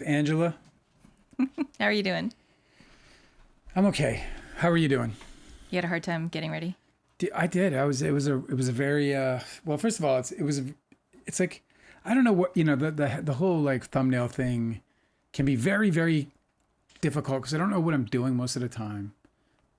Angela. How are you doing? I'm okay. How are you doing? You had a hard time getting ready? I did. It was a very well. First of all, it's like I don't know what the whole like thumbnail thing can be very very difficult because I don't know what I'm doing most of the time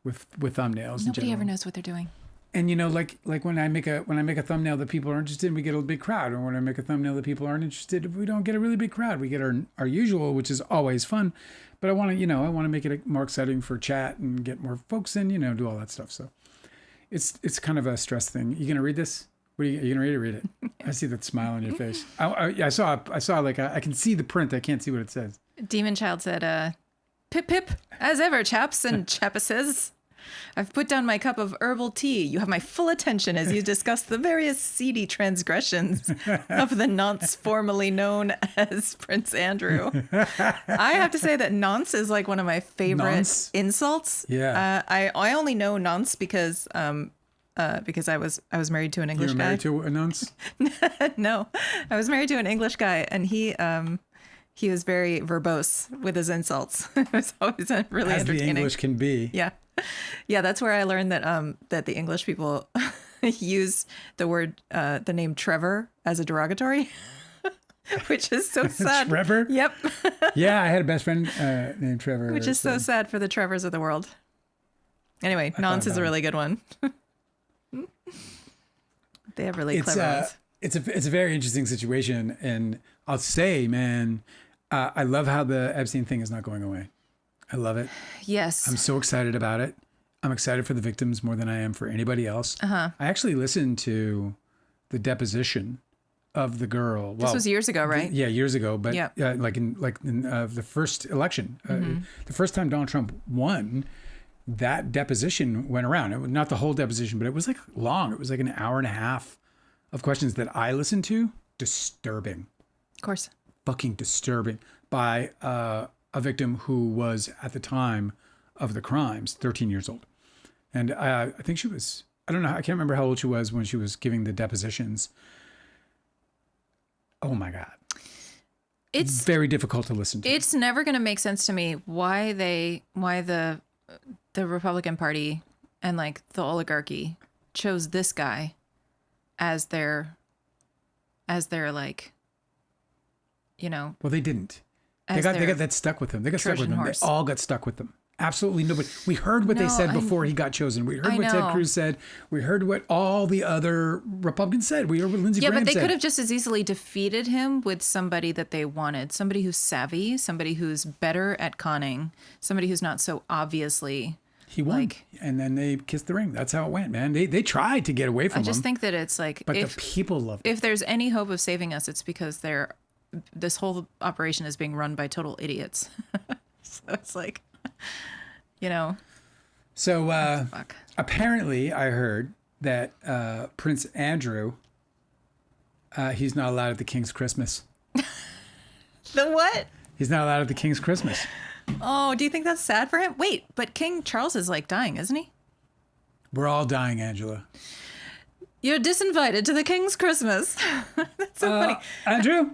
with thumbnails. Nobody ever knows what they're doing. And like when I make a thumbnail that people are interested in, we get a big crowd. Or when I make a thumbnail that people aren't interested, we don't get a really big crowd. We get our usual, which is always fun. But I want to make it more exciting for chat and get more folks in, do all that stuff. So it's kind of a stress thing. You gonna read this? Are you gonna read it? Read it. I see that smile on your face. I saw like I can see the print. I can't see what it says. Demon Child said, "Pip pip, as ever, chaps and chapesses. I've put down my cup of herbal tea. You have my full attention as you discuss the various seedy transgressions of the nonce formerly known as Prince Andrew." I have to say that nonce is like one of my favorite insults. Yeah. I only know nonce because I was married to an English guy. You were married to a nonce? No, I was married to an English guy, and he was very verbose with his insults. It was always really as entertaining. The English can be. Yeah, that's where I learned that the English people use the name Trevor as a derogatory, which is so sad. Trevor? Yep. Yeah, I had a best friend named Trevor. Which is so sad for the Trevors of the world. Anyway, nonce is a really good one. They have really clever ones. It's a very interesting situation, and I'll say, man, I love how the Epstein thing is not going away. I love it. Yes. I'm so excited about it. I'm excited for the victims more than I am for anybody else. Uh-huh. I actually listened to the deposition of the girl. This was years ago, right? Yeah, years ago. But yeah. like in the first election, the first time Donald Trump won, that deposition went around. It was not the whole deposition, but it was like long. It was like an hour and a half of questions that I listened to. Disturbing. Of course. Fucking disturbing by a victim who was at the time of the crimes 13 years old. And I think she was, I don't know, I can't remember how old she was when she was giving the depositions. Oh my God. It's very difficult to listen to. It's never going to make sense to me why the Republican Party and like the oligarchy chose this guy as their like, well, they didn't. They got that stuck with him. They got stuck with him. They all got stuck with them. Absolutely nobody. We heard what they said before he got chosen. We heard what Ted Cruz said. We heard what all the other Republicans said. We heard what Lindsey Graham said. Yeah, but they could have just as easily defeated him with somebody that they wanted. Somebody who's savvy, somebody who's better at conning, somebody who's not so obviously... He won, and then they kissed the ring. That's how it went, man. They tried to get away from him. I just think that it's like... But the people loved it. If there's any hope of saving us, it's because this whole operation is being run by total idiots. So it's like, So apparently I heard that Prince Andrew, he's not allowed at the King's Christmas. The what? He's not allowed at the King's Christmas. Oh, do you think that's sad for him? Wait, but King Charles is like dying, isn't he? We're all dying, Angela. You're disinvited to the King's Christmas. That's so funny. Andrew?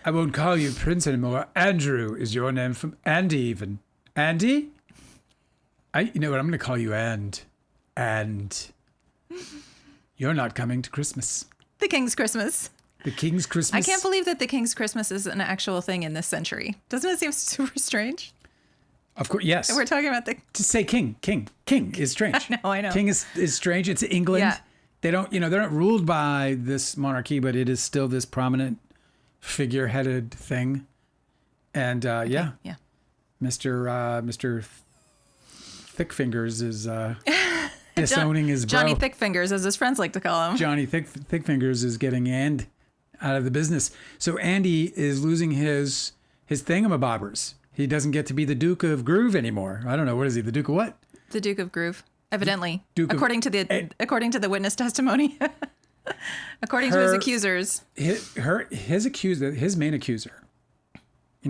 I won't call you Prince anymore. Andrew is your name from Andy even. Andy? You know what? I'm going to call you And. You're not coming to Christmas. The King's Christmas. The King's Christmas. I can't believe that the King's Christmas is an actual thing in this century. Doesn't it seem super strange? Of course, yes. And we're talking about Just say king. King is strange. I know. King is strange. It's England. Yeah. They don't, they're not ruled by this monarchy, but it is still this prominent figure-headed thing. And yeah. Mr. Thickfingers is disowning his bro. Johnny Thickfingers, as his friends like to call him. Johnny Thickfingers is getting out of the business. So Andy is losing his thingamabobbers. He doesn't get to be the Duke of Groove anymore. I don't know. What is he? The Duke of what? The Duke of Groove. Evidently, according to the witness testimony, according to his accusers, his main accuser.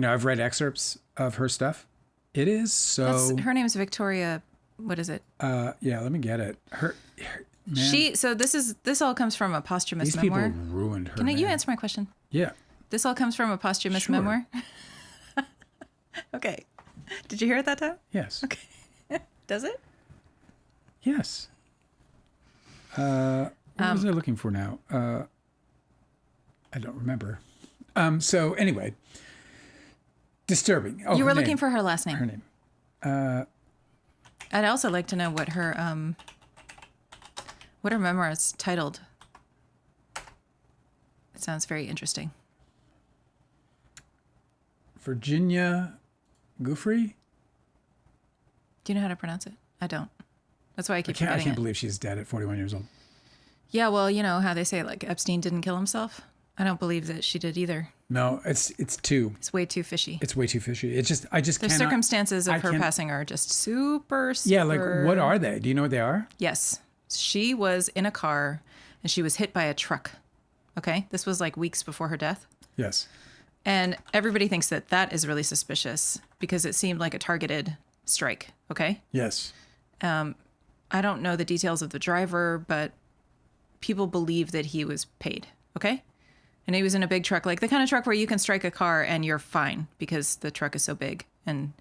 I've read excerpts of her stuff. It is so. Her name's Victoria. What is it? Yeah, let me get it. Her man, So this all comes from a posthumous memoir. These people ruined her. Can you answer my question? Yeah. This all comes from a posthumous memoir. Okay. Did you hear it that time? Yes. Okay. Does it? Yes. What was I looking for now? I don't remember. So anyway, disturbing. Oh, You her were looking name. for her last name. Her name. I'd also like to know what her memoir is titled. It sounds very interesting. Virginia Giuffre? Do you know how to pronounce it? I don't. That's why I keep I forgetting can't it. believe she's dead at 41 years old. Yeah, well, you know how they say like Epstein didn't kill himself? I don't believe that she did either. No, it's too. It's way too fishy. It's way too fishy. It's just, I just The cannot. circumstances of I her can't- passing are just super. Yeah, like what are they? Do you know what they are? Yes. She was in a car and she was hit by a truck. Okay? This was like weeks before her death. Yes. And everybody thinks that that is really suspicious because it seemed like a targeted strike. Okay? Yes. I don't know the details of the driver, but people believe that he was paid. Okay? And he was in a big truck, like the kind of truck where you can strike a car and you're fine because the truck is so big and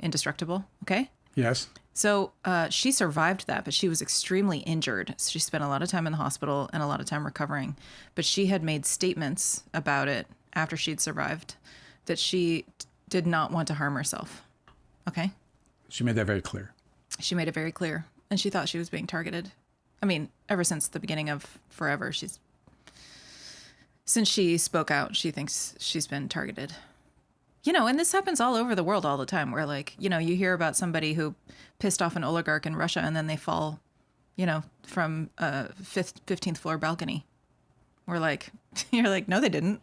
indestructible. Okay? Yes. So she survived that, but she was extremely injured. She spent a lot of time in the hospital and a lot of time recovering. But she had made statements about it after she'd survived that she did not want to harm herself. Okay? She made that very clear. She made it very clear. And she thought she was being targeted. I mean, ever since the beginning of forever, since she spoke out, she thinks she's been targeted. You know, and this happens all over the world all the time where, like, you know, you hear about somebody who pissed off an oligarch in Russia and then they fall, you know, from a 15th floor balcony. We're like, you're like, no, they didn't.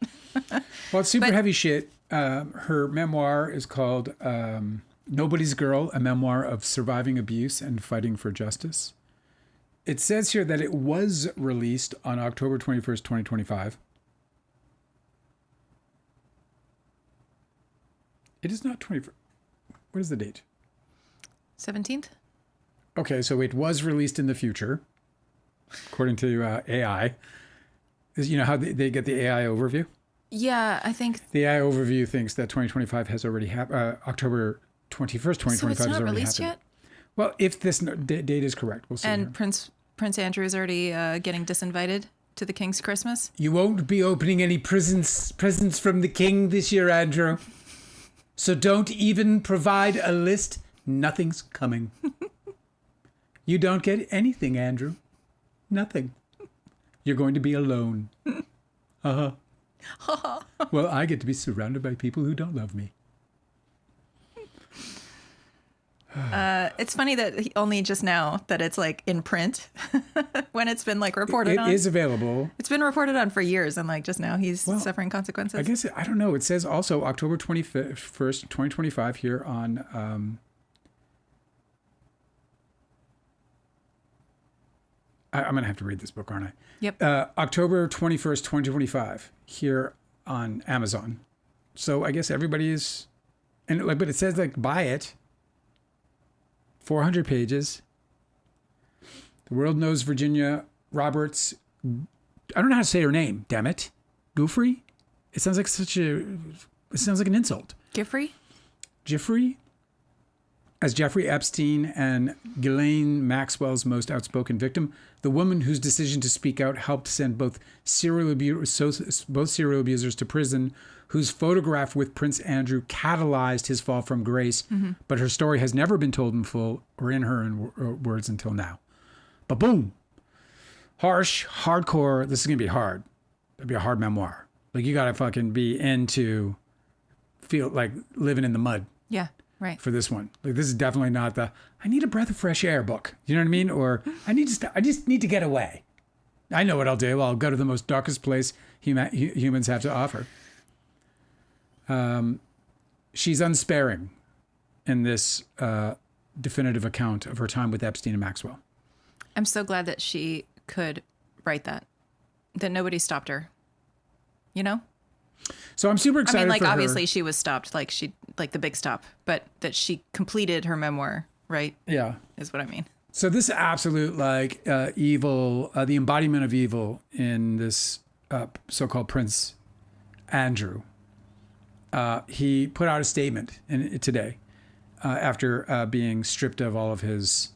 Well, it's super heavy shit. Her memoir is called Nobody's Girl, a memoir of surviving abuse and fighting for justice. It says here that it was released on October 21st, 2025. It is not 21st. What is the date? 17th? Okay, so it was released in the future, according to AI. You know how they get the AI overview? Yeah, I think. The AI overview thinks that 2025 has already happened. October 21st, 2025 So it's has not already released happened. yet? Well, if this date is correct, we'll see. And here. Prince Andrew is already getting disinvited to the King's Christmas. You won't be opening any presents from the king this year, Andrew. So don't even provide a list. Nothing's coming. You don't get anything, Andrew. Nothing. You're going to be alone. Well, I get to be surrounded by people who don't love me. It's funny that only just now that it's like in print when it's been like reported on. It is available. It's been reported on for years, and like just now he's suffering consequences. I guess, I don't know. It says also October 21st, 2025 here on... I'm going to have to read this book, aren't I? Yep. October 21st, 2025 here on Amazon. So I guess everybody is... and like, but it says like buy it. 400 pages. The world knows Virginia Roberts. I don't know how to say her name. Damn it, Giuffre. It sounds like it sounds like an insult. Giuffre? Giuffre, as Jeffrey Epstein and Ghislaine Maxwell's most outspoken victim, the woman whose decision to speak out helped send both serial abusers to prison, whose photograph with Prince Andrew catalyzed his fall from grace, but her story has never been told in full or in her words until now. But boom, harsh, hardcore. This is gonna be hard. It'll be a hard memoir. Like you gotta fucking be into feel like living in the mud. Yeah, right. For this one. Like this is definitely not the I need a breath of fresh air book. You know what I mean? Or I just need to get away. I know what I'll do. I'll go to the most darkest place humans have to offer. She's unsparing in this definitive account of her time with Epstein and Maxwell. I'm so glad that she could write that nobody stopped her. You know? So I'm super excited. I mean, like for her. obviously she was stopped, like the big stop, but that she completed her memoir, right? Yeah, is what I mean. So this absolute like evil, the embodiment of evil in this so-called Prince Andrew. he put out a statement today after being stripped of all of his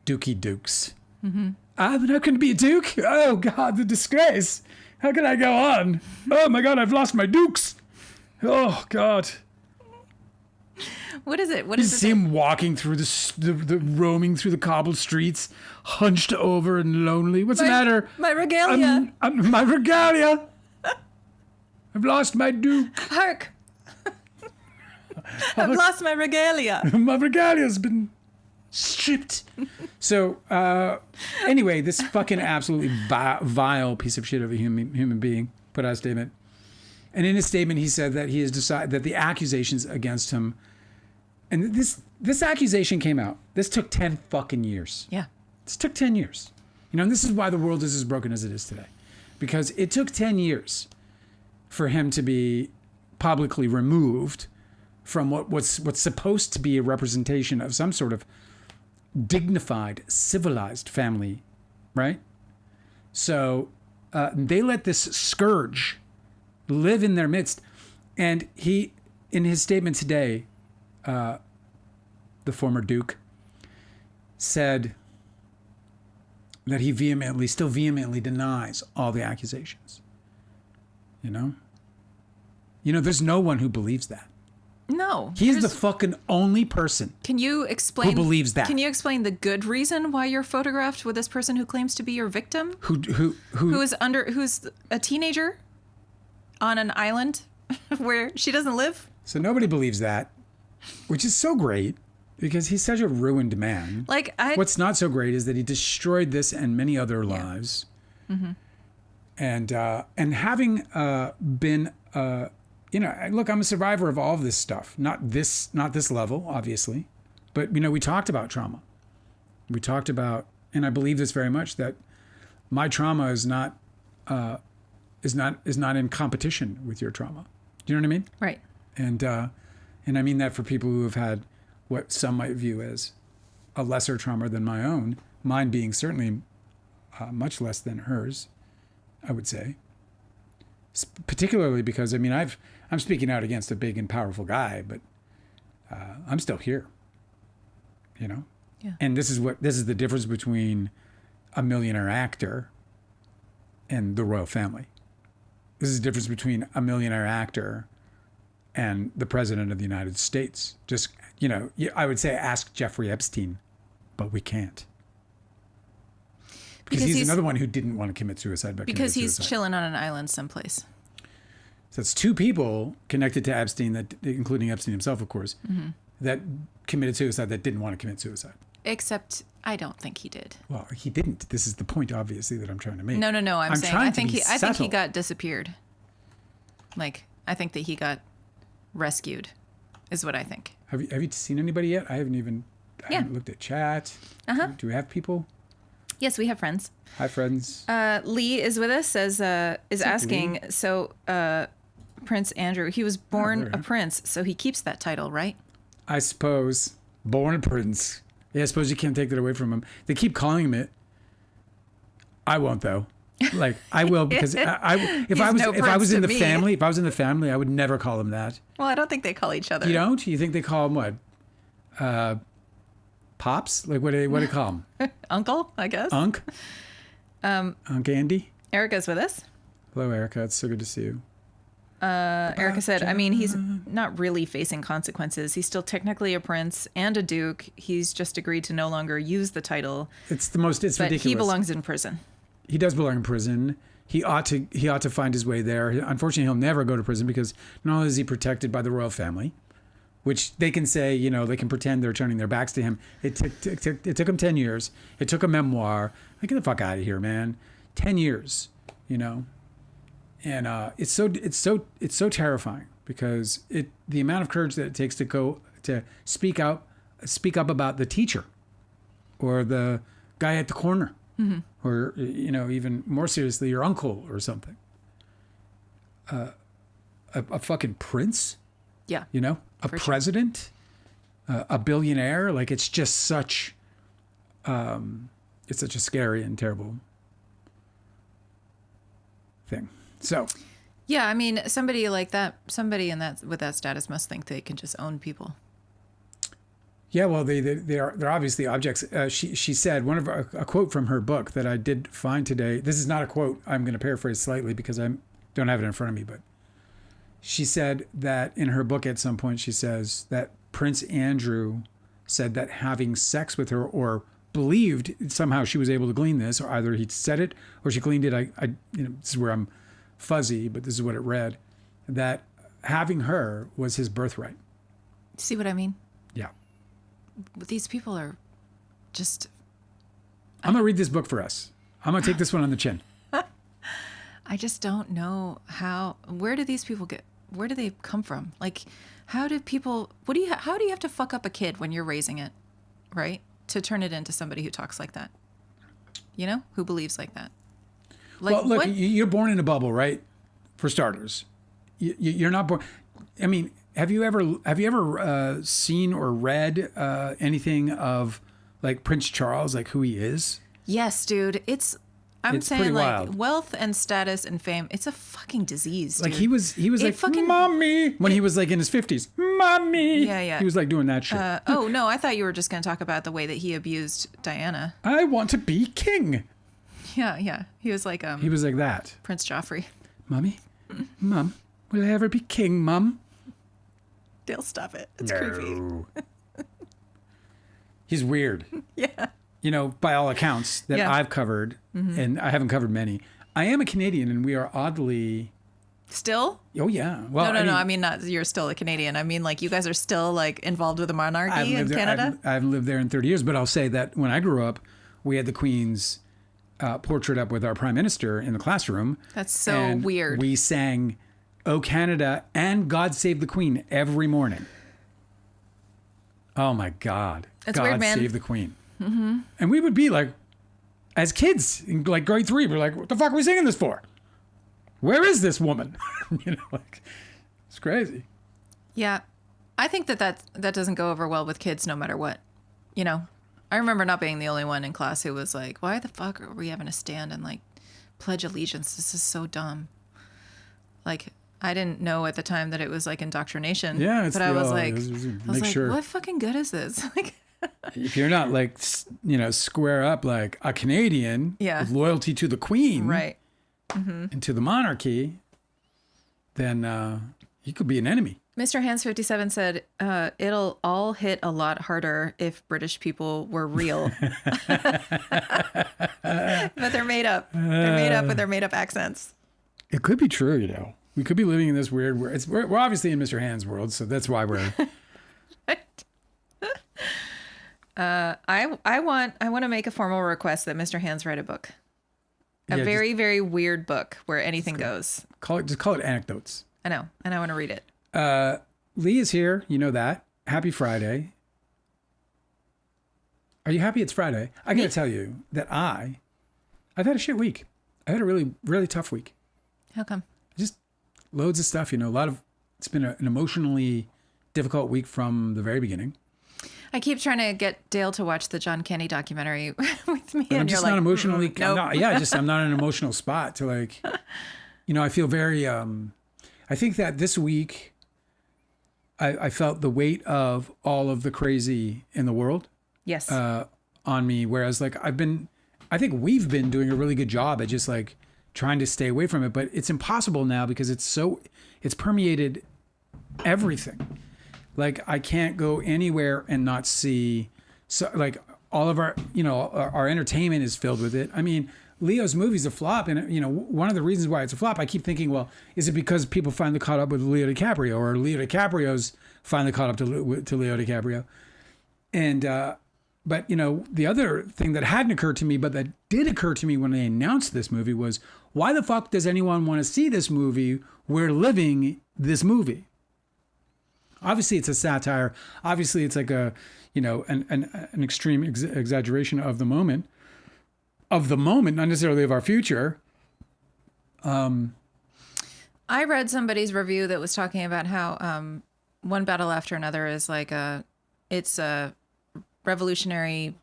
dookie dukes. Mm-hmm. I'm not going to be a duke. Oh God, the disgrace! How can I go on? Oh my God, I've lost my dukes. Oh God. What is it? What You is it? see him walking through the roaming through the cobbled streets, hunched over and lonely. What's the matter? My regalia. My regalia. I've lost my duke. Hark! I've lost my regalia. My regalia's been stripped. So anyway, this fucking absolutely vile piece of shit of a human being put out a statement. And in his statement, he said that he has decided that the accusations against him, and this accusation came out. This took 10 fucking years. Yeah. This took 10 years. You know, and this is why the world is as broken as it is today. Because it took 10 years for him to be publicly removed from what's supposed to be a representation of some sort of dignified, civilized family, right? So they let this scourge live in their midst. And he, in his statement today, the former Duke, said that he still vehemently denies all the accusations. You know, there's no one who believes that. No. He's the fucking only person. Can you explain who believes that? Can you explain the good reason why you're photographed with this person who claims to be your victim? Who's a teenager on an island where she doesn't live? So nobody believes that, which is so great because he's such a ruined man. What's not so great is that he destroyed this and many other lives. Mm-hmm. And having been look, I'm a survivor of all of this stuff. Not this level, obviously, but we talked about trauma. We talked about, and I believe this very much, that my trauma is not in competition with your trauma. Do you know what I mean? Right. And I mean that for people who have had what some might view as a lesser trauma than my own. Mine being certainly much less than hers, I would say. Particularly because I'm speaking out against a big and powerful guy, but I'm still here. Yeah. And this is the difference between a millionaire actor and the royal family. This is the difference between a millionaire actor and the president of the United States. Just, I would say ask Jeffrey Epstein, but we can't. Because he's another one who didn't want to commit suicide. Because he's chilling on an island someplace. So it's two people connected to Epstein, including Epstein himself, of course, mm-hmm. that committed suicide that didn't want to commit suicide. Except I don't think he did. Well, he didn't. This is the point, obviously, that I'm trying to make. No. I'm saying I think he got disappeared. I think that he got rescued, is what I think. Have you seen anybody yet? I haven't looked at chat. Uh-huh. Do we have people? Yes, we have friends. Hi, friends. Lee is with us, is asking, Lee? So Prince Andrew, he was born a prince, so he keeps that title, right? I suppose. Born a prince. Yeah, I suppose you can't take that away from him. They keep calling him it. I won't, though. I will, because if I was in the family, I would never call him that. Well, I don't think they call each other. You don't? You think they call him what? Pops? What do they call him? Uncle, I guess. Unc Andy? Erica's with us. Hello, Erica. It's so good to see you. Erica said, he's not really facing consequences. He's still technically a prince and a duke. He's just agreed to no longer use the title. It's ridiculous. But he belongs in prison. He does belong in prison. He ought to find his way there. Unfortunately, he'll never go to prison because not only is he protected by the royal family, which they can say, they can pretend they're turning their backs to him. It took him 10 years. It took a memoir. Get the fuck out of here, man. 10 years, And it's so terrifying because the amount of courage that it takes to speak up about the teacher or the guy at the corner, mm-hmm. or even more seriously, your uncle or something. A fucking prince. Yeah. A president, a billionaire. It's just such. It's such a scary and terrible thing. So. Yeah, I mean, somebody like that, somebody in that with that status must think they can just own people. Yeah, well, they're obviously objects. She said a quote from her book that I did find today. This is not a quote. I'm going to paraphrase slightly because I don't have it in front of me. But she said that in her book at some point she says that Prince Andrew said that having sex with her, or believed somehow she was able to glean this, or either he said it or she gleaned it. This is where I'm fuzzy, but this is what it read, that having her was his birthright. See what I mean? Yeah. These people are just... I'm going to read this book for us. I'm going to take this one on the chin. I just don't know where do these people where do they come from? Like, how do people, how do you have to fuck up a kid when you're raising it, right? To turn it into somebody who talks like that, who believes like that. Like, well, look, you're born in a bubble, right? For starters, you're not born. I mean, have you ever seen or read anything of like Prince Charles, like who he is? Yes, dude. I'm saying like wild. Wealth and status and fame. It's a fucking disease, dude. Like he was like mommy when he was like in his 50s. Mommy. Yeah. He was like doing that shit. Oh no, I thought you were just going to talk about the way that he abused Diana. I want to be king. Yeah. He was like that. Prince Joffrey. Mommy, Mom, will I ever be king, Mom? Dale, stop it. It's creepy. He's weird. Yeah. By all accounts that I've covered, and I haven't covered many, I am a Canadian, and we are oddly... Still? Oh, yeah. Well, No. I mean, not you're still a Canadian. I mean, like, you guys are still, like, involved with the monarchy in Canada? I haven't lived there in 30 years, but I'll say that when I grew up, we had the Queen's portrait up with our Prime Minister in the classroom. That's so weird. We sang "O Canada" and "God Save the Queen" every morning. Oh, my God. That's God weird, man. Save the Queen. Mm-hmm. And we would be like, as kids in like grade 3, we're like, what the fuck are we singing this for? Where is this woman? It's crazy. Yeah. I think that doesn't go over well with kids no matter what. I remember not being the only one in class who was like, why the fuck are we having to stand and like pledge allegiance? This is so dumb. Like, I didn't know at the time that it was like indoctrination. Yeah. But I was like, sure. what fucking good is this? Like, if you're not like, square up like a Canadian with loyalty to the Queen, right, and to the monarchy, then you could be an enemy. Mr. Hands 57 said, it'll all hit a lot harder if British people were real. But they're made up. They're made up with their made up accents. It could be true, We could be living in this weird world. We're obviously in Mr. Hand's world, so that's why we're... I want to make a formal request that Mr. Hands write a book. A very, very weird book where anything goes. Just call it Anecdotes. I know. And I want to read it. Lee is here. You know that. Happy Friday. Are you happy it's Friday? I got to tell you that I've had a shit week. I had a really, really tough week. How come? Just loads of stuff, it's been an emotionally difficult week from the very beginning. I keep trying to get Dale to watch the John Candy documentary with me. But I'm just not emotionally. Nope. I'm not in an emotional spot to like, I feel very, I think that this week I felt the weight of all of the crazy in the world. Yes. On me. Whereas like I think we've been doing a really good job at just like trying to stay away from it, but it's impossible now because it's permeated everything. Like I can't go anywhere and not see, so like all of our, our entertainment is filled with it. I mean, Leo's movie's a flop, and one of the reasons why it's a flop, I keep thinking, well, is it because people finally caught up with Leo DiCaprio, or Leo DiCaprio's finally caught up to Leo DiCaprio? And but the other thing that hadn't occurred to me, but that did occur to me when they announced this movie was, why the fuck does anyone want to see this movie? We're living this movie. Obviously, it's a satire. Obviously, it's like a, an extreme exaggeration of the moment, not necessarily of our future. I read somebody's review that was talking about how one battle after another is like it's a revolutionary,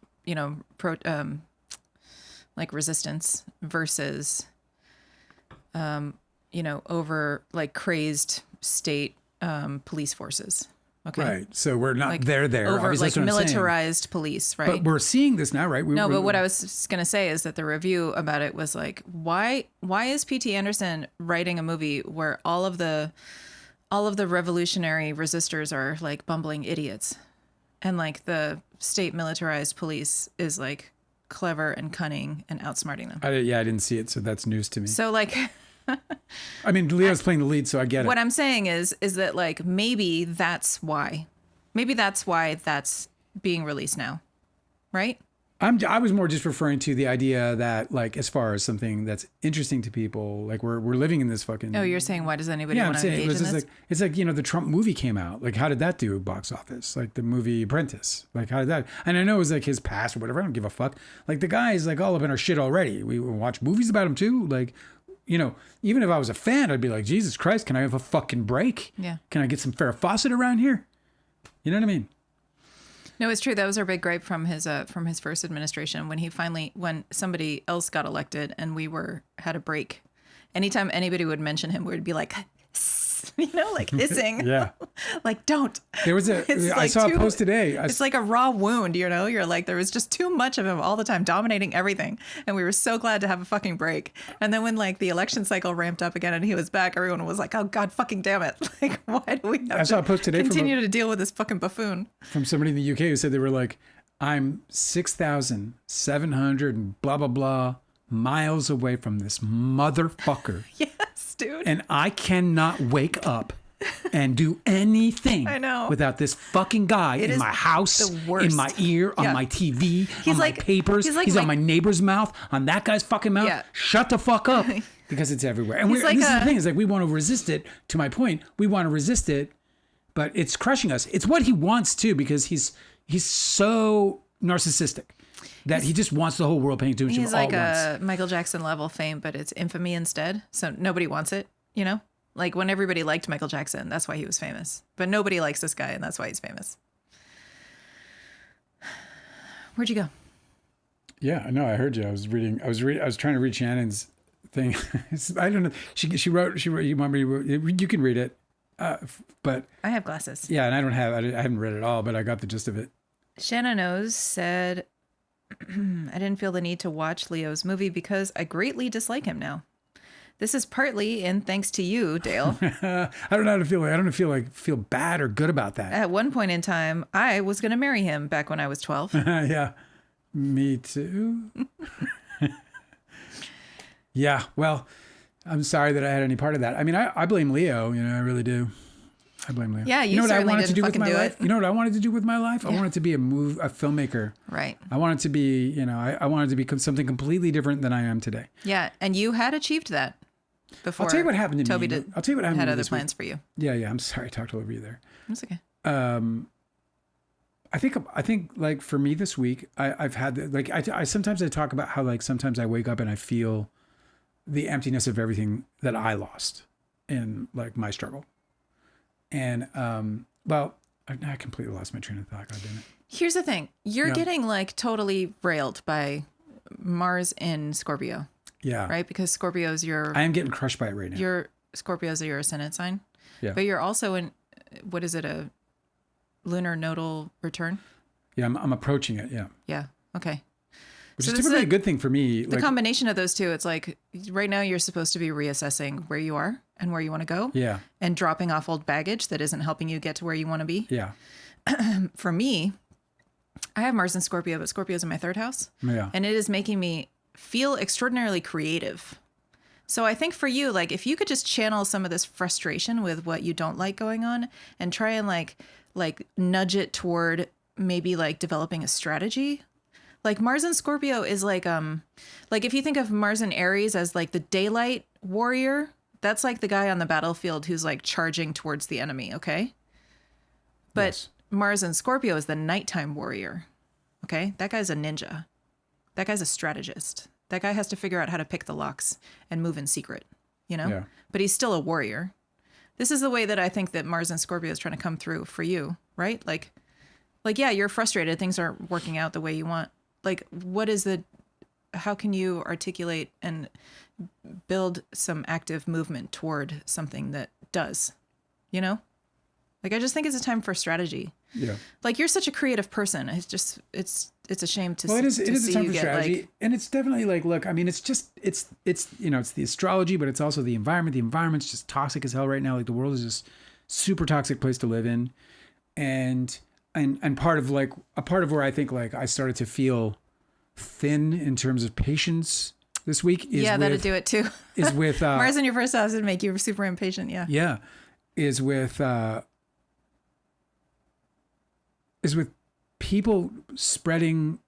like resistance versus, over like crazed state police forces. Okay. Right. So we're not Like there. over Obviously, like that's what I'm saying. militarized police, right? But we're seeing this now, right? No, but what I was going to say is that the review about it was like, why is P.T. Anderson writing a movie where all of the revolutionary resistors are like bumbling idiots, and like the state militarized police is like clever and cunning and outsmarting them? I didn't see it, so that's news to me. So like, I mean, Leo's playing the lead, so I get it. what I'm saying is that like maybe that's why that's being released now, right? I was more just referring to the idea that, like, as far as something that's interesting to people, like we're living in this fucking. Oh, you're saying why does anybody want to engage in this? It's like the Trump movie came out. Like, how did that do box office? Like the movie Apprentice. Like, how did that? And I know it was like his past or whatever. I don't give a fuck. Like the guy's like all up in our shit already. We watch movies about him too. Like, even if I was a fan, I'd be like, Jesus Christ, can I have a fucking break? Yeah. Can I get some Farrah Fawcett around here? You know what I mean? No, it's true. That was our big gripe from his first administration when somebody else got elected and we had a break. Anytime anybody would mention him, we'd be like, like hissing. Yeah. Like, don't. There was I saw a post today. It's like a raw wound, You're like, there was just too much of him all the time dominating everything. And we were so glad to have a fucking break. And then when like the election cycle ramped up again and he was back, everyone was like, oh God, fucking damn it. Like, why do we have saw a post today continue to deal with this fucking buffoon? From somebody in the UK who said they were like, I'm 6,700 and blah, blah, blah miles away from this motherfucker. Yes, dude. And I cannot wake up and do anything I know. without this fucking guy in my house, the worst. in my ear, on my TV, on my papers. He's on my neighbor's mouth, on that guy's fucking mouth. Yeah. Shut the fuck up, because it's everywhere. And this is the thing, is like we want to resist it. To my point, we want to resist it, but it's crushing us. It's what he wants too, because he's so narcissistic that he just wants the whole world paying attention. He's like a Michael Jackson level fame, but it's infamy instead. So nobody wants it, Like when everybody liked Michael Jackson, that's why he was famous. But nobody likes this guy, and that's why he's famous. Where'd you go? Yeah, I know. I heard you. I was trying to read Shannon's thing. I don't know. She wrote. You remember? You can read it, but I have glasses. Yeah, and I haven't read it all, but I got the gist of it. Shannon Knows said, I didn't feel the need to watch Leo's movie because I greatly dislike him now. This is partly in thanks to you, Dale. I don't know how to feel. I don't feel bad or good about that. At one point in time, I was going to marry him back when I was 12. Yeah, me too. Yeah, well, I'm sorry that I had any part of that. I mean, I blame Leo. I really do. I blame Leo. Yeah, you know what I certainly wanted to didn't do with fucking my do life? it. You know what I wanted to do with my life? Yeah. I wanted to be a filmmaker. Right. I wanted to be, I wanted to become something completely different than I am today. Yeah, and you had achieved that before. I'll tell you what happened to Toby me. I'll tell you what happened had to me other this plans week. for you. Yeah. I'm sorry, I talked all over you there. That's okay. I think like for me this week, I've had like I sometimes I talk about how like sometimes I wake up and I feel the emptiness of everything that I lost in like my struggle. And well, I completely lost my train of thought. God damn it. Here's the thing: you're getting like totally railed by Mars in Scorpio. Yeah. Right, because Scorpio's I am getting crushed by it right now. Scorpio's your ascendant sign. Yeah. But you're also in, what is it, a lunar nodal return? Yeah, I'm approaching it. Yeah. Yeah. Okay. Which is typically a good thing for me. The combination of those two, it's like right now you're supposed to be reassessing where you are and where you want to go. Yeah. And dropping off old baggage that isn't helping you get to where you want to be. Yeah. For me, I have Mars in Scorpio, but Scorpio's in my third house. Yeah. And it is making me feel extraordinarily creative. So I think for you, like if you could just channel some of this frustration with what you don't like going on and try and like nudge it toward maybe like developing a strategy. Like Mars in Scorpio is like if you think of Mars in Aries as like the daylight warrior, that's like the guy on the battlefield who's like charging towards the enemy, okay? But Yes. Mars in Scorpio is the nighttime warrior, okay? That guy's a ninja. That guy's a strategist. That guy has to figure out how to pick the locks and move in secret, Yeah. But he's still a warrior. This is the way that I think that Mars in Scorpio is trying to come through for you, right? Like, yeah, you're frustrated. Things aren't working out the way you want. Like, what is how can you articulate and build some active movement toward something that does, you know? Like, I just think it's a time for strategy. Yeah. Like, you're such a creative person. It's just, it's a shame to see. Well, it is a time you for get, strategy. like, And it's definitely like, look, I mean, it's you know, it's the astrology, but it's also the environment. The environment's just toxic as hell right now. Like, the world is just super toxic place to live in. And part of like, a part of where I think like I started to feel thin in terms of patience this week is that'd do it too. Is with Mars in your first house would make you super impatient. Yeah. Is with people spreading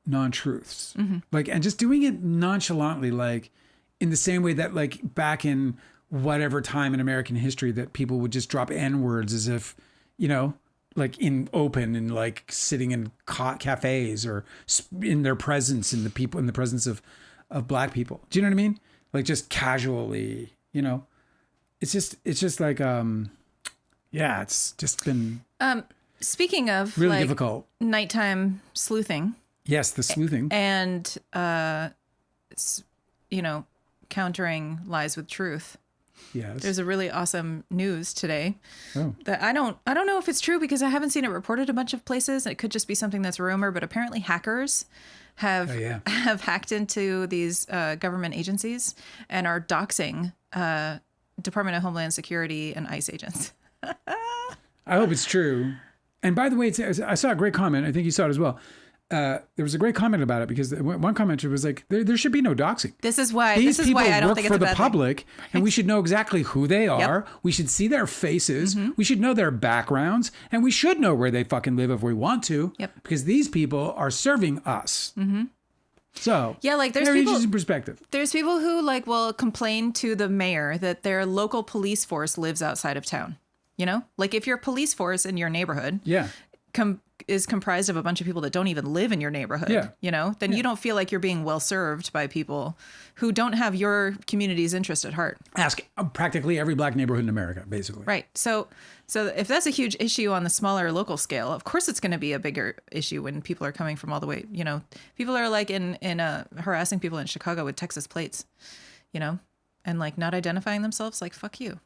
non-truths, like, and just doing it nonchalantly, like in the same way that like back in whatever time in American history that people would just drop N-words as if, you know, like in open and like sitting in cafes or in their presence, in the presence of black people. Do you know what I mean? Like just casually, you know, it's just like, it's just been, speaking of really like difficult. Nighttime sleuthing. Yes. The sleuthing. And, you know, countering lies with truth. Yes. There's a really awesome news today Oh. that I don't know if it's true because I haven't seen it reported a bunch of places. It could just be something that's a rumor, but apparently hackers have hacked into these government agencies and are doxing Department of Homeland Security and ICE agents. I hope it's true. And by the way, I saw a great comment. I think you saw it as well. There was a great comment about it because one commenter was like, there should be no doxing. This is why I don't think it's a These bad people work for the thing. public, and we should know exactly who they are. Yep. We should see their faces. We should know their backgrounds, and we should know where they fucking live if we want to. Yep. Because these people are serving us. So yeah, like there's very people interesting perspective. There's people who like will complain to the mayor that their local police force lives outside of town. You know, like if your police force in your neighborhood, is comprised of a bunch of people that don't even live in your neighborhood, you know, then you don't feel like you're being well served by people who don't have your community's interest at heart. Ask practically every black neighborhood in America, basically. Right. So if that's a huge issue on the smaller local scale, of course it's going to be a bigger issue when people are coming from all the way, you know, people are like in harassing people in Chicago with Texas plates, you know, and like not identifying themselves, like, fuck you.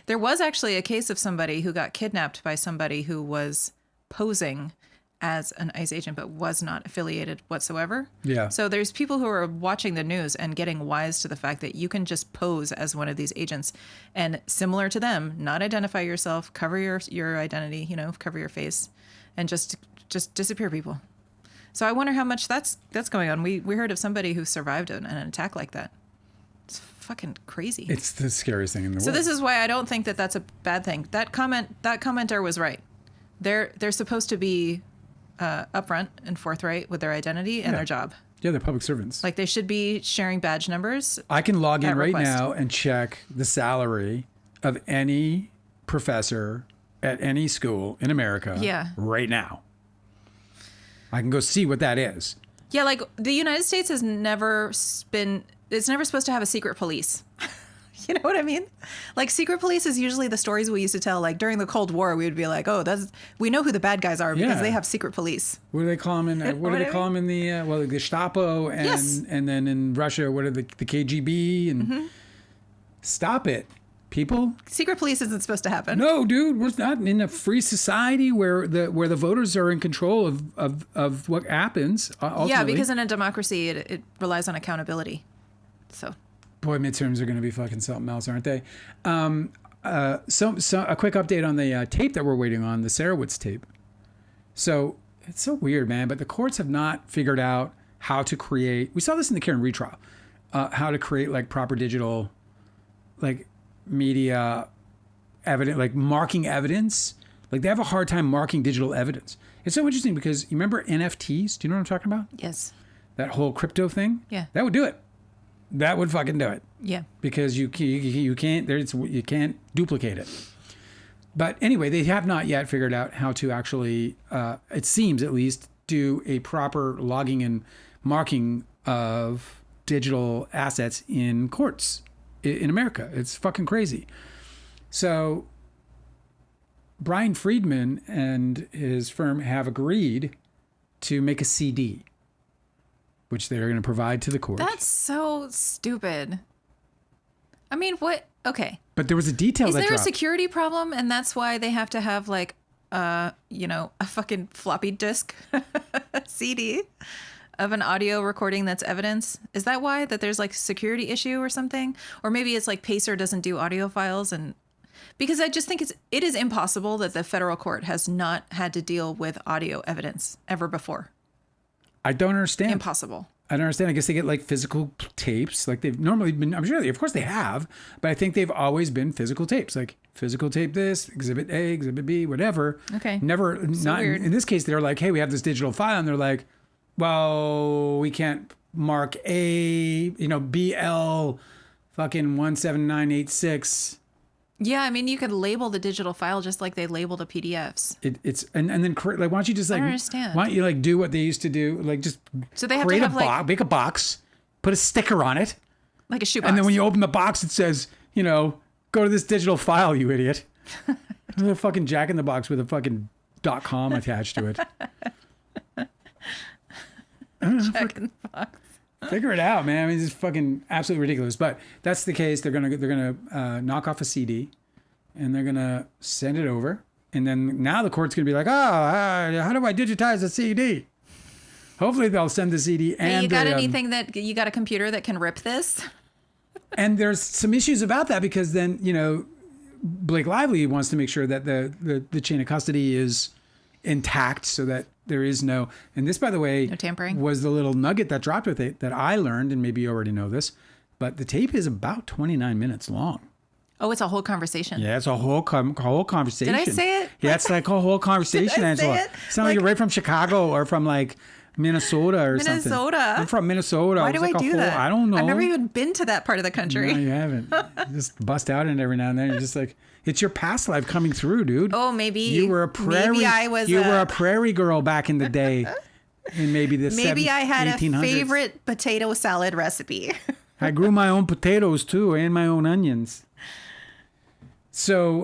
There was actually a case of somebody who got kidnapped by somebody who was posing as an ICE agent but was not affiliated whatsoever. Yeah. So there's people who are watching the news and getting wise to the fact that you can just pose as one of these agents and, similar to them, not identify yourself, cover your identity, you know, cover your face, and just disappear people. So I wonder how much that's going on. We heard of somebody who survived an attack like that. It's fucking crazy. It's the scariest thing in the world. So this is why I don't think that that's a bad thing. That commenter was right. They're supposed to be upfront and forthright with their identity and their job. Yeah, they're public servants. Like they should be sharing badge numbers. I can log in right now and check the salary of any professor at any school in America right now. I can go see what that is. Yeah, like the United States has never been... It's never supposed to have a secret police. You know what I mean? Like secret police is usually the stories we used to tell. Like during the Cold War, we would be like, "Oh, we know who the bad guys are because they have secret police." What do they call them in? What do they call them in the the Gestapo and then in Russia, what are the KGB and stop it, people. Secret police isn't supposed to happen. No, dude, we're not in a free society where the voters are in control of what happens. Ultimately. Yeah, because in a democracy, it relies on accountability. So. Boy, midterms are going to be fucking something else, aren't they? So a quick update on the tape that we're waiting on, the Sarowitz tape. So it's so weird, man. But the courts have not figured out how to create. We saw this in the Karen Reed trial. How to create like proper digital, like media evidence, like marking evidence. Like they have a hard time marking digital evidence. It's so interesting because you remember NFTs? Do you know what I'm talking about? Yes. That whole crypto thing. Yeah. That would do it. That would fucking do it. Yeah. Because you can't duplicate it. But anyway, they have not yet figured out how to actually, it seems at least, do a proper logging and marking of digital assets in courts in America. It's fucking crazy. So Brian Friedman and his firm have agreed to make a CD. which they're going to provide to the court. That's so stupid. I mean, what? Okay. But there was a detail that Is there dropped. a security problem, and that's why they have to have like, a fucking floppy disk CD of an audio recording that's evidence? Is that why? That there's like a security issue or something? Or maybe it's like Pacer doesn't do audio files, and because I just think it is impossible that the federal court has not had to deal with audio evidence ever before. I don't understand. Impossible. I don't understand. I guess they get like physical tapes, like they've normally been. I'm sure, of course, they have, but I think they've always been physical tapes, like physical tape this, Exhibit A, Exhibit B, whatever. Okay. Never, So not weird. in this case. They're like, hey, we have this digital file, and they're like, well, we can't mark A, BL, fucking 17986. Yeah, I mean, you could label the digital file just like they label the PDFs. It's and then like, why don't you just like, I don't understand. why don't you like do what they used to do, like just So they have create to have like make a box, put a sticker on it. a shoebox. And then when you open the box, it says, go to this digital file, you idiot. There's a fucking Jack in the Box with a fucking .com attached to it. check in the box. Figure it out, man. I mean, it's fucking absolutely ridiculous. But that's the case. They're gonna knock off a CD, and they're gonna send it over. And then now the court's gonna be like, how do I digitize a CD? Hopefully they'll send the CD and Hey, you got anything you got a computer that can rip this? And there's some issues about that because then, Blake Lively wants to make sure that the chain of custody is intact so that there is no, and this, by the way, No tampering? was the little nugget that dropped with it that I learned, and maybe you already know this, but the tape is about 29 minutes long. Oh, it's a whole conversation. Yeah, it's a whole conversation. Did I say it? Yeah, it's like a whole conversation, Did I say Angela. it? Sound like you're right from Chicago or from like Minnesota or something. Minnesota? I'm from Minnesota. Why It's do like I a do whole- that? I don't know. I've never even been to that part of the country. No, you haven't. You just bust out in it every now and then. You're just like, it's your past life coming through, dude. Oh, maybe You were a prairie. Maybe I was. You were a prairie girl back in the day, in maybe the Maybe I had 1800s. a favorite potato salad recipe. I grew my own potatoes too, and my own onions. So,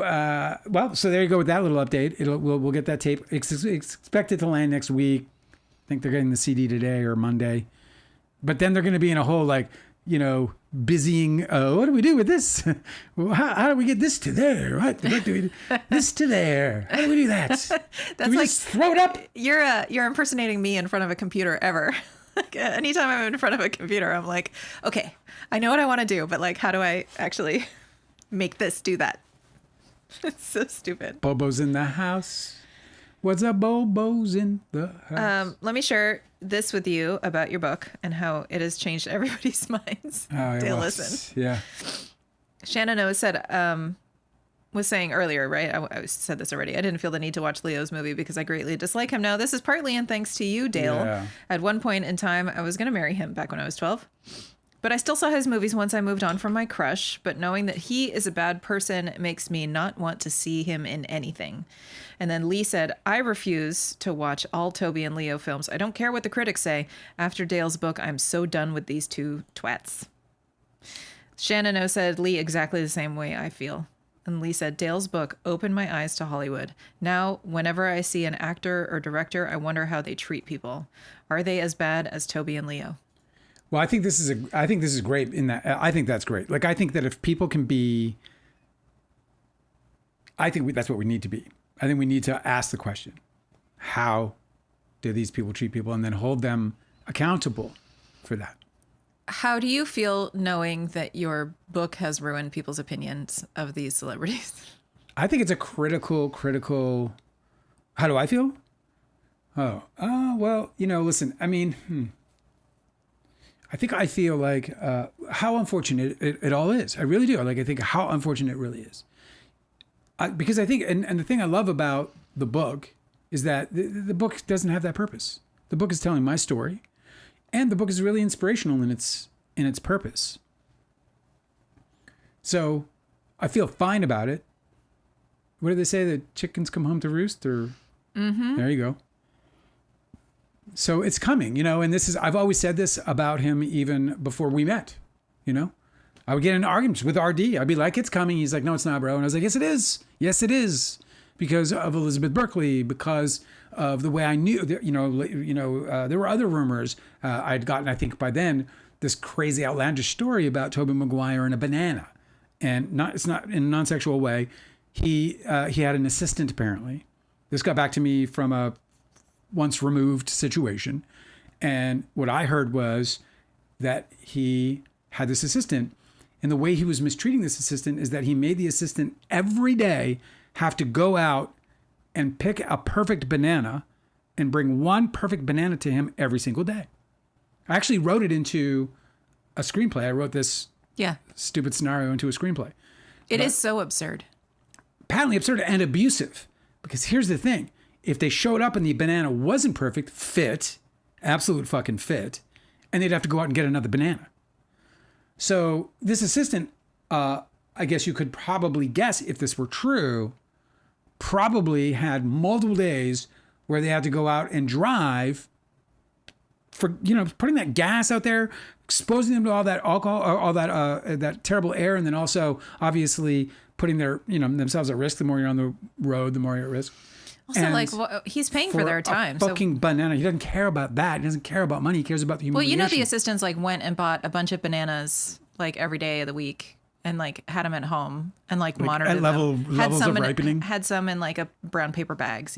so there you go with that little update. We'll get that tape. It's expected to land next week. I think they're getting the CD today or Monday, but then they're going to be in a whole busying. What do we do with this? How do we get this to there? What do we do? This to there? How do we do that? That's do we like just throw it up? you're impersonating me in front of a computer ever. Like, anytime I'm in front of a computer, I'm like, okay, I know what I want to do, but like, how do I actually make this do that? It's so stupid. Bobo's in the house. What's up, Bobo's in the house? Let me share this with you about your book and how it has changed everybody's minds. Dale, listen. Yeah. Shannon O said, was saying earlier, right? I said this already. I didn't feel the need to watch Leo's movie because I greatly dislike him now. This is partly in thanks to you, Dale. Yeah. At one point in time, I was going to marry him back when I was 12. But I still saw his movies once I moved on from my crush. But knowing that he is a bad person makes me not want to see him in anything. And then Lee said, I refuse to watch all Toby and Leo films. I don't care what the critics say. After Dale's book, I'm so done with these two twats. Shannon O said, Lee, exactly the same way I feel. And Lee said, Dale's book opened my eyes to Hollywood. Now, whenever I see an actor or director, I wonder how they treat people. Are they as bad as Toby and Leo? Well, I think this is great in that. I think that's great. Like, I think that if people can be, that's what we need to be. I think we need to ask the question, how do these people treat people, and then hold them accountable for that. How do you feel knowing that your book has ruined people's opinions of these celebrities? I think it's a critical. How do I feel? Well, listen, I mean, I think I feel like how unfortunate it all is. I really do. Like, I think how unfortunate it really is. Because I think, and the thing I love about the book is that the book doesn't have that purpose. The book is telling my story, and the book is really inspirational in its purpose. So I feel fine about it. What do they say? The chickens come home to roost, or There you go. So it's coming, and I've always said this about him even before we met, I would get in arguments with RD. I'd be like, it's coming. He's like, no, it's not, bro. And I was like, yes, it is. Yes, it is. because of Elizabeth Berkley, because of the way I knew, there were other rumors. I'd gotten, I think by then, this crazy outlandish story about Tobey Maguire and a banana. And it's not in a non-sexual way. He had an assistant, apparently. This got back to me from a once removed situation. And what I heard was that he had this assistant, and the way he was mistreating this assistant is that he made the assistant every day have to go out and pick a perfect banana and bring one perfect banana to him every single day. I actually wrote it into a screenplay. I wrote this stupid scenario into a screenplay. It is so absurd. Patently absurd and abusive. Because here's the thing. If they showed up and the banana wasn't perfect, absolute fucking fit, and they'd have to go out and get another banana. So this assistant, I guess you could probably guess if this were true, probably had multiple days where they had to go out and drive for, putting that gas out there, exposing them to all that alcohol, or all that terrible air, and then also obviously putting themselves at risk. The more you're on the road, the more you're at risk. Also, he's paying for their time. Fucking banana. He doesn't care about that. He doesn't care about money. He cares about the humiliation. Well, the assistants went and bought a bunch of bananas every day of the week and had them at home and monitored at levels of ripening. Had some in a brown paper bags,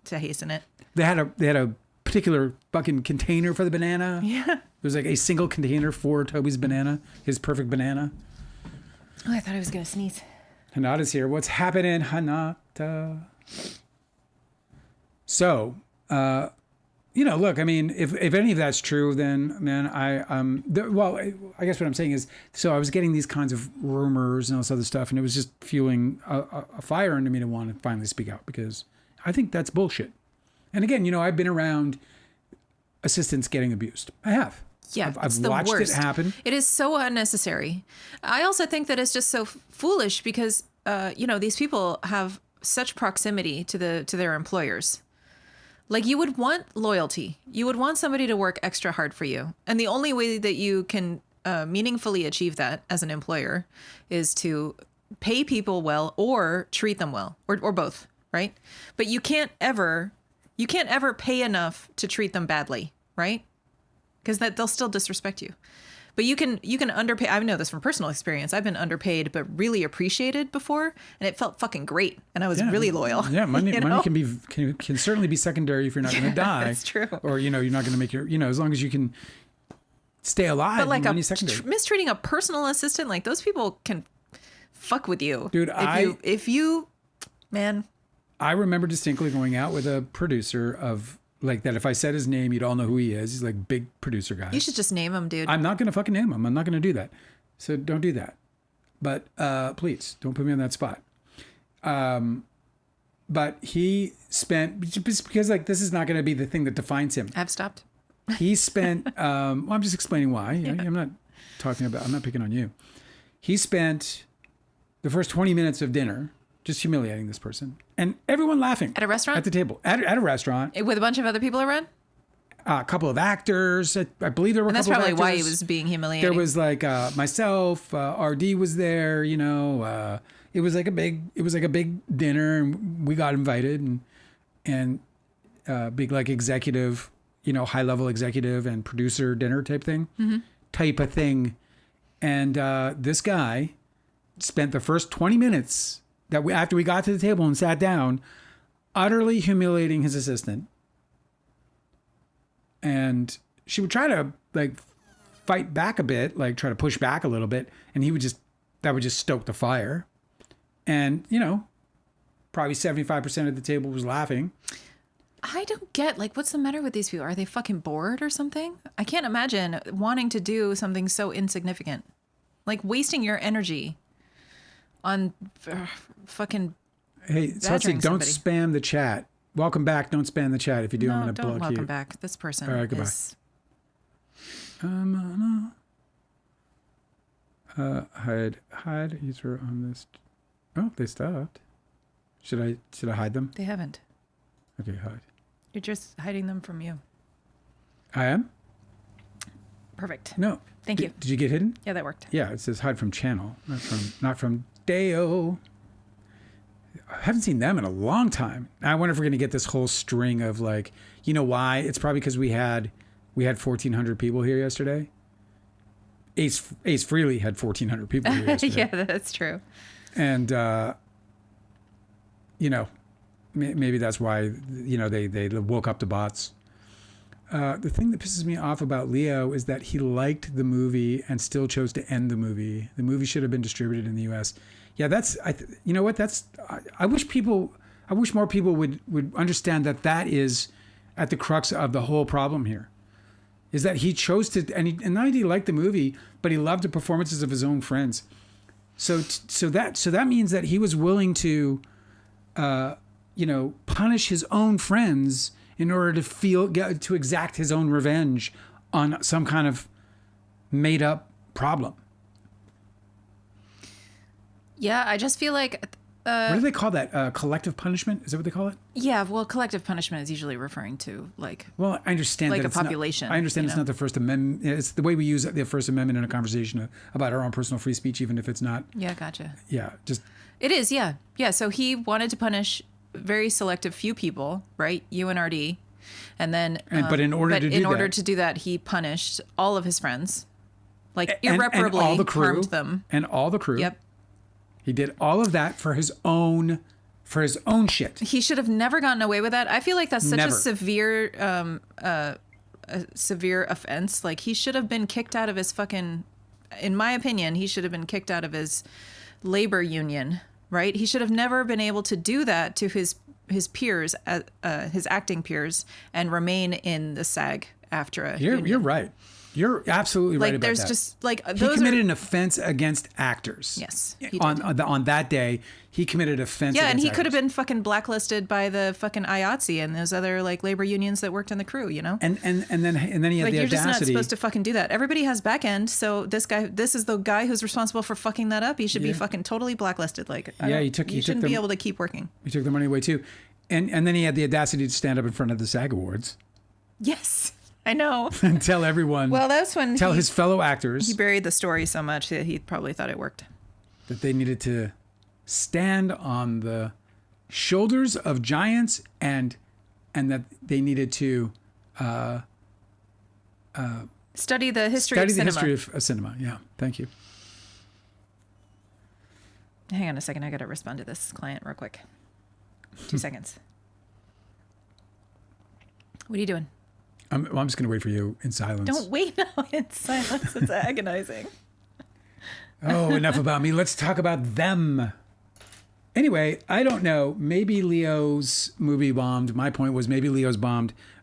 to hasten it. They had a particular fucking container for the banana. Yeah. There was a single container for Toby's banana, his perfect banana. Oh, I thought I was gonna sneeze. Hanada's here. What's happening, Hanada? So, look, I mean, if any of that's true, then, man, I guess what I'm saying is, so I was getting these kinds of rumors and all this other stuff, and it was just fueling a fire under me to want to finally speak out, because I think that's bullshit. And again, I've been around assistants getting abused. I have. Yeah, I've watched it happen. It is so unnecessary. I also think that it's just so foolish because, these people have such proximity to their employers. You would want loyalty. You would want somebody to work extra hard for you. And the only way that you can meaningfully achieve that as an employer is to pay people well or treat them well, or both, right? But you can't ever pay enough to treat them badly, right? Because they'll still disrespect you. But you can underpay. I know this from personal experience. I've been underpaid, but really appreciated before, and it felt fucking great. And I was really loyal. Yeah, money can certainly be secondary if you're not going to die. That's true. Or you're not going to make as long as you can stay alive. But money's secondary. Mistreating a personal assistant, those people can fuck with you, dude. Man. I remember distinctly going out with a producer of. That if I said his name, you'd all know who he is. He's big producer guy. You should just name him, dude. I'm not going to fucking name him. I'm not going to do that. So don't do that. But please, don't put me on that spot. But he spent, just because this is not going to be the thing that defines him. I've stopped. He spent, I'm just explaining why. Yeah. I'm not picking on you. He spent the first 20 minutes of dinner just humiliating this person. And everyone laughing. At a restaurant? At the table. At a restaurant. With a bunch of other people around? A couple of actors. I believe there were a couple of actors. And that's probably why he was being humiliated. There was myself, RD was there, it was like a big dinner, and we got invited, and big executive, high level executive and producer dinner type thing. Mm-hmm. Type of thing. And this guy spent the first 20 minutes after we got to the table and sat down, utterly humiliating his assistant. And she would try to fight back a bit, try to push back a little bit. And that would just stoke the fire. And, probably 75% of the table was laughing. I don't get, what's the matter with these people? Are they fucking bored or something? I can't imagine wanting to do something so insignificant. Wasting your energy on fucking. Hey, Satsi, don't spam the chat. Welcome back. Don't spam the chat. If you do, I'm going to block you. Welcome back. This person. All right, goodbye. Hide user on this. Oh, they stopped. Should I hide them? They haven't. Okay, hide. You're just hiding them from you. I am? Perfect. No. Thank you. Did you get hidden? Yeah, that worked. Yeah, it says hide from channel, not from Dale. I haven't seen them in a long time. I wonder if we're going to get this whole string of like, you know why? It's probably because we had 1,400 people here yesterday. Ace Frehley had 1,400 people here yesterday. Yeah, that's true. And, you know, maybe that's why, you know, they woke up the bots. The thing that pisses me off about Leo is that he liked the movie and still chose to end the movie. The movie should have been distributed in the U.S. Yeah, you know what? I wish more people would understand that is at the crux of the whole problem here. Is that he chose to, and not only did he like the movie, but he loved the performances of his own friends. So that means that he was willing to, you know, punish his own friends in order to exact his own revenge on some kind of made up problem. Yeah, I just feel like... what do they call that? Collective punishment? Is that what they call it? Yeah, well, collective punishment is usually referring to like... Well, I understand like that a it's population. I understand it's not the First Amendment. It's the way we use the First Amendment in a conversation about our own personal free speech, even if it's not. Yeah, gotcha. Yeah, just... It is, yeah. Yeah, so he wanted to punish very selective few people, right? You and RD. And then... but in order to do that, he punished all of his friends. Like, irreparably and all the crew, harmed them. And all the crew. Yep. He did all of that for his own shit. He should have never gotten away with that. I feel like that's such a severe offense. Like, he should have been kicked out of his fucking... In my opinion, he should have been kicked out of his labor union, right? He should have never been able to do that to his peers, his acting peers, and remain in the SAG after You're right. You're absolutely right about that. There's just like he committed an offense against actors. Yes, on that day, he committed offense. Yeah, and he actors. could have been fucking blacklisted by the fucking IATSE and those other like labor unions that worked in the crew. You know. And then he had like, the audacity. You're just not supposed to fucking do that. Everybody has back end, so this is the guy who's responsible for fucking that up. He should be fucking totally blacklisted. Like, he shouldn't be able to keep working. He took the money away too, and then he had the audacity to stand up in front of the SAG Awards. Yes. I know. And tell everyone. Well, that's when his fellow actors. He buried the story so much that he probably thought it worked. That they needed to stand on the shoulders of giants, and that they needed to study the history of cinema. History of cinema. Yeah. Thank you. Hang on a second. I got to respond to this client real quick. 2 seconds. What are you doing? I'm just going to wait for you in silence. Don't wait now in silence. It's agonizing. Oh, enough about me. Let's talk about them. Anyway, I don't know. Maybe Leo's movie bombed. My point was maybe Leo's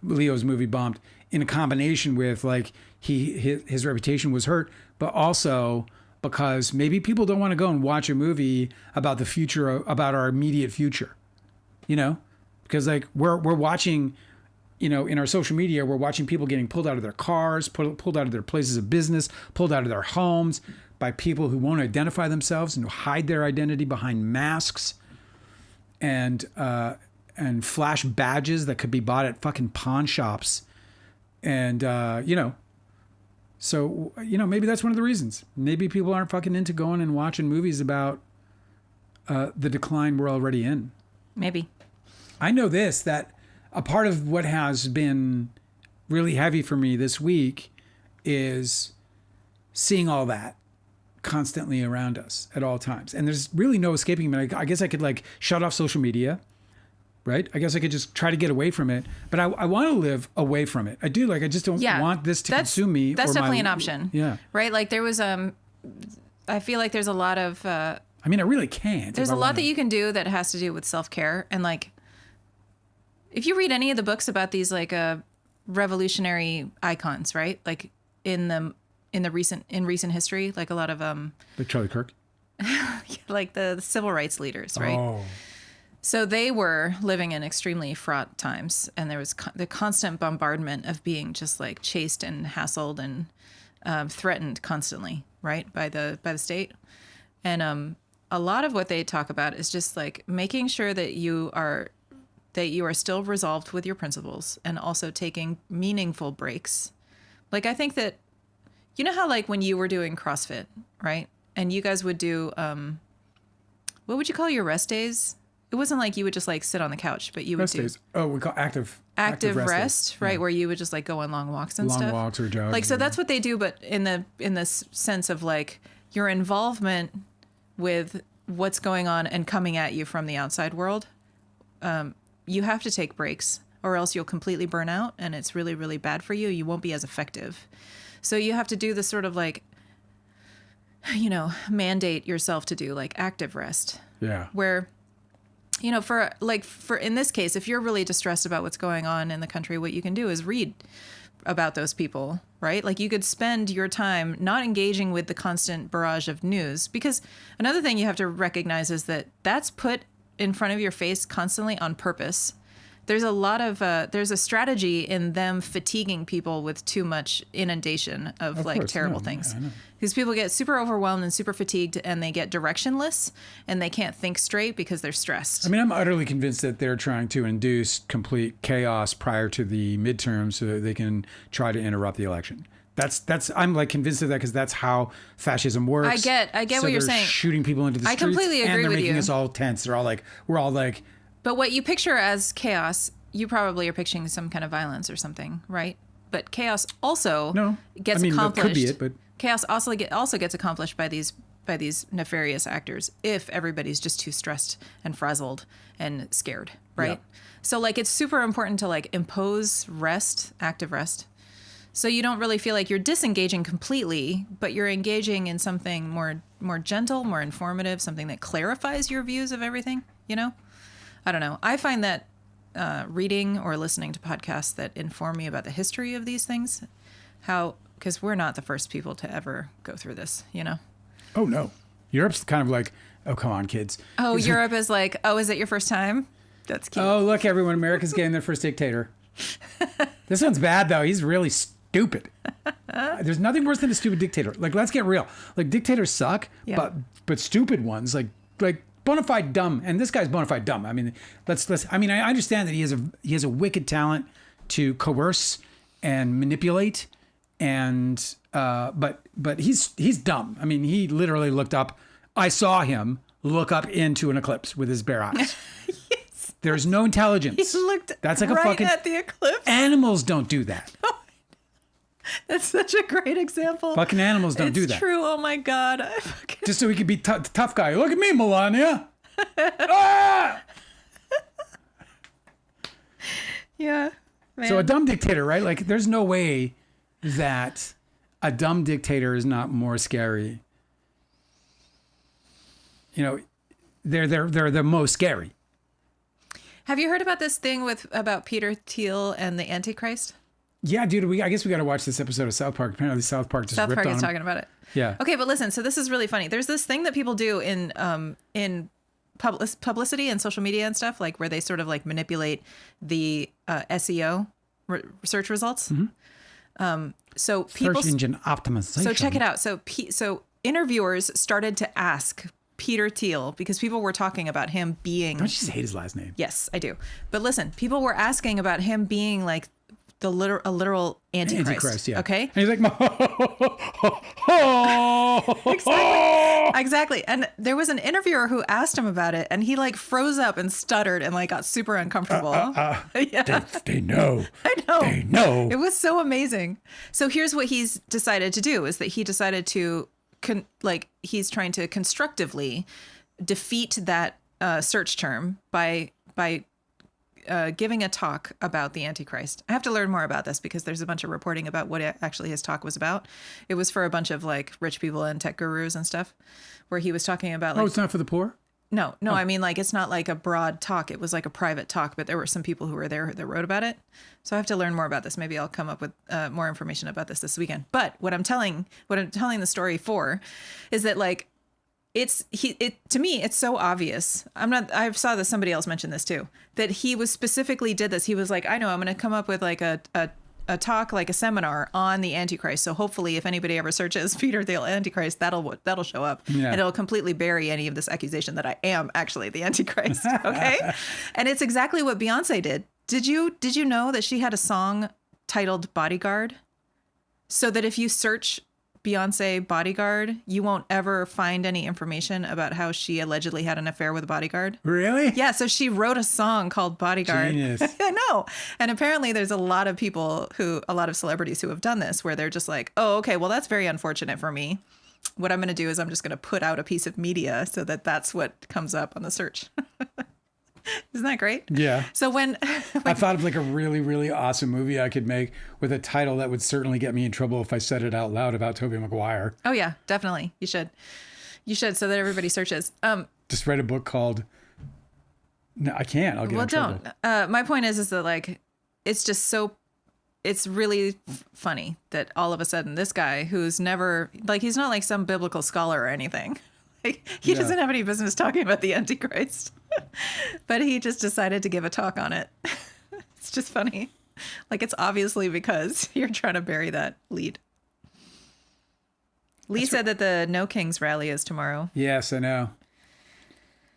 movie bombed in a combination with like his reputation was hurt, but also because maybe people don't want to go and watch a movie about the future, about our immediate future. You know, because like we're watching. You know, in our social media, we're watching people getting pulled out of their cars, pulled out of their places of business, pulled out of their homes by people who won't identify themselves and who hide their identity behind masks and flash badges that could be bought at fucking pawn shops. And, you know, so, you know, maybe that's one of the reasons. Maybe people aren't fucking into going and watching movies about the decline we're already in. Maybe. I know this, that a part of what has been really heavy for me this week is seeing all that constantly around us at all times. And there's really no escaping it. I guess I could like shut off social media, right? I guess I could just try to get away from it. But I want to live away from it. I do. Like, I just don't want this to consume me. That's definitely an option. Yeah. Right? Like there was, I feel like there's a lot of... I mean, I really can't. There's a lot that you can do that has to do with self-care. And like... If you read any of the books about these like revolutionary icons, right? Like in recent history, like a lot of like Charlie Kirk, like the civil rights leaders, right? Oh. So they were living in extremely fraught times, and there was the constant bombardment of being just like chased and hassled and threatened constantly, right, by the state. And a lot of what they talk about is just like making sure that you are still resolved with your principles and also taking meaningful breaks. Like, I think that, you know how like when you were doing CrossFit, right? And you guys would do, what would you call your rest days? it wasn't like you would just like sit on the couch, but you would Rest do days. Oh, we call active rest, days. right? Yeah. Where you would just like go on long walks and Long stuff. walks or jogs. Like, so that's what they do, but in the sense of like your involvement with what's going on and coming at you from the outside world, you have to take breaks or else you'll completely burn out and it's really, really bad for you. You won't be as effective. So you have to do this sort of like, you know, mandate yourself to do like active rest. Yeah. Where, you know, for in this case, if you're really distressed about what's going on in the country, what you can do is read about those people, right? Like you could spend your time not engaging with the constant barrage of news, because another thing you have to recognize is that that's put in front of your face constantly on purpose. There's a lot of there's a strategy in them fatiguing people with too much inundation of like course, terrible no, things, I know. because people get super overwhelmed and super fatigued and they get directionless and they can't think straight because they're stressed. I mean, I'm utterly convinced that they're trying to induce complete chaos prior to the midterms so that they can try to interrupt the election. That's I'm like convinced of that because that's how fascism works. I get So what you're they're saying. Shooting people into the I streets. completely agree and they're with making you. us all tense. We're all like, But what you picture as chaos, you probably are picturing some kind of violence or something, right? But chaos also gets accomplished. That could be it, but Chaos also gets accomplished by these nefarious actors if everybody's just too stressed and frazzled and scared, right? Yeah. So like it's super important to like impose rest, active rest. So you don't really feel like you're disengaging completely, but you're engaging in something more gentle, more informative, something that clarifies your views of everything, you know? I don't know. I find that reading or listening to podcasts that inform me about the history of these things, because we're not the first people to ever go through this, you know? oh no, Europe's kind of like, oh come on kids. Oh, Europe is like, oh, is it your first time? That's cute. Oh look, everyone, America's getting their first dictator. This one's bad though. He's really stupid. There's nothing worse than a stupid dictator. Like let's get real. Like dictators suck, Yeah. but stupid ones like bona fide dumb, and this guy's bona fide dumb. I mean, I mean, I understand that he has a wicked talent to coerce and manipulate, and but he's dumb. I mean, he literally looked up. I saw him look up into an eclipse with his bare eyes. Yes. There's no intelligence. He looked That's like a right fucking at the eclipse. animals don't do that. That's such a great example. Fucking animals don't do that. It's true. Oh my God. Just so he could be tough guy. Look at me, Melania. Ah! Yeah. Man. So a dumb dictator, right? Like, there's no way that a dumb dictator is not more scary. You know, they're the most scary. Have you heard about this thing about Peter Thiel and the Antichrist? Yeah, dude. I guess we got to watch this episode of South Park. Apparently, South Park just South ripped Park on is him. talking about it. Yeah. Okay, but listen. So this is really funny. There's this thing that people do in publicity and social media and stuff, like where they sort of like manipulate the SEO search results. Mm-hmm. So people Search engine optimization. So check it out. So interviewers started to ask Peter Thiel, because people were talking about him being. Don't you just hate his last name? Yes, I do. But listen, people were asking about him being like a literal Antichrist. Antichrist, yeah. Okay. And he's like, Exactly. And there was an interviewer who asked him about it, and he like froze up and stuttered and like got super uncomfortable. Yeah. They know. I know. They know. It was so amazing. So here's what he's decided to do: is that he decided to he's trying to constructively defeat that search term by giving a talk about the Antichrist. I have to learn more about this because there's a bunch of reporting about what actually his talk was about. It was for a bunch of like rich people and tech gurus and stuff, where he was talking about like, Oh, it's not for the poor? no, I mean, like, it's not like a broad talk. It was like a private talk, but there were some people who were there that wrote about it. So I have to learn more about this. Maybe I'll come up with more information about this weekend. But what I'm telling the story for is that like, to me, it's so obvious. I saw that somebody else mentioned this too, that he was specifically did this. He was like, I know I'm going to come up with like a talk, like a seminar on the Antichrist. So hopefully if anybody ever searches Peter Thiel Antichrist, that'll show up. Yeah. And it'll completely bury any of this accusation that I am actually the Antichrist. Okay. And it's exactly what Beyonce did. Did you know that she had a song titled Bodyguard? So that if you search Beyonce bodyguard, you won't ever find any information about how she allegedly had an affair with a bodyguard. Really? Yeah, so she wrote a song called Bodyguard. Genius. I know. And apparently there's a lot of celebrities who have done this where they're just like, oh, okay, well, that's very unfortunate for me. What I'm going to do is I'm just going to put out a piece of media so that that's what comes up on the search. Isn't that great? Yeah. So when I thought of like a really, really awesome movie I could make with a title that would certainly get me in trouble if I said it out loud about Tobey Maguire. Oh yeah, definitely. You should so that everybody searches. Just write a book called. No, I can't. I'll get in trouble. Don't. My point is that like, it's just so. It's really funny that all of a sudden this guy who's never like he's not like some biblical scholar or anything. Like, he doesn't have any business talking about the Antichrist. But he just decided to give a talk on it. It's just funny. Like, it's obviously because you're trying to bury that lead. Lee said that the No Kings rally is tomorrow. Yes, I know.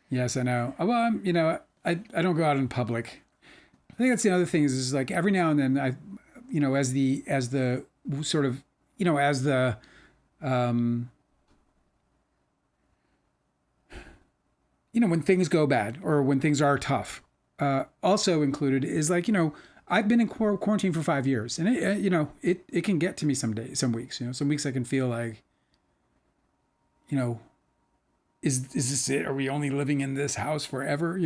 Well, I don't go out in public. I think that's the other thing is like every now and then as the sort of, when things go bad or when things are tough, also included is like, I've been in quarantine for 5 years and it can get to me some days, some weeks, some weeks I can feel like, is this it? Are we only living in this house forever?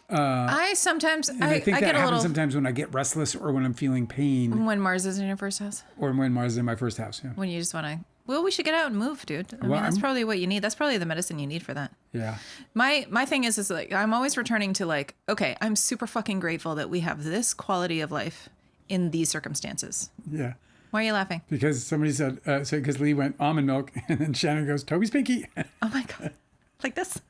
I sometimes, I think I that get a happens little, sometimes when I get restless or when I'm feeling pain. When Mars is in your first house. Or when Mars is in my first house, yeah. When you just want to, well, we should get out and move, dude. I mean, that's probably what you need. That's probably the medicine you need for that. Yeah. My thing is like, I'm always returning to like, okay, I'm super fucking grateful that we have this quality of life in these circumstances. Yeah. Why are you laughing? Because somebody said, because Lee went almond milk and then Shannon goes, Toby's pinky. Oh my God. Like this?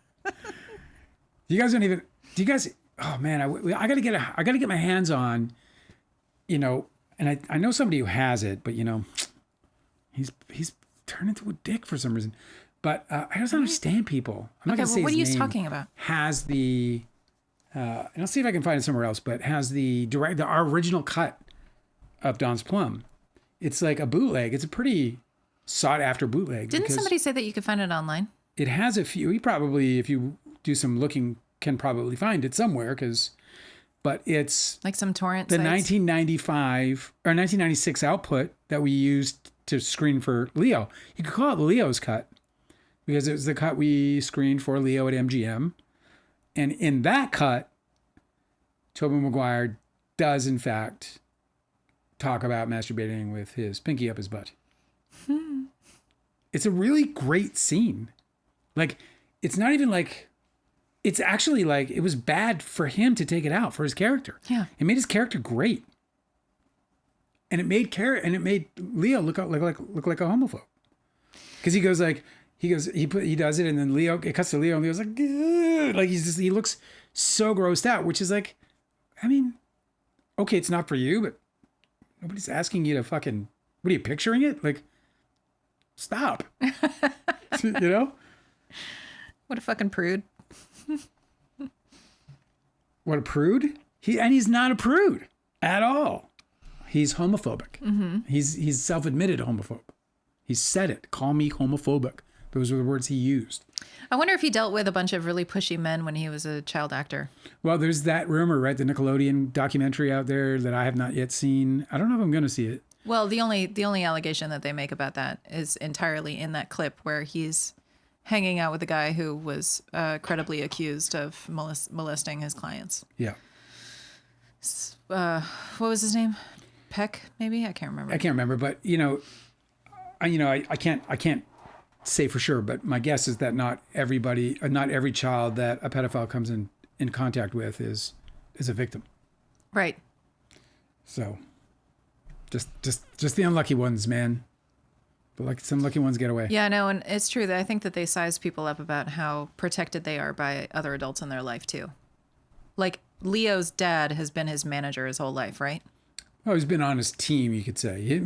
Oh man, I gotta get my hands on, and I know somebody who has it, but he's turned into a dick for some reason. But I just don't understand people. I'm not gonna say what are his you name. talking about? Has the, and I'll see if I can find it somewhere else, but has our original cut of Don's Plum. It's like a bootleg. It's a pretty sought after bootleg. Didn't somebody say that you could find it online? It has a few. You probably, if you do some looking, can probably find it somewhere but it's like some torrent the sites? 1995 or 1996 output that we used to screen for Leo. You could call it Leo's cut because it was the cut we screened for Leo at MGM. And in that cut, Tobey Maguire does in fact talk about masturbating with his pinky up his butt. It's a really great scene. Like, it's not even like, it's actually like, it was bad for him to take it out for his character. Yeah. It made his character great. And it made Leo look like a homophobe. Because he does it and then it cuts to Leo and Leo's like, ugh. Like he looks so grossed out, which is like, I mean, okay, it's not for you, but nobody's asking you to fucking, what are you picturing it? Like, stop. What a fucking prude. What a prude? He's not a prude at all. He's homophobic. Mm-hmm. He's self-admitted homophobe. He said it. Call me homophobic. Those were the words he used. I wonder if he dealt with a bunch of really pushy men when he was a child actor. Well, there's that rumor, right? The Nickelodeon documentary out there that I have not yet seen. I don't know if I'm going to see it. Well, the only allegation that they make about that is entirely in that clip where he's hanging out with a guy who was credibly accused of molesting his clients. Yeah. What was his name? Peck, maybe? I can't remember. But I can't say for sure. But my guess is that not every child that a pedophile comes in contact with is a victim. Right. So, just the unlucky ones, man. But like some lucky ones get away. Yeah, no, and it's true that I think that they size people up about how protected they are by other adults in their life too. Like Leo's dad has been his manager his whole life, right? Oh, he's been on his team, you could say.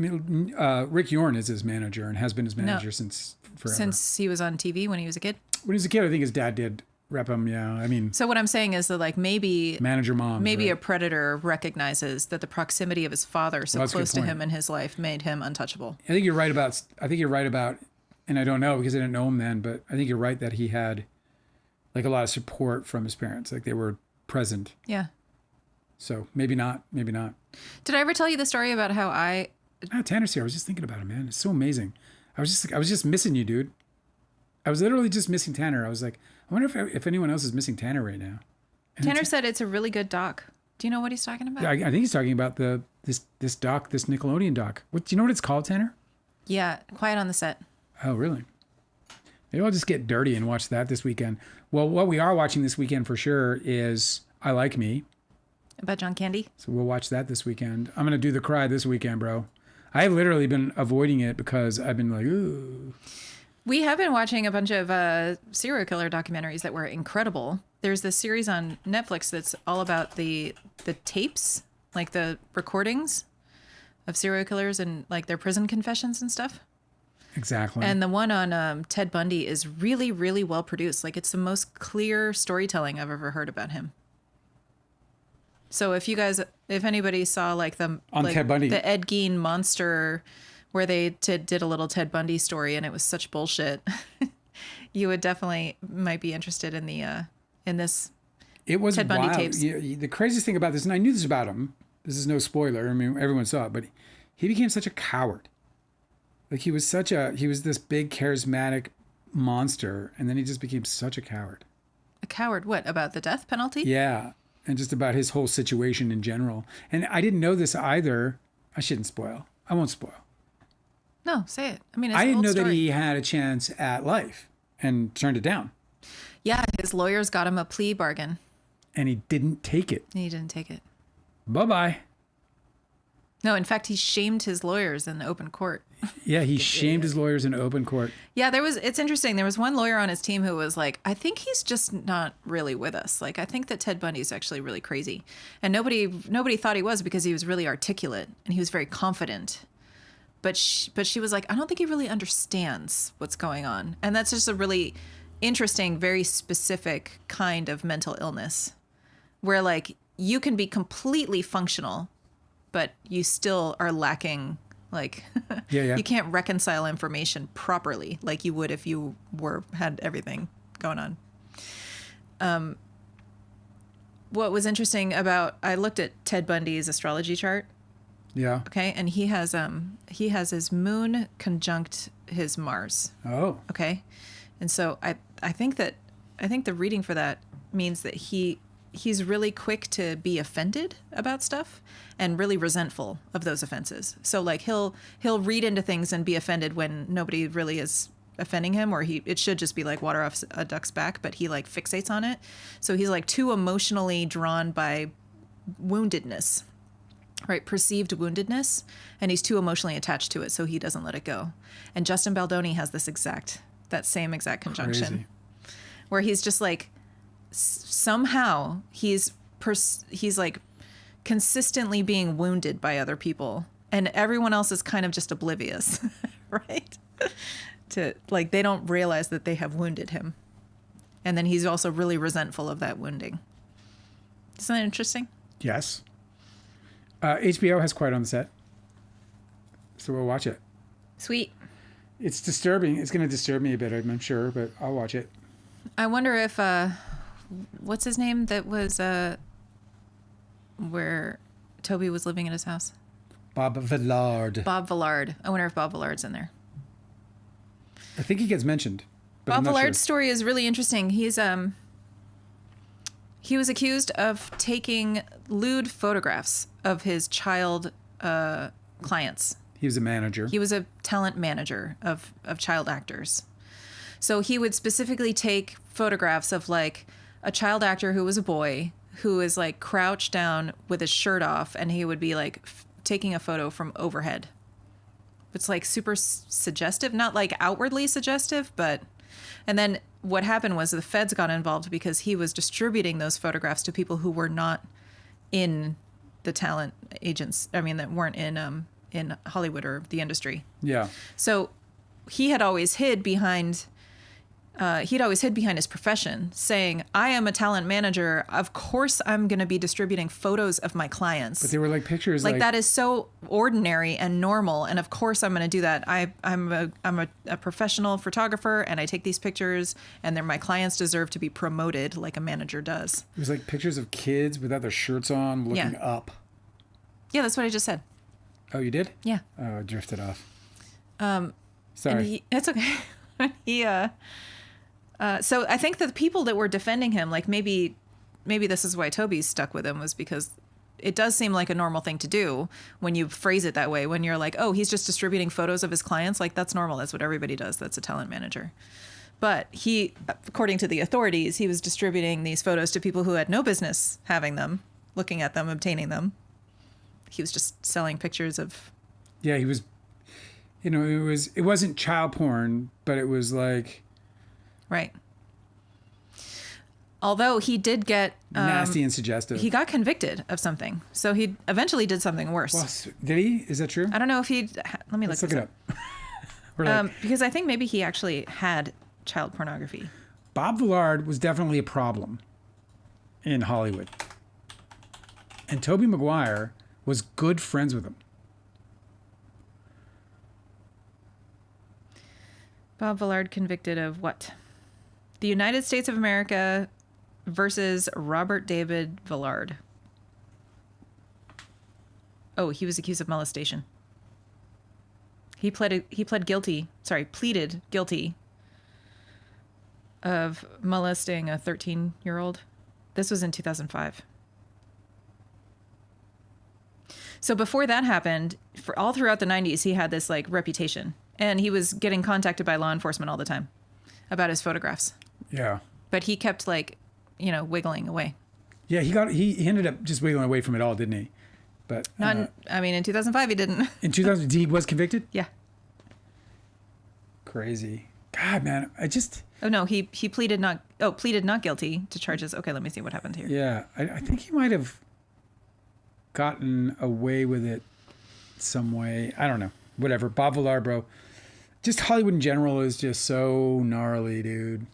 Rick Yorn is his manager and has been his manager since forever. Since he was on TV when he was a kid? When he was a kid, I think his dad did rep them. Yeah, I mean, So what I'm saying is that like maybe manager moms. maybe right? a predator recognizes that the proximity of his father so Well, that's a good close to point. him in his life made him untouchable. I think you're right about. I think you're right about, and I don't know because I didn't know him then, but I think you're right that he had like a lot of support from his parents, like they were present. Yeah. So maybe not, maybe not. Did I ever tell you the story about how Tanner's here. I was just thinking about him, man. It's so amazing. I was just missing you, dude. I was literally just missing Tanner. I was like, I wonder if anyone else is missing Tanner right now. And Tanner said it's a really good doc. Do you know what he's talking about? I think he's talking about this doc, this Nickelodeon doc. What do you know what it's called, Tanner? Yeah, Quiet on the Set. Oh, really? Maybe I'll just get dirty and watch that this weekend. Well, what we are watching this weekend for sure is I Like Me. About John Candy? So we'll watch that this weekend. I'm going to do The Cry this weekend, bro. I've literally been avoiding it because I've been like, ooh. We have been watching a bunch of serial killer documentaries that were incredible. There's this series on Netflix that's all about the tapes, like the recordings of serial killers and like their prison confessions and stuff. Exactly. And the one on Ted Bundy is really, really well produced. Like it's the most clear storytelling I've ever heard about him. So if anybody saw like Ted Bundy. the Ed Gein monster, where they did a little Ted Bundy story and it was such bullshit, you would definitely might be interested in the in this. It was Ted Bundy wild. tapes. The craziest thing about this, and I knew this about him. This is no spoiler. I mean, everyone saw it, but he became such a coward. Like he was this big charismatic monster, and then he just became such a coward. A coward? What about the death penalty? Yeah, and just about his whole situation in general. And I didn't know this either. I shouldn't spoil. I won't spoil. No, say it. I mean, it's I an didn't old know story. that he had a chance at life and turned it down. Yeah, his lawyers got him a plea bargain. And he didn't take it. And he didn't take it. Bye-bye. No, in fact, he shamed his lawyers in open court. Yeah, he shamed his lawyers in open court. Yeah, it's interesting. There was one lawyer on his team who was like, I think he's just not really with us. Like, I think that Ted Bundy's actually really crazy. And nobody thought he was because he was really articulate and he was very confident. But she was like, I don't think he really understands what's going on. And that's just a really interesting, very specific kind of mental illness where like you can be completely functional, but you still are lacking, like, Yeah. you can't reconcile information properly like you would if you had everything going on. What was interesting I looked at Ted Bundy's astrology chart. Yeah. Okay. And he has his moon conjunct his Mars. Oh. Okay. And so I think the reading for that means that he's really quick to be offended about stuff and really resentful of those offenses. So like he'll read into things and be offended when nobody really is offending him, or it should just be like water off a duck's back, but he like fixates on it. So he's like too emotionally drawn by woundedness, right? Perceived woundedness. And he's too emotionally attached to it. So he doesn't let it go. And Justin Baldoni has that same exact conjunction. Crazy. Where he's just like, somehow he's like consistently being wounded by other people and everyone else is kind of just oblivious, right? To like, they don't realize that they have wounded him. And then he's also really resentful of that wounding. Isn't that interesting? Yes. HBO has Quiet on the Set. So we'll watch it. Sweet. It's disturbing. It's going to disturb me a bit, I'm sure, but I'll watch it. I wonder if, what's his name that was where Toby was living in his house? Bob Villard. Bob Villard. I wonder if Bob Villard's in there. I think he gets mentioned. But I'm Bob not Villard's sure. story is really interesting. He was accused of taking lewd photographs of his child clients. He was a manager. He was a talent manager of child actors. So he would specifically take photographs of like a child actor who was a boy who is like crouched down with his shirt off, and he would be like taking a photo from overhead. It's like super suggestive, not like outwardly suggestive, but. And then what happened was the feds got involved because he was distributing those photographs to people who were not in the talent agents. I mean, that weren't in Hollywood or the industry. Yeah. So he had always hid behind he'd always hid behind his profession, saying, I am a talent manager. Of course, I'm going to be distributing photos of my clients. But they were like pictures. Like that is so ordinary and normal. And of course, I'm going to do that. I'm a professional photographer, and I take these pictures, and my clients deserve to be promoted like a manager does. It was like pictures of kids without their shirts on looking up. Yeah, that's what I just said. Oh, you did? Yeah. Oh, I drifted off. Sorry. It's okay. So I think that the people that were defending him, like maybe this is why Toby's stuck with him, was because it does seem like a normal thing to do when you phrase it that way. When you're like, oh, he's just distributing photos of his clients. Like, that's normal. That's what everybody does. That's a talent manager. But he, according to the authorities, he was distributing these photos to people who had no business having them, looking at them, obtaining them. He was just selling pictures of. Yeah, he was, it wasn't child porn, but it was like. Right. Although he did get nasty and suggestive. He got convicted of something. So he eventually did something worse. Well, did he? Is that true? I don't know if he. Let me Let's look it up. Because I think maybe he actually had child pornography. Bob Villard was definitely a problem in Hollywood. And Tobey Maguire was good friends with him. Bob Villard convicted of what? The United States of America versus Robert David Villard. Oh, he was accused of molestation. He pleaded guilty of molesting a 13-year-old. This was in 2005. So before that happened, for all throughout the 90s, he had this like reputation, and he was getting contacted by law enforcement all the time about his photographs. Yeah. But he kept wiggling away. Yeah, he ended up just wiggling away from it all, didn't he? But in 2005 he didn't. In 2000 he was convicted? Yeah. Crazy. God, man, Oh no, he pleaded not guilty to charges. Okay, let me see what happened here. Yeah, I think he might have gotten away with it some way. I don't know. Whatever. Bob Villard, bro. Just Hollywood in general is just so gnarly, dude.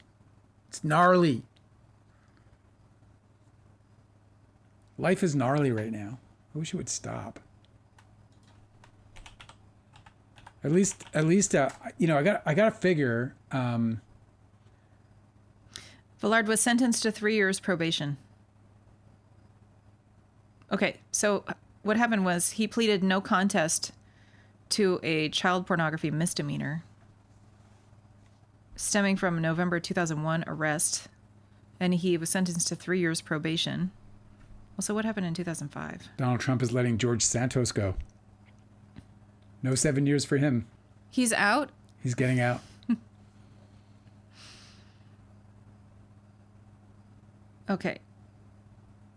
It's gnarly. Life is gnarly right now. I wish it would stop. At least, I gotta figure. Villard was sentenced to 3 years probation. Okay, so what happened was he pleaded no contest to a child pornography misdemeanor stemming from a November 2001 arrest, and he was sentenced to 3 years probation. Well, so what happened in 2005? Donald Trump is letting George Santos go. No 7 years for him. He's out? He's getting out. Okay.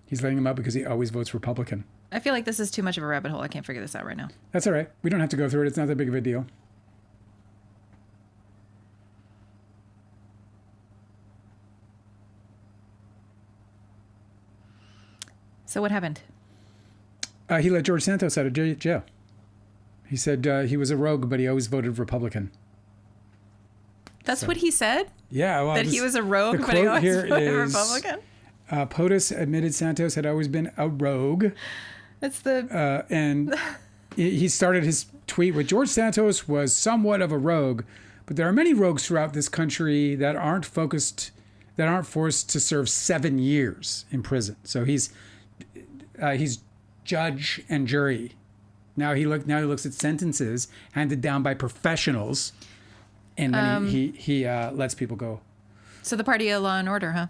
He's letting him out because he always votes Republican. I feel like this is too much of a rabbit hole. I can't figure this out right now. That's all right. We don't have to go through it. It's not that big of a deal. So what happened? He let George Santos out of jail. He said he was a rogue, but he always voted Republican. That's what he said? Yeah. Well, that he was a rogue, but he always voted Republican? POTUS admitted Santos had always been a rogue. That's the... and he started his tweet with, George Santos was somewhat of a rogue, but there are many rogues throughout this country that aren't forced to serve 7 years in prison. So he's judge and jury. Now he looks at sentences handed down by professionals, and then he lets people go. So the party of law and order, huh?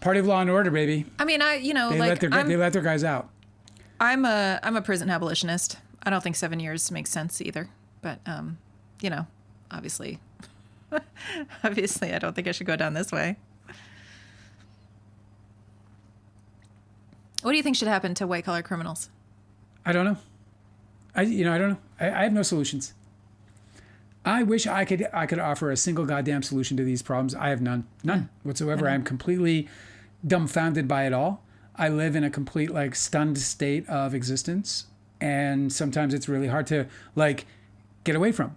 Party of law and order, baby. I mean, they let their guys out. I'm a prison abolitionist. I don't think 7 years makes sense either. But obviously, I don't think I should go down this way. What do you think should happen to white collar criminals? I don't know. I don't know. I have no solutions. I wish I could offer a single goddamn solution to these problems. I have none whatsoever. I'm completely dumbfounded by it all. I live in a complete stunned state of existence, and sometimes it's really hard to get away from.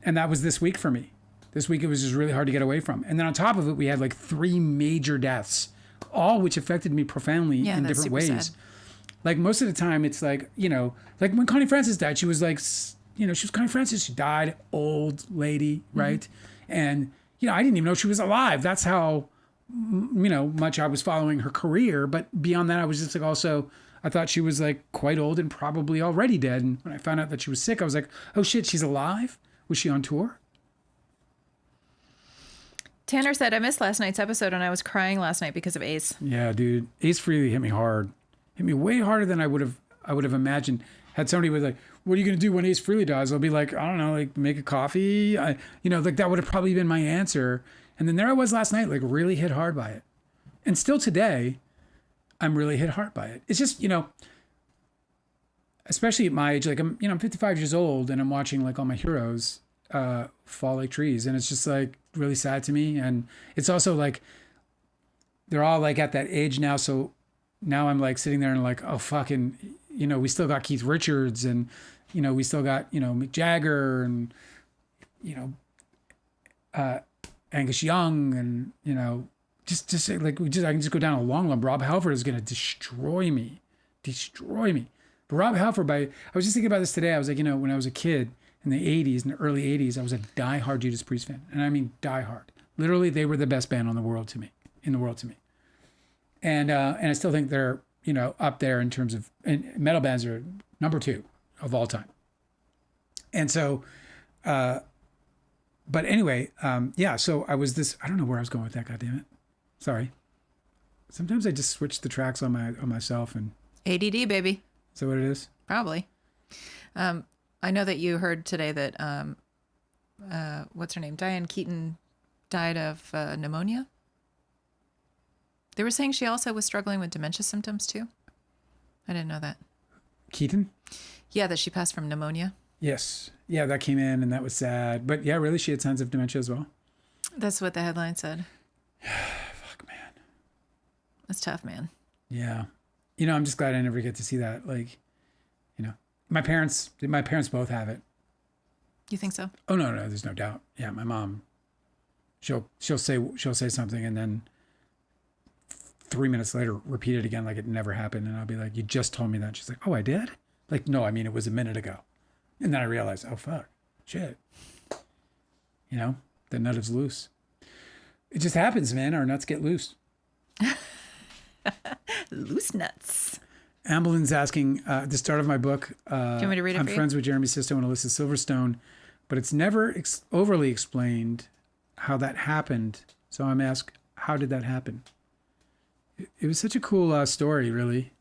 And that was this week for me. This week it was just really hard to get away from. And then on top of it, we had like 3 major deaths, all which affected me profoundly in different ways. Sad. Like most of the time, it's like, you know, like when Connie Francis died, she was like, you know, she was Connie Francis. She died, old lady, right? And, you know, I didn't even know she was alive. That's how, you know, much I was following her career. But beyond that, I was just like also, I thought she was like quite old and probably already dead. And when I found out that she was sick, I was like, oh shit, she's alive? Was she on tour? Tanner said, I missed last night's episode and I was crying last night because of Ace. Yeah, dude. Ace Frehley hit me hard. Hit me way harder than I would have imagined. Had somebody was like, what are you going to do when Ace Frehley dies? I'll be like, I don't know, like make a coffee. You know, like that would have probably been my answer. And then there I was last night, like really hit hard by it. And still today, I'm really hit hard by it. It's just, you know, especially at my age, like I'm 55 years old and I'm watching like all my heroes fall like trees. And it's just like really sad to me. And it's also like, they're all like at that age now. So now I'm like sitting there and like, oh, fucking, you know, we still got Keith Richards and, you know, we still got, you know, Mick Jagger and, you know, Angus Young and, you know, just like, I can just go down a long line. Rob Halford is going to destroy me. But Rob Halford, I was just thinking about this today. I was like, you know, when I was a kid in the 80s, in the early 80s, I was a diehard Judas Priest fan. And I mean, diehard. Literally, they were the best band in the world to me. And I still think they're, you know, up there in terms of, and metal bands are number 2 of all time. And so, but anyway, yeah, so I don't know where I was going with that, goddammit. Sorry. Sometimes I just switch the tracks on myself and. ADD, baby. Is that what it is? Probably. I know that you heard today that, what's her name? Diane Keaton died of pneumonia. They were saying she also was struggling with dementia symptoms too. I didn't know that. Keaton? Yeah, that she passed from pneumonia. Yes. Yeah, that came in and that was sad. But yeah, really, she had signs of dementia as well. That's what the headline said. Fuck, man. That's tough, man. Yeah. You know, I'm just glad I never get to see that. Like, you know, my parents both have it. You think so? Oh, no, there's no doubt. Yeah, my mom, she'll say something and then 3 minutes later, repeat it again like it never happened. And I'll be like, you just told me that. She's like, oh, I did? Like, no, I mean, it was a minute ago. And then I realized, oh, fuck, shit. You know, the nut is loose. It just happens, man. Our nuts get loose. Loose nuts. Amblin's asking, at the start of my book, do you want me to read it I'm for friends you? with Jeremy Sisto and Alyssa Silverstone, but it's never overly explained how that happened. So I'm asked, how did that happen? It was such a cool story, really.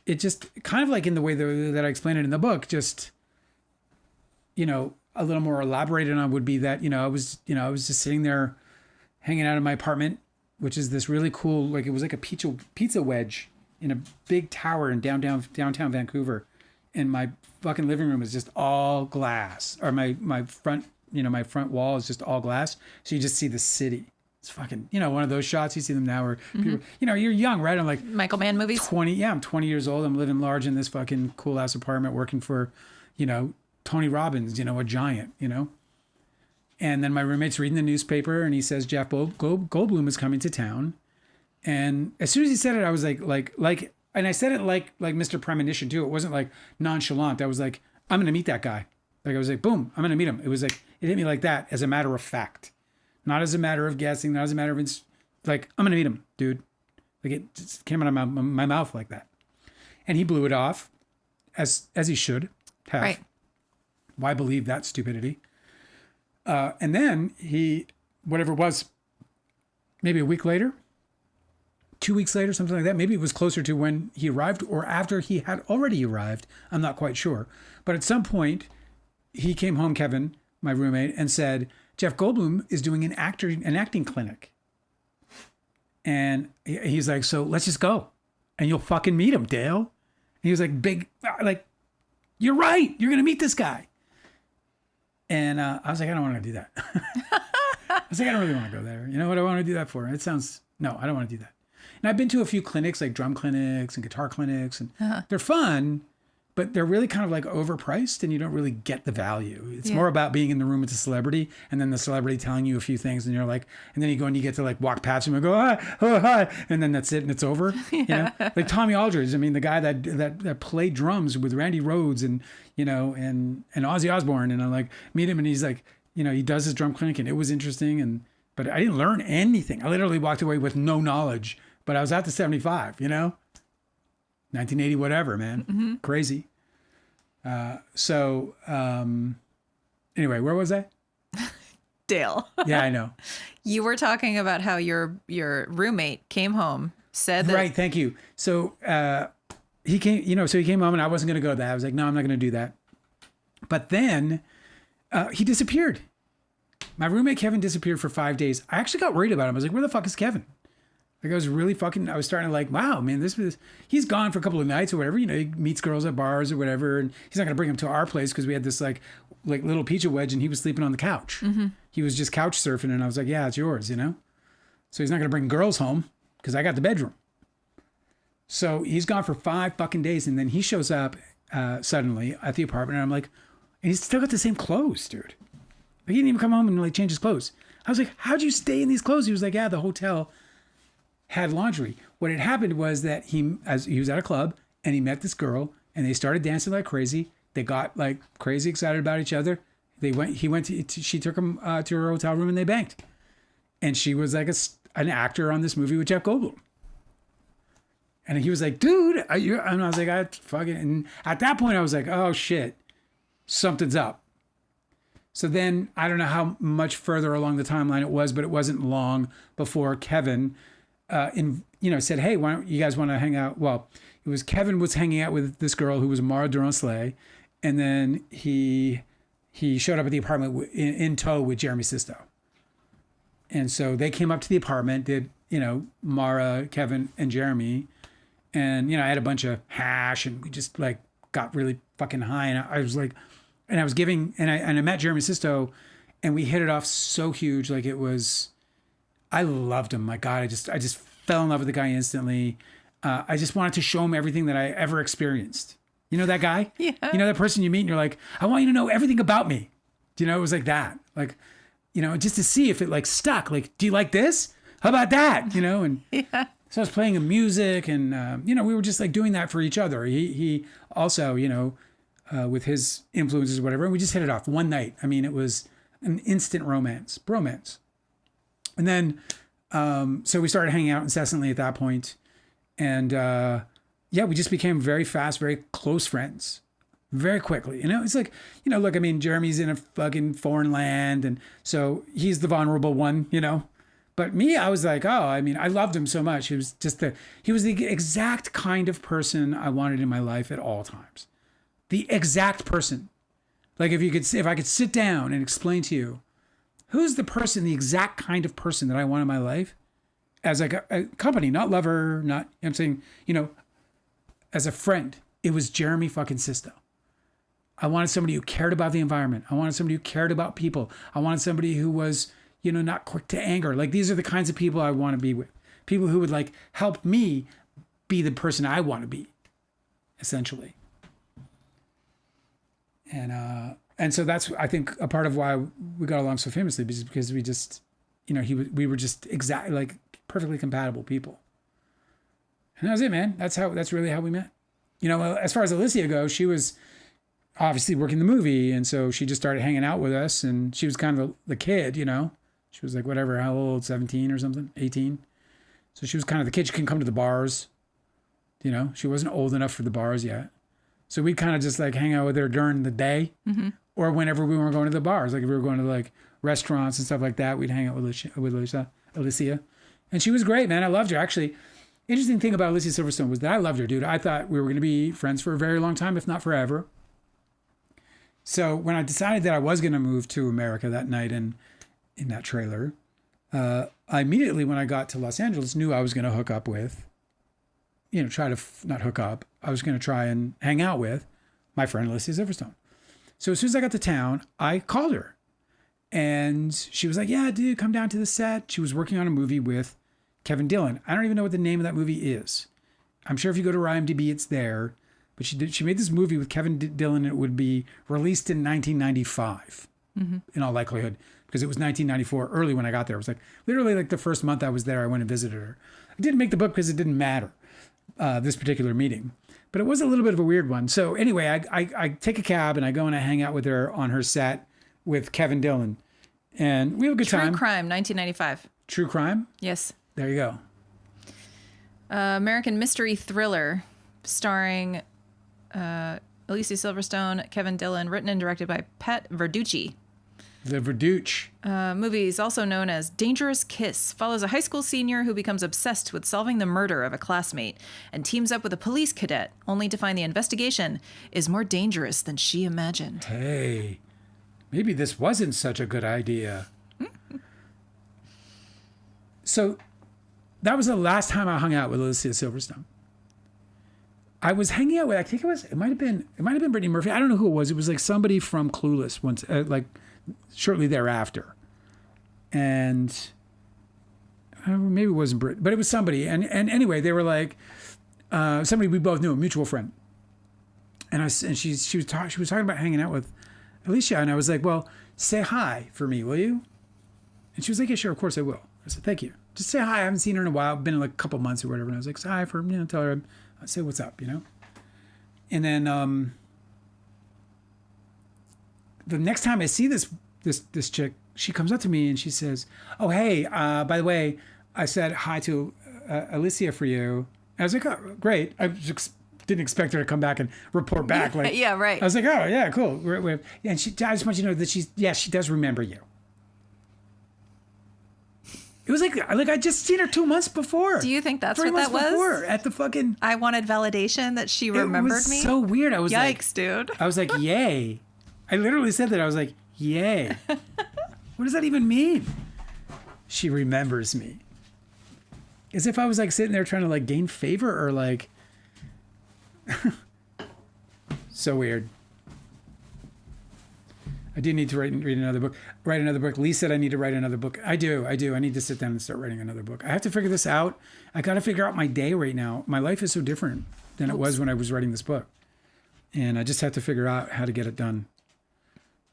It just kind of like in the way that I explained it in the book, just, you know, a little more elaborated on would be that, I was just sitting there hanging out in my apartment, which is this really cool, like it was like a pizza wedge in a big tower in downtown Vancouver. And my fucking living room is just all glass, or my front, my front wall is just all glass. So you just see the city. It's fucking, one of those shots, you see them now where people, you're young, right? I'm like Michael Mann movies. 20. Yeah, I'm 20 years old. I'm living large in this fucking cool ass apartment working for, Tony Robbins, a giant, And then my roommate's reading the newspaper and he says, Jeff Goldblum is coming to town. And as soon as he said it, I was like, and I said it like Mr. Premonition too. It wasn't like nonchalant. I was like, I'm going to meet that guy. Like I was like, boom, I'm going to meet him. It was like, it hit me like that as a matter of fact. Not as a matter of guessing, not as a matter of, like, I'm going to meet him, dude. Like, it just came out of my mouth like that. And he blew it off, as he should have. Right. Why believe that stupidity? And then he, whatever it was, maybe a week later, 2 weeks later, something like that. Maybe it was closer to when he arrived or after he had already arrived. I'm not quite sure. But at some point, he came home, Kevin, my roommate, and said, Jeff Goldblum is doing an acting clinic. And he's like, so let's just go and you'll fucking meet him, Dale. And he was like, you're right. You're going to meet this guy. And I was like, I don't want to do that. I was like, I don't really want to go there. You know what I want to do that for? I don't want to do that. And I've been to a few clinics, like drum clinics and guitar clinics, and they're fun. but they're really kind of like overpriced and you don't really get the value. It's more about being in the room with the celebrity and then the celebrity telling you a few things and you're like, and then you go and you get to like walk past them and go, hi, oh, hi. And then that's it and it's over. You know, like Tommy Aldridge. I mean, the guy that played drums with Randy Rhoads and, you know, and Ozzy Osbourne. And I like meet him and he's like, you know, he does his drum clinic and it was interesting. But I didn't learn anything. I literally walked away with no knowledge, but I was out to 75, you know? 1980, whatever, man. Crazy. Anyway, where was I? Dale. Yeah, I know. You were talking about how your roommate came home, said that. Right, thank you. So he came home and I wasn't going to go to that. I was like, no, I'm not going to do that. But then he disappeared. My roommate Kevin disappeared for 5 days. I actually got worried about him. I was like, where the fuck is Kevin? Like I was starting to like, wow, man, he's gone for a couple of nights or whatever. You know, he meets girls at bars or whatever. And he's not going to bring him to our place because we had this like little pizza wedge and he was sleeping on the couch. He was just couch surfing. And I was like, yeah, it's yours, you know? So he's not going to bring girls home because I got the bedroom. So he's gone for 5 fucking days. And then he shows up suddenly at the apartment. And I'm like, and he's still got the same clothes, dude. Like he didn't even come home and like change his clothes. I was like, how'd you stay in these clothes? He was like, yeah, the hotel had laundry. What had happened was that he was at a club and he met this girl and they started dancing like crazy. They got like crazy excited about each other. She took him to her hotel room and they banged. And she was like an actor on this movie with Jeff Goldblum. And he was like, dude, and I was like, I fucking, and at that point I was like, oh shit, something's up. So then I don't know how much further along the timeline it was, but it wasn't long before Kevin said, hey, why don't you guys want to hang out? Well, it was Kevin was hanging out with this girl who was Mara Duran-Slay. And then he showed up at the apartment in tow with Jeremy Sisto. And so they came up to the apartment, did, you know, Mara, Kevin, and Jeremy. And, you know, I had a bunch of hash and we just like got really fucking high. And I was like, and I was giving, and I met Jeremy Sisto and we hit it off so huge. Like it was, I loved him. My God, I just fell in love with the guy instantly. I just wanted to show him everything that I ever experienced. You know that guy? Yeah. You know that person you meet and you're like, I want you to know everything about me. You know, it was like that. Like, you know, just to see if it like stuck. Like, do you like this? How about that? You know, and so I was playing him music and, you know, we were just like doing that for each other. He also, you know, with his influences or whatever, and we just hit it off one night. I mean, it was an instant bromance. And then, so we started hanging out incessantly at that point. And, we just became very fast, very close friends very quickly. You know, it's like, you know, look, I mean, Jeremy's in a fucking foreign land. And so he's the vulnerable one, you know, but me, I was like, oh, I mean, I loved him so much. He was the exact kind of person I wanted in my life at all times. The exact person. Like if I could sit down and explain to you, who's the exact kind of person that I want in my life as like a company, not lover, not, I'm saying, you know, as a friend, it was Jeremy fucking Sisto. I wanted somebody who cared about the environment. I wanted somebody who cared about people. I wanted somebody who was, you know, not quick to anger. Like these are the kinds of people I want to be with. People who would like help me be the person I want to be, essentially. And so that's, I think, a part of why we got along so famously, because we just, you know, we were just exactly like perfectly compatible people. And that was it, man. That's really how we met. You know, as far as Alicia goes, she was obviously working the movie. And so she just started hanging out with us and she was kind of the kid, you know, she was like, whatever, how old, 17 or something, 18. So she was kind of the kid. She couldn't come to the bars, you know, she wasn't old enough for the bars yet. So we'd kind of just like hang out with her during the day or whenever we were going to the bars. Like if we were going to like restaurants and stuff like that, we'd hang out with Alicia. And she was great, man. I loved her. Actually, interesting thing about Alicia Silverstone was that I loved her, dude. I thought we were going to be friends for a very long time, if not forever. So when I decided that I was going to move to America that night in that trailer, I immediately, when I got to Los Angeles, knew I was going to hook up with, you know, try to not hook up. I was going to try and hang out with my friend Alicia Silverstone. So as soon as I got to town, I called her and she was like, yeah, dude, come down to the set. She was working on a movie with Kevin Dillon. I don't even know what the name of that movie is. I'm sure if you go to IMDb, it's there. but she made this movie with Kevin Dillon, and it would be released in 1995, in all likelihood, because it was 1994, early when I got there. It was like literally like the first month I was there, I went and visited her. I didn't make the book because it didn't matter, this particular meeting. But it was a little bit of a weird one. So anyway, I take a cab and I go and I hang out with her on her set with Kevin Dillon. And we have a good time. True Crime, 1995. True Crime? Yes. There you go. American mystery thriller starring Alicia Silverstone, Kevin Dillon, written and directed by Pat Verducci. The Verducci. Movie is also known as Dangerous Kiss, follows a high school senior who becomes obsessed with solving the murder of a classmate and teams up with a police cadet, only to find the investigation is more dangerous than she imagined. Hey, maybe this wasn't such a good idea. So that was the last time I hung out with Alicia Silverstone. I was hanging out with, I think it might have been Brittany Murphy. I don't know who it was. It was like somebody from Clueless once, like shortly thereafter. And maybe it wasn't Brit, but it was somebody. And anyway, they were like, somebody we both knew, a mutual friend. And she was talking about hanging out with Alicia. And I was like, well, say hi for me, will you? And she was like, yeah, sure, of course I will. I said, thank you. Just say hi. I haven't seen her in a while. Been in like a couple months or whatever. And I was like, say hi for, tell her, say what's up, And then the next time I see this chick, she comes up to me and she says, oh, hey, by the way, I said hi to Alicia for you. I was like, oh, great. I didn't expect her to come back and report back. Like, yeah, right. I was like, oh, yeah, cool. Yeah, and I just want you to know that she does remember you. It was like I just seen her 2 months before. Do you think that's 3 what that months was? before, at the fucking... I wanted validation that she remembered me. It was so weird. I was Yikes, dude. I was like, yay. I literally said that. I was like, yay. What does that even mean? She remembers me. As if I was like sitting there trying to like gain favor or like... So weird. I do need to write another book. Lee said I need to write another book. I do. I need to sit down and start writing another book. I have to figure this out. I got to figure out my day right now. My life is so different than it was when I was writing this book. And I just have to figure out how to get it done.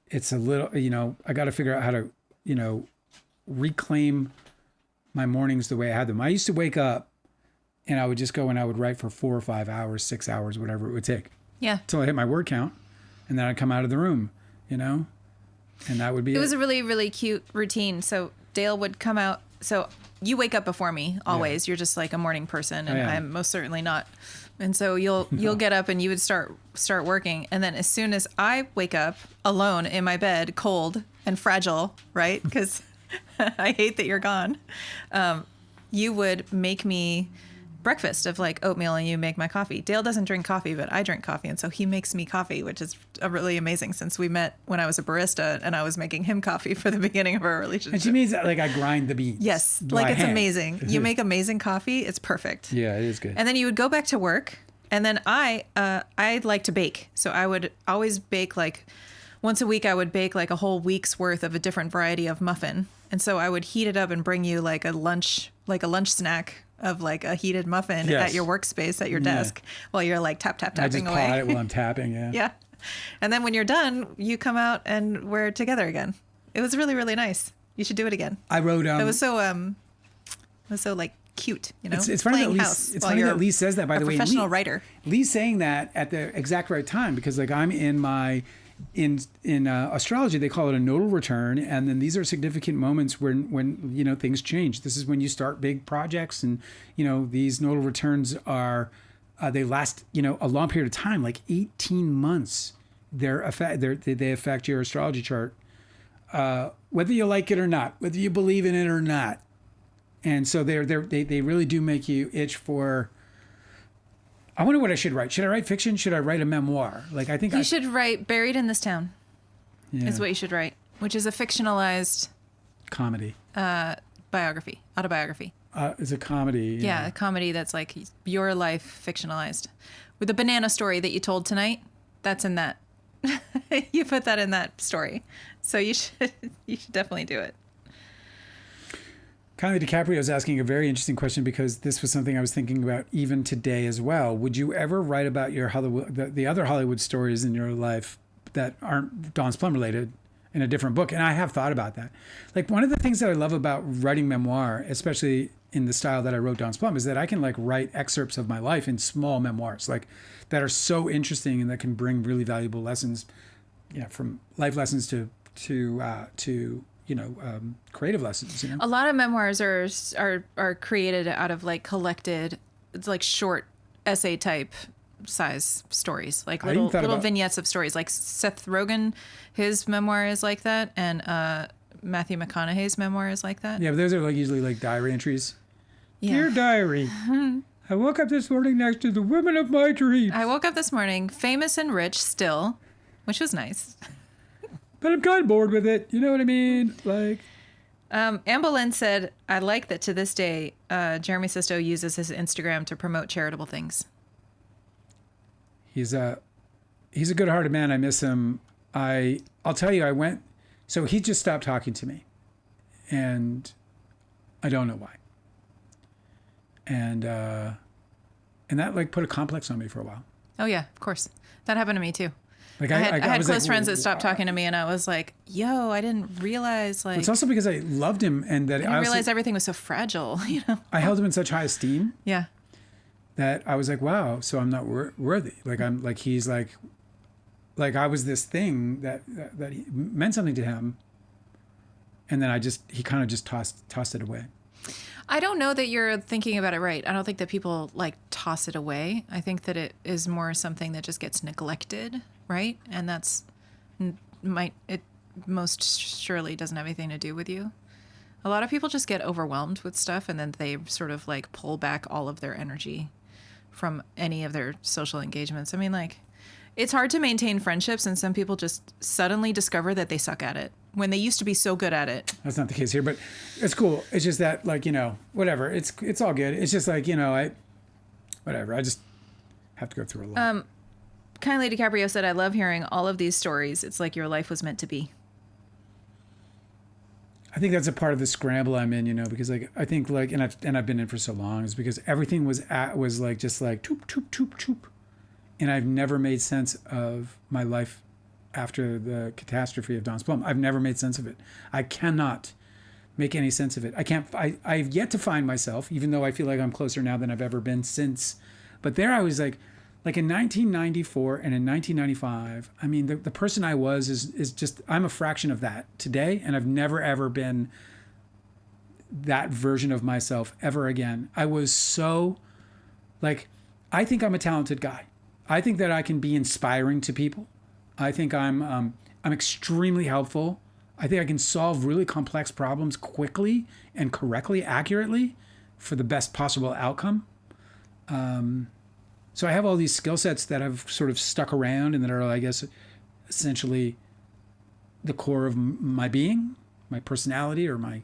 It's a little, I got to figure out how to, reclaim my mornings the way I had them. I used to wake up and I would just go and I would write for 4 or 5 hours, 6 hours, whatever it would take. Yeah. Until I hit my word count. And then I'd come out of the room. And that would be it. It was a really, really cute routine. So Dale would come out. So you wake up before me always. Yeah. You're just like a morning person, and I'm most certainly not. And so you'll get up and you would start working. And then as soon as I wake up alone in my bed, cold and fragile, right? Because I hate that you're gone. You would make me breakfast of like oatmeal and you make my coffee. Dale doesn't drink coffee, but I drink coffee. And so he makes me coffee, which is really amazing since we met when I was a barista and I was making him coffee for the beginning of our relationship. And she means that like I grind the beans. Yes. Like it's amazing. You make amazing coffee. It's perfect. Yeah, it is good. And then you would go back to work. And then I like to bake. So I would always bake like once a week. I would bake like a whole week's worth of a different variety of muffin. And so I would heat it up and bring you like a lunch snack of like a heated muffin at your workspace at your desk while you're like tapping away. I just paw it while I'm tapping, yeah. Yeah. And then when you're done, you come out and we're together again. It was really, really nice. You should do it again. I wrote it was so like cute, It's funny that Lee says that, by the way. Professional writer. Lee's saying that at the exact right time because like I'm in my in astrology, they call it a nodal return. And then these are significant moments when things change. This is when you start big projects and, these nodal returns are, they last, a long period of time, like 18 months. They affect your astrology chart, whether you like it or not, whether you believe in it or not. And so they really do make you itch for, I wonder what I should write. Should I write fiction? Should I write a memoir? Like I think you should write "Buried in This Town." Yeah. Is what you should write, which is a fictionalized comedy, autobiography. It's a comedy. Yeah, a comedy that's like your life fictionalized, with the banana story that you told tonight. That's in that. You put that in that story, so you should definitely do it. Kylie DiCaprio is asking a very interesting question because this was something I was thinking about even today as well. Would you ever write about your Hollywood, the other Hollywood stories in your life that aren't Don's Plum related in a different book? And I have thought about that. Like one of the things that I love about writing memoir, especially in the style that I wrote Don's Plum, is that I can like write excerpts of my life in small memoirs, like that are so interesting and that can bring really valuable lessons, from life lessons to creative lessons. A lot of memoirs are created out of like collected, it's like short essay type size stories, like little vignettes of stories. Like Seth Rogen, his memoir is like that, and Matthew McConaughey's memoir is like that. Yeah, but those are like usually like diary entries. Yeah. Dear diary, I woke up this morning next to the woman of my dreams. I woke up this morning famous and rich still, which was nice. But I'm kind of bored with it. You know what I mean? Like, Amber Lynn said, I like that to this day, Jeremy Sisto uses his Instagram to promote charitable things. He's a good-hearted man. I miss him. I'll tell you, so he just stopped talking to me, and I don't know why. And that like put a complex on me for a while. Oh yeah, of course. That happened to me too. Like I had close like, friends that stopped talking to me, and I was like, "Yo, I didn't realize." Like, it's also because I loved him, and that I didn't realize everything was so fragile. I held him in such high esteem. Yeah. That I was like, wow. So I'm not worthy. Like I'm like he's like I was this thing that meant something to him, and then he kind of just tossed it away. I don't know that you're thinking about it right. I don't think that people like toss it away. I think that it is more something that just gets neglected, right? And it most surely doesn't have anything to do with you. A lot of people just get overwhelmed with stuff, and then they sort of like pull back all of their energy from any of their social engagements. I mean, like, it's hard to maintain friendships, and some people just suddenly discover that they suck at it when they used to be so good at it. That's not the case here, but it's cool. It's just that, like, whatever. It's all good. It's just like, whatever. I just have to go through a lot. Kylie DiCaprio said, I love hearing all of these stories. It's like your life was meant to be. I think that's a part of the scramble I'm in, because like I think like and I've been in for so long is because everything was like just like toop toop toop toop, and I've never made sense of my life after the catastrophe of Don's Plum. I've never made sense of it. I cannot make any sense of it. I've yet to find myself, even though I feel like I'm closer now than I've ever been since. But there I was like in 1994 and in 1995, I mean, the person I was is just, I'm a fraction of that today. And I've never, ever been that version of myself ever again. I was so like, I think I'm a talented guy. I think that I can be inspiring to people. I think I'm extremely helpful. I think I can solve really complex problems quickly and correctly, accurately for the best possible outcome. So I have all these skill sets that have sort of stuck around and that are, I guess, essentially the core of my being, my personality, or my,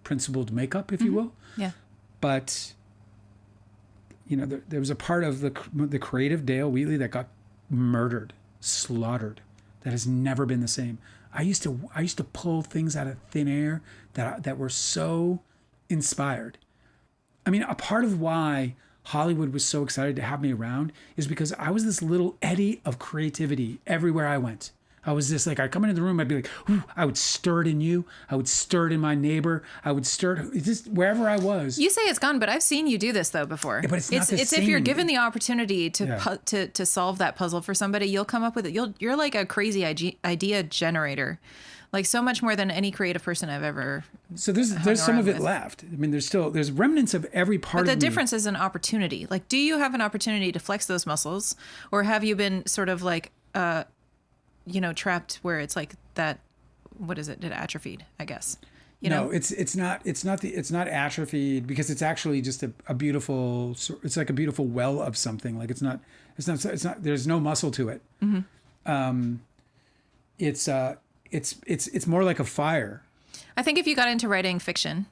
principled makeup, if you will. Yeah. But, there was a part of the creative Dale Wheatley that got murdered, slaughtered, that has never been the same. I used to pull things out of thin air that were so inspired. I mean, a part of why Hollywood was so excited to have me around is because I was this little eddy of creativity everywhere I went. I was just like, I'd come into the room, I'd be like, ooh, I would stir it in you. I would stir it in my neighbor. I would stir it just wherever I was. You say it's gone, but I've seen you do this though before. Yeah, but it's not the same. If you're given the opportunity to solve that puzzle for somebody, you'll come up with it. You're like a crazy idea generator. Like so much more than any creative person I've ever. So there's some of it left. I mean, there's remnants of every part of me. But the difference is an opportunity. Like, do you have an opportunity to flex those muscles, or have you been sort of like, trapped where it's like that? What is it? It atrophied, I guess. No, it's not atrophied because it's actually just a beautiful. It's like a beautiful well of something. Like it's not. There's no muscle to it. Mm-hmm. It's more like a fire. I think if you got into writing fiction,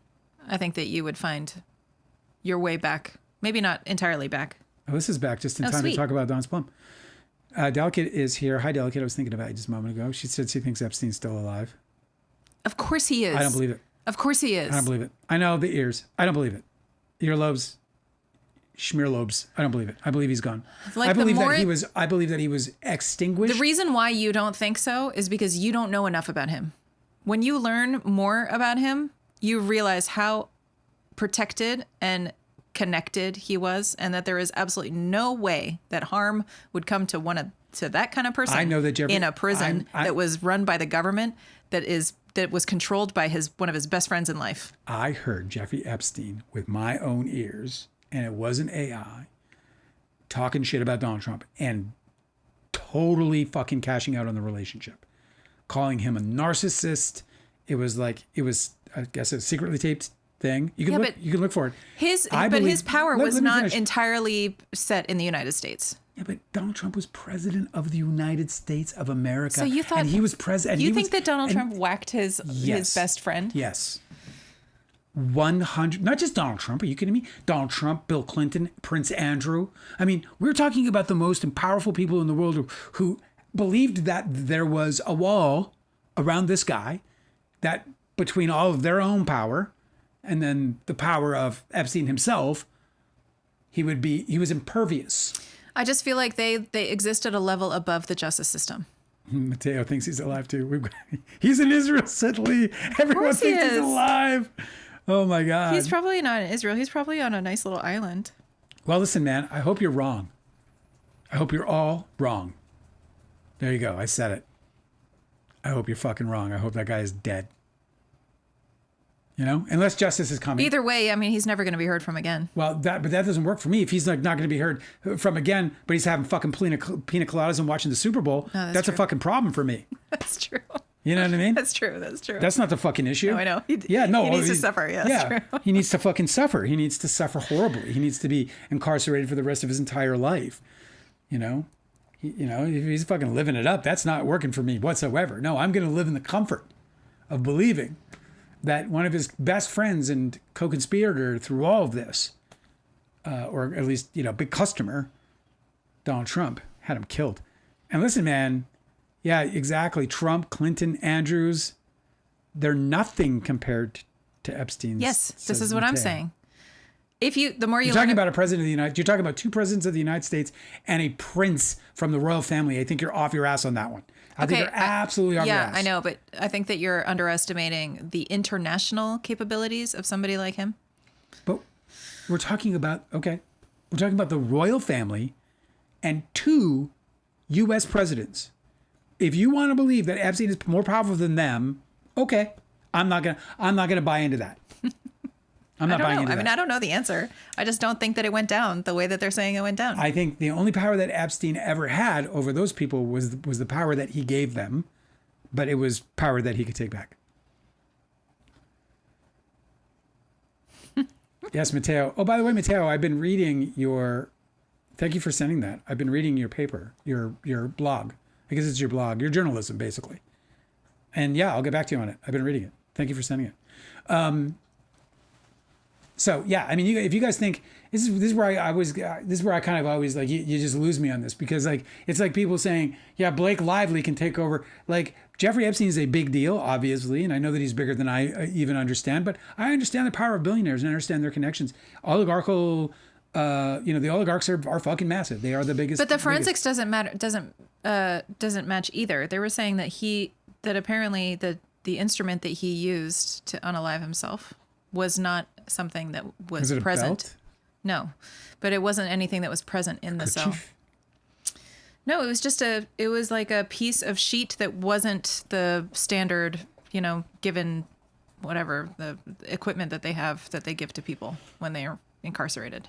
I think that you would find your way back. Maybe not entirely back. Oh, this is back just in time to talk about Don's Plum. Delicate is here. Hi, Delicate. I was thinking about you just a moment ago. She said she thinks Epstein's still alive. Of course he is. I don't believe it. Of course he is. I don't believe it. I know the ears. I don't believe it. Earlobes, schmearlobes. I don't believe it. I believe he's gone. Like I believe that he was extinguished. The reason why you don't think so is because you don't know enough about him. When you learn more about him, you realize how protected and connected he was, and that there is absolutely no way that harm would come to that kind of person. I know that Jeffrey, in a prison that was run by the government, that was controlled by one of his best friends in life. I heard Jeffrey Epstein with my own ears, and it wasn't AI, talking shit about Donald Trump and totally fucking cashing out on the relationship, calling him a narcissist. It was, I guess, a secretly taped thing. You can look for it. His power was not entirely set in the United States. Yeah, but Donald Trump was president of the United States of America. So you thought, and he was president. You think that Donald Trump whacked his best friend? Yes. 100. Not just Donald Trump. Are you kidding me? Donald Trump, Bill Clinton, Prince Andrew. I mean, we're talking about the most powerful people in the world who believed that there was a wall around this guy, that between all of their own power and then the power of Epstein himself, he was impervious. I just feel like they exist at a level above the justice system. Mateo thinks he's alive too. He's in Israel, suddenly. Everyone thinks he's alive. Oh my God. He's probably not in Israel. He's probably on a nice little island. Well, listen, man, I hope you're wrong. I hope you're all wrong. There you go. I said it. I hope you're fucking wrong. I hope that guy is dead. You know, unless justice is coming. Either way, I mean, he's never going to be heard from again. Well, but that doesn't work for me. If he's not going to be heard from again, but he's having fucking pina coladas and watching the Super Bowl, that's a fucking problem for me. That's true. You know what I mean? That's true. That's not the fucking issue. No, I know. He needs to suffer. Yeah, true. He needs to fucking suffer. He needs to suffer horribly. He needs to be incarcerated for the rest of his entire life. You know, if he's fucking living it up, that's not working for me whatsoever. No, I'm going to live in the comfort of believing that one of his best friends and co-conspirator through all of this, or at least, big customer, Donald Trump, had him killed. And listen, man, yeah, exactly. Trump, Clinton, Andrews, they're nothing compared to Epstein's. Yes, this is what I'm saying. You're talking about a president of the United, you're talking about two presidents of the United States and a prince from the royal family. I think you're off your ass on that one. I think you're absolutely off your ass. Yeah, I know, but I think that you're underestimating the international capabilities of somebody like him. But we're talking about the royal family and two U.S. presidents. If you want to believe that Epstein is more powerful than them, okay, I'm not gonna buy into that. I'm not buying into that. I mean, I don't know the answer. I just don't think that it went down the way that they're saying it went down. I think the only power that Epstein ever had over those people was the power that he gave them, but it was power that he could take back. Yes, Mateo. Oh, by the way, Mateo, I've been reading thank you for sending that. I've been reading your paper, your blog. I guess it's your blog, your journalism, basically. And yeah, I'll get back to you on it. I've been reading it. Thank you for sending it. So yeah, I mean, if you guys think this is where I kind of always like you just lose me on this, because like it's like people saying, yeah, Blake Lively can take over. Like Jeffrey Epstein is a big deal, obviously, and I know that he's bigger than I even understand. But I understand the power of billionaires and I understand their connections. Oligarchical, the oligarchs are fucking massive. They are the biggest. But the forensics doesn't match either. They were saying that apparently the instrument that he used to unalive himself was not something that was present. Belt? No, but it wasn't anything that was present in the cell. No, it was like a piece of sheet that wasn't the standard, given whatever the equipment that they have that they give to people when they are incarcerated.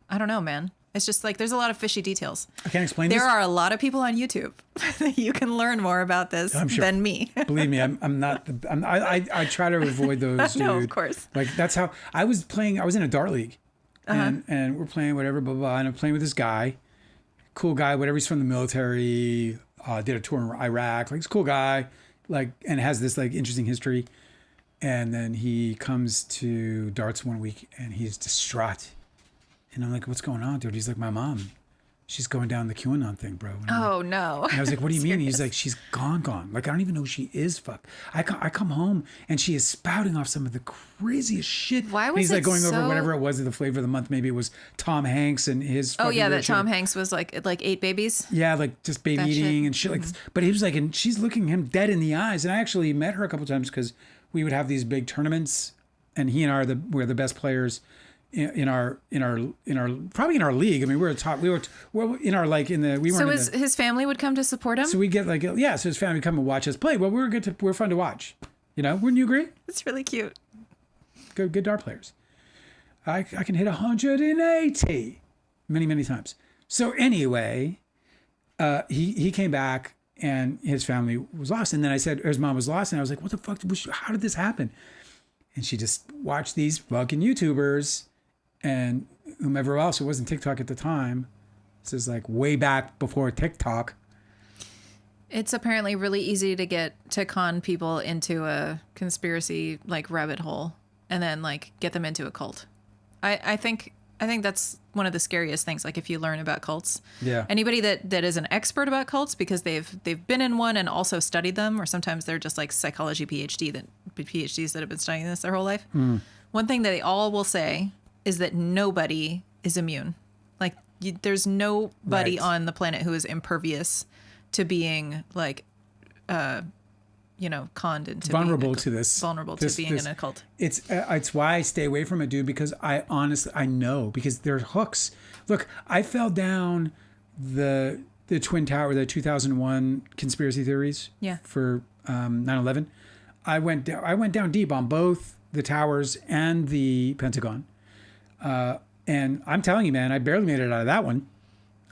I don't know, man. It's just like there's a lot of fishy details. I can't explain this. There are a lot of people on YouTube that you can learn more about this than me. Believe me, I'm not. I try to avoid those. Dude. No, of course. Like that's how I was playing. I was in a dart league, and we're playing whatever, blah, blah, blah, and I'm playing with this guy, cool guy, whatever. He's from the military. Did a tour in Iraq. Like he's a cool guy, like, and has this like interesting history. And then he comes to darts one week, and he's distraught. And I'm like, what's going on, dude? He's like, my mom she's going down the QAnon thing, bro. And Oh no. I was like, what do you mean? He's Serious? like, she's gone. Like, I don't even know who she is. Fuck. I come home and she is spouting off some of the craziest shit. Why And was he's like it going over so- whatever it was of the flavor of the month. Maybe it was Tom Hanks and his. Oh fucking yeah, weird that shit. Tom Hanks was like 8 babies. Yeah, like just baby That shit. eating and shit like this. But he was like, and she's looking him dead in the eyes. And I actually met her a couple times because we would have these big tournaments, and he and I were the best players in our probably in our league. I mean, we're in our like in the we weren't. So in the, his family would come to support him? so we get like so his family would come and watch us play. Well, we're fun to watch. You know, wouldn't you agree? It's really cute. Good dart players. I can hit 180 many times. So anyway, he came back and his family was lost. And then I said, his mom was lost. And I was like, what the fuck? How did this happen? And she just watched these fucking YouTubers and whomever else. It wasn't TikTok at the time. This is like way back before TikTok. It's apparently really easy to con people into a conspiracy like rabbit hole and then like get them into a cult. I think that's one of the scariest things. Like if you learn about cults, Yeah. anybody that is an expert about cults because they've been in one and also studied them, or sometimes they're just like psychology PhDs that have been studying this their whole life. One thing that they all will say is that nobody is immune. Like there's nobody Right. on the planet who is impervious to being like, conned into Vulnerable being to this. vulnerable This- to being in a cult. It's why I stay away from it, dude, because I know because they're hooks. Look, I fell down the Twin Tower, the 2001 conspiracy theories Yeah. for 9/11. I went down deep on both the towers and the Pentagon. And I'm telling you, man, I barely made it out of that one.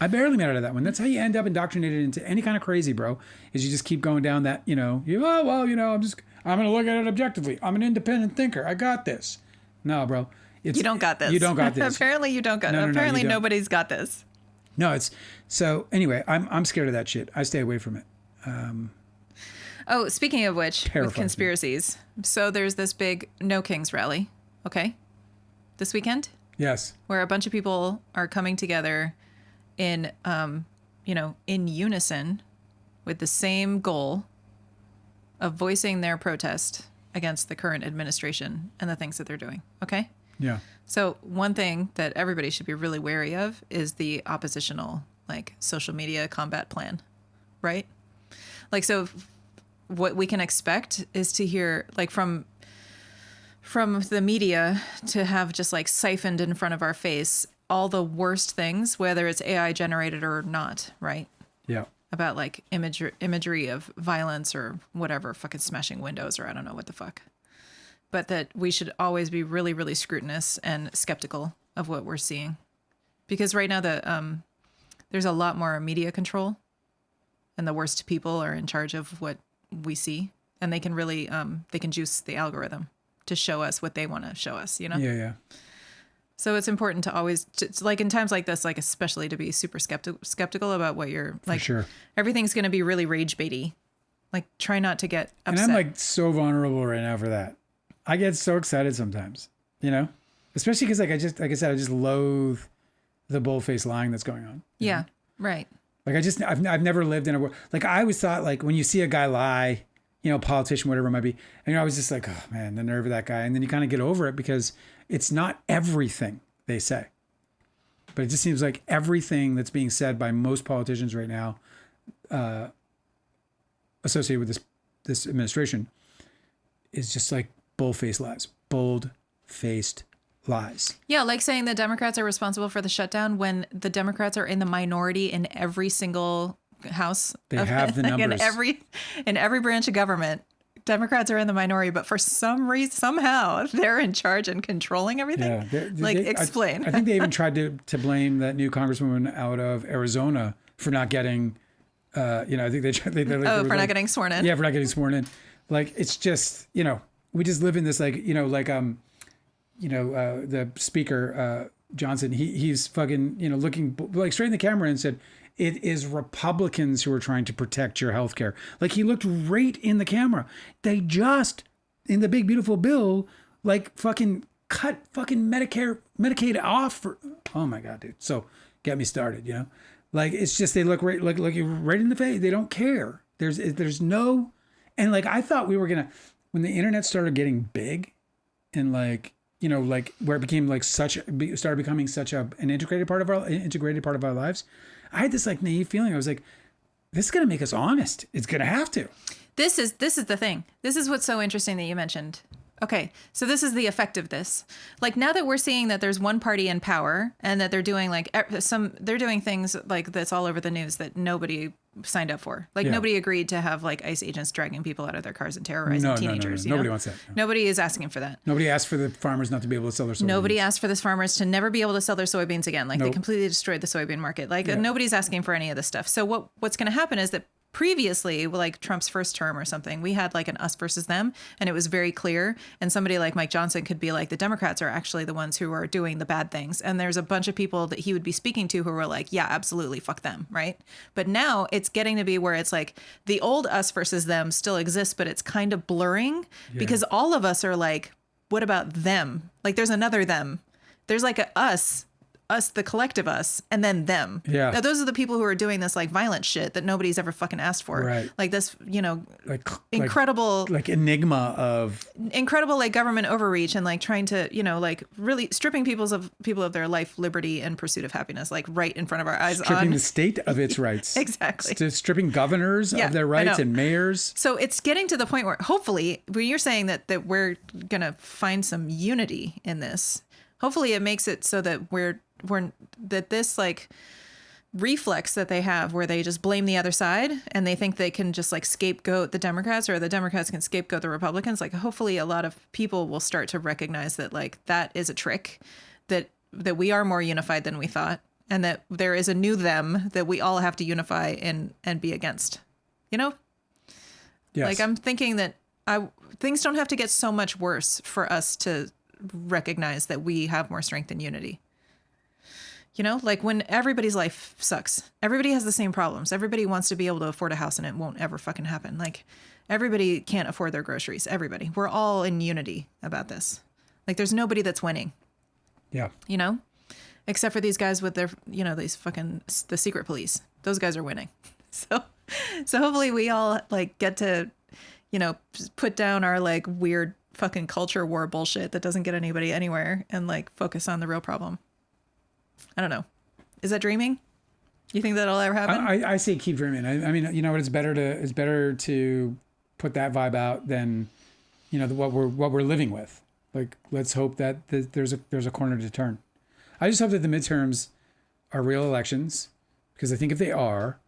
That's how you end up indoctrinated into any kind of crazy, bro, is you just keep going down that, I'm going to look at it objectively. I'm an independent thinker. I got this. No, bro. You don't got this. You don't got this. Apparently you don't got No, it. no, Apparently you don't. nobody's got this. No, so anyway, I'm scared of that shit. I stay away from it. Oh, speaking of which, Terrifies with me. conspiracies. So there's this big No Kings rally, okay? This weekend, Yes. where a bunch of people are coming together in in unison with the same goal of voicing their protest against the current administration and the things that they're doing. Okay? Yeah. So one thing that everybody should be really wary of is the oppositional like social media combat plan, right? Like, so what we can expect is to hear like from the media to have just like siphoned in front of our face all the worst things, whether it's AI generated or not, right? Yeah. About like imagery of violence or whatever, fucking smashing windows or I don't know what the fuck. But that we should always be really, really scrutinous and skeptical of what we're seeing. Because right now there's a lot more media control and the worst people are in charge of what we see. And they can really, they can juice the algorithm to show us what they want to show us, you know? Yeah. So it's important to always, like in times like this, like especially to be super skeptical about what you're like. For sure. Everything's going to be really rage baity. Like try not to get And upset. I'm like so vulnerable right now for that. I get so excited sometimes, especially because like I said, I just loathe the bullface lying that's going on. yeah, right. Like I've never lived in a world. Like I always thought like when you see a guy lie, politician, whatever it might be, and I was just like, oh man, the nerve of that guy. And then you kind of get over it because it's not everything they say, but it just seems like everything that's being said by most politicians right now, associated with this administration, is just like bold-faced lies. Yeah, like saying the Democrats are responsible for the shutdown when the Democrats are in the minority in every single house. They have the numbers. In every branch of government. Democrats are in the minority, but for some reason, somehow they're in charge and controlling everything. Yeah, explain. I think they even tried to blame that new congresswoman out of Arizona for not getting, I think they tried. For not getting sworn in. Yeah, for not getting sworn in. Like it's just, we just live in this the speaker Johnson. He's fucking looking like straight in the camera and said, it is Republicans who are trying to protect your health care. Like he looked right in the camera. They just, in the big beautiful bill, like fucking cut fucking Medicaid off for, oh my God, dude. So get me started, Like, it's just, they look look you right in the face. They don't care. There's no, and like, I thought we were going to, when the internet started getting big and like, you know, like where it became like started becoming such an integrated part of our lives. I had this like naive feeling. I was like, this is going to make us honest. It's going to have to. This is the thing. This is what's so interesting that you mentioned. Okay, so this is the effect of this. Like, now that we're seeing that there's one party in power and that they're doing like they're doing things like that's all over the news that nobody signed up for. Like, nobody agreed to have like ICE agents dragging people out of their cars and terrorizing teenagers. No. Nobody wants that. No. Nobody is asking for that. Nobody asked for the farmers not to be able to sell their soybeans. Nobody asked for the farmers to never be able to sell their soybeans again. Like, they completely destroyed the soybean market. Like, nobody's asking for any of this stuff. So what's going to happen is that previously, like Trump's first term or something, we had like an us versus them, and it was very clear. And somebody like Mike Johnson could be like, the Democrats are actually the ones who are doing the bad things. And there's a bunch of people that he would be speaking to who were like, yeah, absolutely, fuck them, right? But now it's getting to be where it's like the old us versus them still exists, but it's kind of blurring because all of us are like, what about them? Like, there's another them. There's like a us, the collective us, and then them. Yeah. Now, those are the people who are doing this like violent shit that nobody's ever fucking asked for. Right. Like this, you know, incredible, like enigma of incredible like government overreach and like trying to, you know, like really stripping people of their life, liberty, and pursuit of happiness, like right in front of our eyes. Stripping the state of its rights. Exactly. Stripping governors of their rights and mayors. So it's getting to the point where hopefully, when you're saying that we're gonna find some unity in this, hopefully it makes it so that that this like reflex that they have where they just blame the other side and they think they can just like scapegoat the Democrats or the Democrats can scapegoat the Republicans. Like, hopefully a lot of people will start to recognize that like that is a trick, that we are more unified than we thought, and that there is a new them that we all have to unify and be against, you know? Yes. Like, I'm thinking that things don't have to get so much worse for us to recognize that we have more strength and unity. You know, like when everybody's life sucks, everybody has the same problems. Everybody wants to be able to afford a house and it won't ever fucking happen. Like, everybody can't afford their groceries. Everybody. We're all in unity about this. Like, there's nobody that's winning. Yeah. You know, except for these guys with their, you know, these fucking, the secret police. Those guys are winning. So hopefully we all like get to, you know, put down our like weird fucking culture war bullshit that doesn't get anybody anywhere and like focus on the real problem. I don't know. Is that dreaming? You think that'll ever happen? I say keep dreaming. I mean, you know what? It's better to put that vibe out than, you know, what we're living with. Like, let's hope that there's a corner to turn. I just hope that the midterms are real elections, because I think if they are,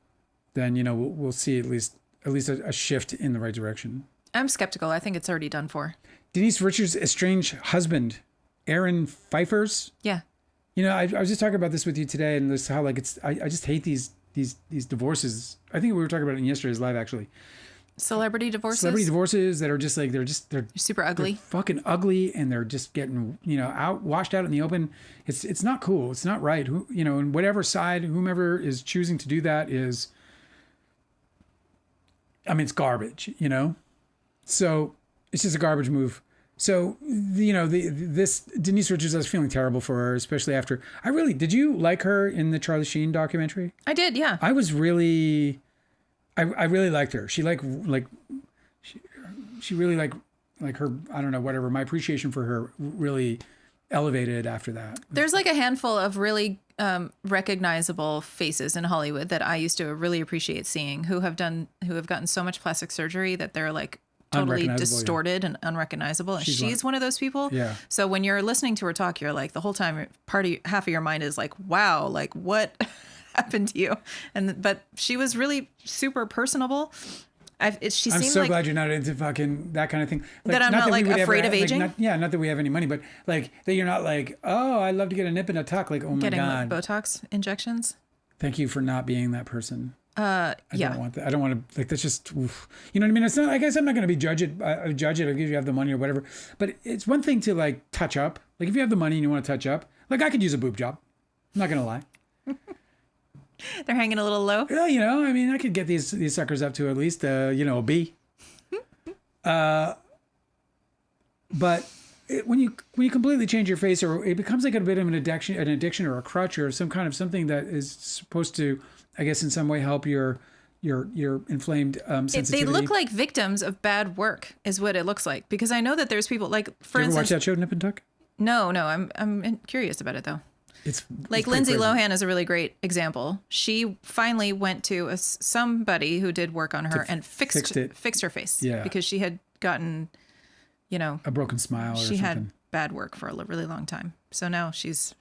then, you know, we'll see at least a shift in the right direction. I'm skeptical. I think it's already done for. Denise Richards' estranged husband, Aaron Pfeiffer's. Yeah. You know, I was just talking about this with you today, and this how like I just hate these divorces. I think we were talking about it in yesterday's live, actually. Celebrity divorces that are just like they're super ugly, they're fucking ugly, and they're just getting, you know, washed out in the open. It's not cool. It's not right. Who, you know, and whatever side, whomever is choosing to do that is, I mean, it's garbage. You know, so it's just a garbage move. So, you know, this Denise Richards, I was feeling terrible for her, especially after did you like her in the Charlie Sheen documentary? I did, yeah. I really liked her. She she really like her, I don't know, whatever. My appreciation for her really elevated after that. There's like a handful of really recognizable faces in Hollywood that I used to really appreciate seeing who have gotten so much plastic surgery that they're like totally distorted and unrecognizable. And she's one of those people. Yeah. So when you're listening to her talk, you're like, the whole time half of your mind is like, wow, like what happened to you? But she was really super personable. I'm so glad you're not into fucking that kind of thing. Like, that I'm not like afraid of aging. Not that we have any money, but like that you're not like, oh, I'd love to get a nip and a tuck. Like, oh my God. Getting Botox injections. Thank you for not being that person. I don't want that. I don't want to, like, that's just, oof. You know what I mean? It's not, I guess I'm not going to be judge it if you have the money or whatever, but it's one thing to like touch up. Like, if you have the money and you want to touch up, like, I could use a boob job. I'm not going to lie. They're hanging a little low. Yeah, you know, I mean, I could get these suckers up to at least, you know, a B. But when you completely change your face, or it becomes like a bit of an addiction or a crutch or some kind of something that is supposed to, I guess, in some way help your inflamed sensitivity. They look like victims of bad work, is what it looks like. Because I know that there's people like, for Did you ever instance, watch that show, Nip and Tuck? No, I'm curious about it though. It's like Lindsay Lohan is a really great example. She finally went to somebody who did work on her and fixed her face. Yeah. Because she had gotten, a broken smile or she something. had bad work for a really long time. So now she's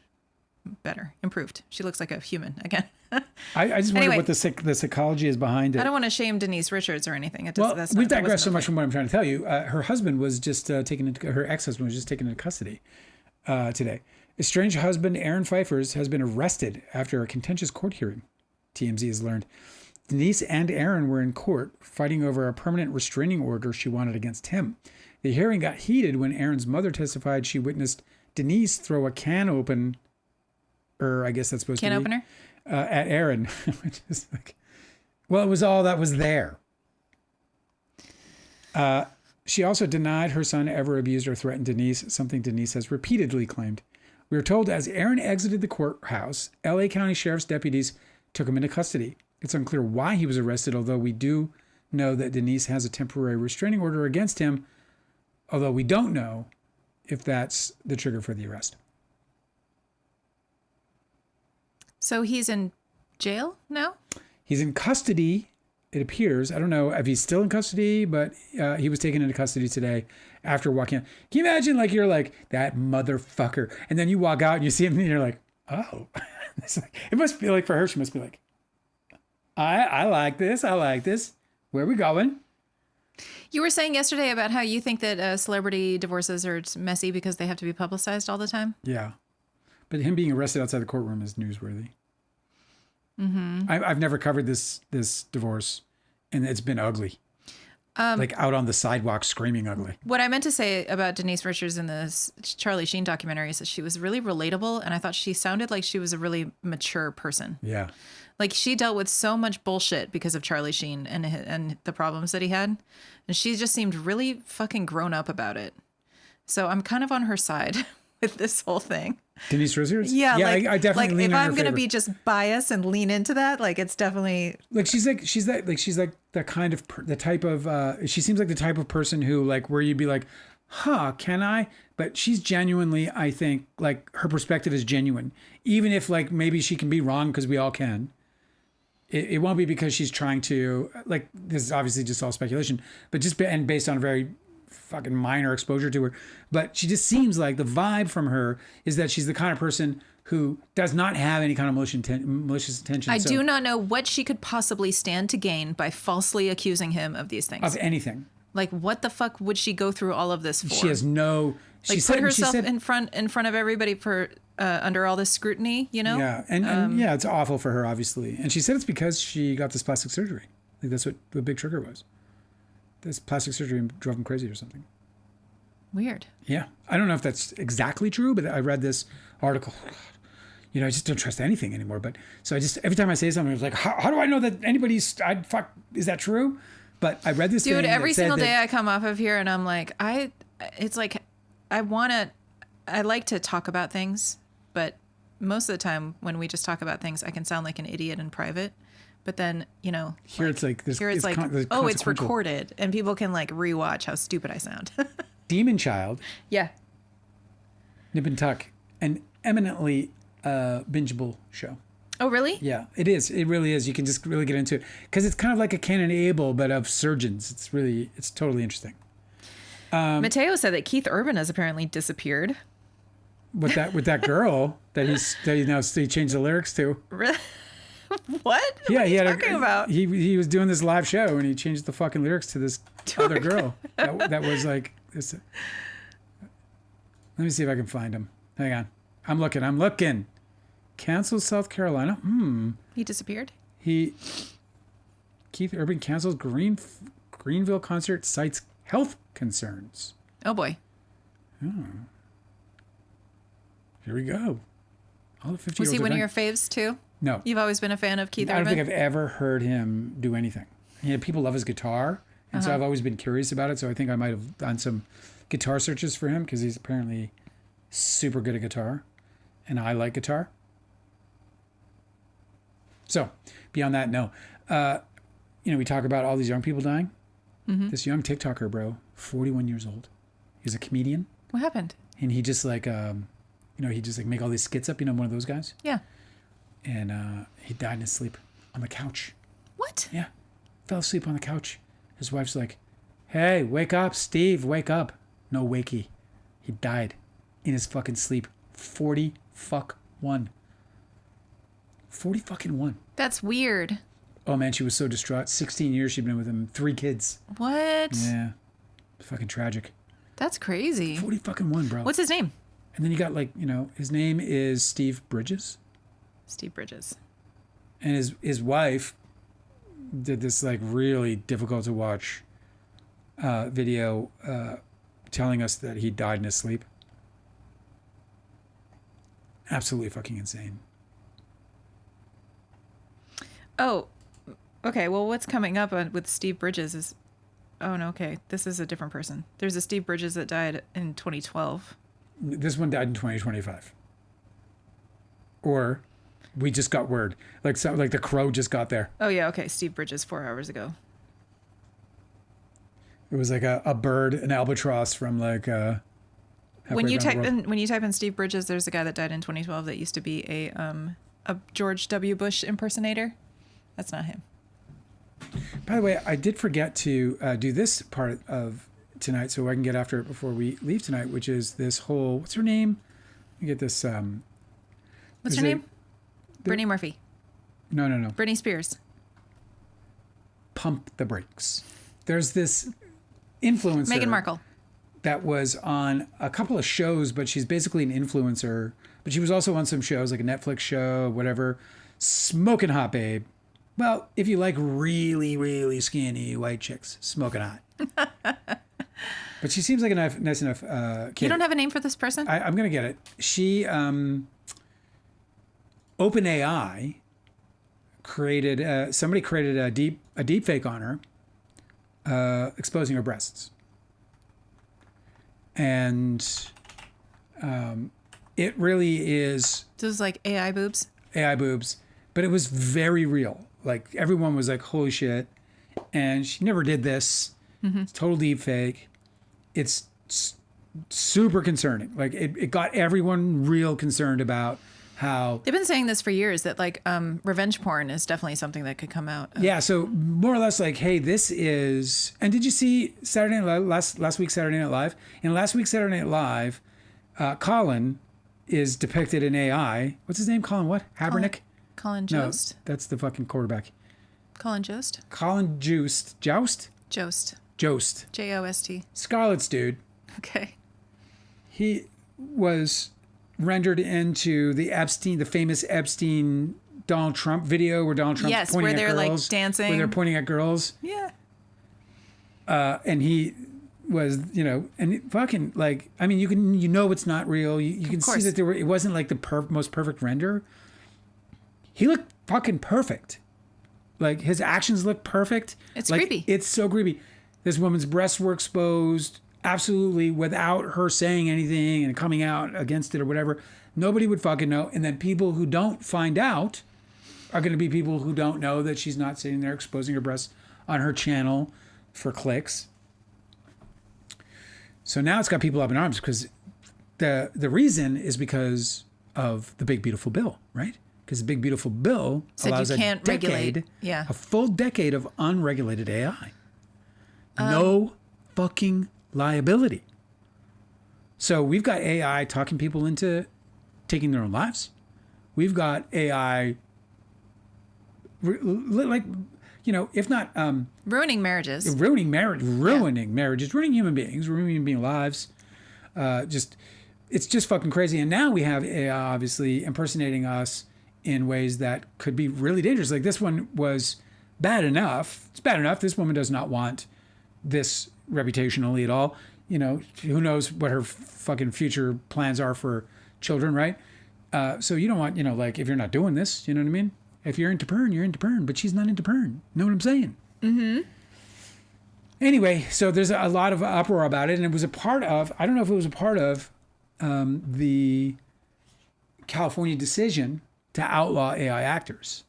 better, improved. She looks like a human again. I just wonder what the psychology is behind it. I don't want to shame Denise Richards or anything. We've digressed so much from what I'm trying to tell you. Her husband was just her ex-husband was just taken into custody today. Estranged husband Aaron Pfeiffer's has been arrested after a contentious court hearing, TMZ has learned. Denise and Aaron were in court fighting over a permanent restraining order she wanted against him. The hearing got heated when Aaron's mother testified she witnessed Denise throw a can opener, at Aaron, which is like, well, it was all that was there. She also denied her son ever abused or threatened Denise, something Denise has repeatedly claimed. We were told as Aaron exited the courthouse, LA County Sheriff's deputies took him into custody. It's unclear why he was arrested, although we do know that Denise has a temporary restraining order against him, although we don't know if that's the trigger for the arrest. So he's in jail now? He's in custody, it appears. I don't know if he's still in custody, but he was taken into custody today after walking out. Can you imagine, like, you're like, that motherfucker, and then you walk out and you see him and you're like, oh. It's like, it must be like, for her, she must be like, I like this. Where are we going? You were saying yesterday about how you think that celebrity divorces are messy because they have to be publicized all the time. Yeah. But him being arrested outside the courtroom is newsworthy. Mm-hmm. I've never covered this divorce, and it's been ugly. Like out on the sidewalk screaming ugly. What I meant to say about Denise Richards in the Charlie Sheen documentary is that she was really relatable, and I thought she sounded like she was a really mature person. Yeah. Like, she dealt with so much bullshit because of Charlie Sheen and the problems that he had. And she just seemed really fucking grown up about it. So I'm kind of on her side with this whole thing. Denise Richards? Yeah, like, I definitely lean in her favor. If I'm going to be just biased and lean into that, like, it's definitely... Like, she's like the kind of, the type of, she seems like the type of person who, like, where you'd be like, huh, can I? But she's genuinely, I think, like, her perspective is genuine. Even if, like, maybe she can be wrong, because we all can. It won't be because she's trying to, like, this is obviously just all speculation, but just and based on a very fucking minor exposure to her. But she just seems like the vibe from her is that she's the kind of person who does not have any kind of malicious intention. I do not know what she could possibly stand to gain by falsely accusing him of these things. Of anything. Like, what the fuck would she go through all of this for? She has no... Like, put herself in front of everybody for under all this scrutiny, you know? Yeah, and yeah, it's awful for her, obviously. And she said it's because she got this plastic surgery. I think that's what the big trigger was. This plastic surgery drove him crazy or something. Weird. Yeah, I don't know if that's exactly true, but I read this article. You know, I just don't trust anything anymore. But so I just, every time I say something, I was like, how do I know that anybody's? Is that true? But I read this. Dude, every single day I come off of here and I'm like, it's like, I like to talk about things, but most of the time when we just talk about things, I can sound like an idiot in private. But then, you know, here it's like it's recorded and people can like rewatch how stupid I sound. Demon Child. Yeah. Nip and Tuck, an eminently bingeable show. Oh, really? Yeah, it is. It really is. You can just really get into it because it's kind of like a Canon Abel, but of surgeons. It's totally interesting. Mateo said that Keith Urban has apparently disappeared. With that girl that he changed the lyrics to. Really? What? Yeah, what are you talking about? He was doing this live show and he changed the fucking lyrics to this other girl. That was like this. Let me see if I can find him. Hang on. I'm looking. Cancels South Carolina. He disappeared? Keith Urban cancels Greenville concert, cites health concerns. Oh boy. Oh. Here we go. All the 50-year-olds Was he one of your faves too? No. You've always been a fan of Keith Urban? I don't think I've ever heard him do anything. People love his guitar, and so I've always been curious about it. So I think I might have done some guitar searches for him because he's apparently super good at guitar, and I like guitar. So beyond that, no. We talk about all these young people dying. Mm-hmm. This young TikToker, bro, 41 years old. He's a comedian. What happened? And he just like, he just like make all these skits up. One of those guys. Yeah. And he died in his sleep on the couch. What? Yeah. Fell asleep on the couch. His wife's like, hey, wake up, Steve, wake up. No wakey. He died in his fucking sleep. 41. 41. That's weird. Oh, man, she was so distraught. 16 years she'd been with him. 3 kids. What? Yeah. Fucking tragic. That's crazy. 41, bro. What's his name? And then you got his name is Steve Bridges. Steve Bridges. And his wife did this like really difficult to watch video telling us that he died in his sleep. Absolutely fucking insane. Oh, okay. Well, what's coming up with Steve Bridges is... Oh, no, okay. This is a different person. There's a Steve Bridges that died in 2012. This one died in 2025. Or we just got word. Like the crow just got there. Oh, yeah, okay. Steve Bridges 4 hours ago. It was like a bird, an albatross from like... When you type in Steve Bridges, there's a guy that died in 2012 that used to be a George W. Bush impersonator. That's not him. By the way, I did forget to do this part of tonight, so I can get after it before we leave tonight, which is this whole... What's her name? You get this... What's her name? Brittany Murphy. No. Britney Spears. Pump the brakes. There's this influencer... Meghan Markle. That was on a couple of shows, but she's basically an influencer. But she was also on some shows, like a Netflix show, whatever. Smoking hot, babe. Well, if you like really, really skinny white chicks, smoking hot. But she seems like a nice enough kid. You don't have a name for this person? I'm going to get it. She, OpenAI somebody created a deep fake on her, exposing her breasts. And it really is... This is like AI boobs? AI boobs. But it was very real. Like, everyone was like, holy shit. And she never did this. Mm-hmm. It's total deep fake. It's super concerning. Like, it got everyone real concerned about how... They've been saying this for years, that like revenge porn is definitely something that could come out. Yeah, so more or less like, hey, this is... And did you see Saturday Night Live, last week's Saturday Night Live? In last week's Saturday Night Live, Colin is depicted in AI. What's his name? Colin what? Habernick? Colin Jost? No, that's the fucking quarterback. Colin Jost? Colin Jost. Joust? Jost. Jost. Jost. Scarlett's dude. Okay. He was rendered into the famous Epstein Donald Trump video where Donald Trump's pointing at girls. Yes, where they're like dancing. Where they're pointing at girls. Yeah. And he was, and fucking like, I mean, it's not real. You can see that it wasn't like the most perfect render. He looked fucking perfect. Like, his actions look perfect. It's like, creepy. It's so creepy. This woman's breasts were exposed absolutely without her saying anything and coming out against it or whatever. Nobody would fucking know. And then people who don't find out are going to be people who don't know that she's not sitting there exposing her breasts on her channel for clicks. So now it's got people up in arms because the reason is because of the big beautiful bill, right? Because the big beautiful bill allows regulate. Yeah. A full decade of unregulated AI. No fucking liability. So we've got AI talking people into taking their own lives. We've got AI, if not ruining marriages, ruining marriages, ruining human beings, ruining human being lives. It's just fucking crazy. And now we have AI obviously impersonating us in ways that could be really dangerous. Like, this one was bad enough. It's bad enough. This woman does not want this reputationally at all. Who knows what her fucking future plans are for children, right? So you don't want, like, if you're not doing this, you know what I mean? If you're into porn, you're into porn, but she's not into porn. Know what I'm saying? Mm-hmm. Anyway, so there's a lot of uproar about it, and it was a part of, I don't know if it was a part of the California decision to outlaw AI actors.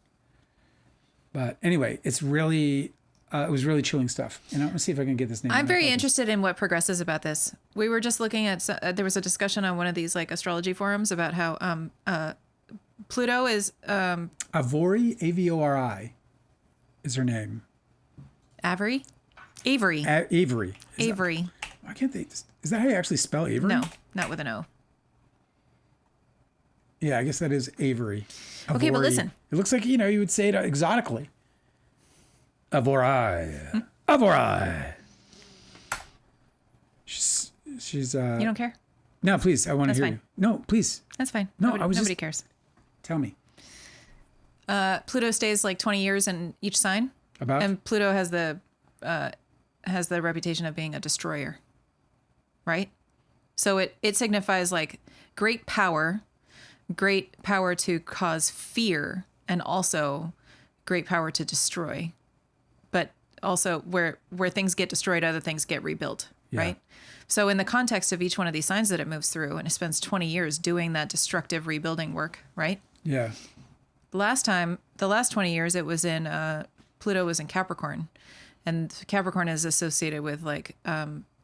But anyway, it's really, it was really chilling stuff. And I'm going to see if I can get this name. I'm very interested in what progresses about this. We were just looking at, there was a discussion on one of these like astrology forums about how Pluto is... Avori, Avori is her name. Avery? Avery. Avery. Avery. Why can't they? Is that how you actually spell Avery? No, not with an O. Yeah, I guess that is Avery. Okay, but listen. It looks like, you know, you would say it exotically. Avori. Avori. She's You don't care? No, please. I want to hear fine. you. No, please. That's fine. No, Nobody cares. Tell me. Pluto stays like 20 years in each sign. About? And Pluto has the reputation of being a destroyer. Right? So it signifies like great power to cause fear, and also great power to destroy. But also where things get destroyed, other things get rebuilt, right? So in the context of each one of these signs that it moves through, and it spends 20 years doing that destructive rebuilding work, right? Yeah. The last 20 years, it was in, Pluto was in Capricorn. And Capricorn is associated with like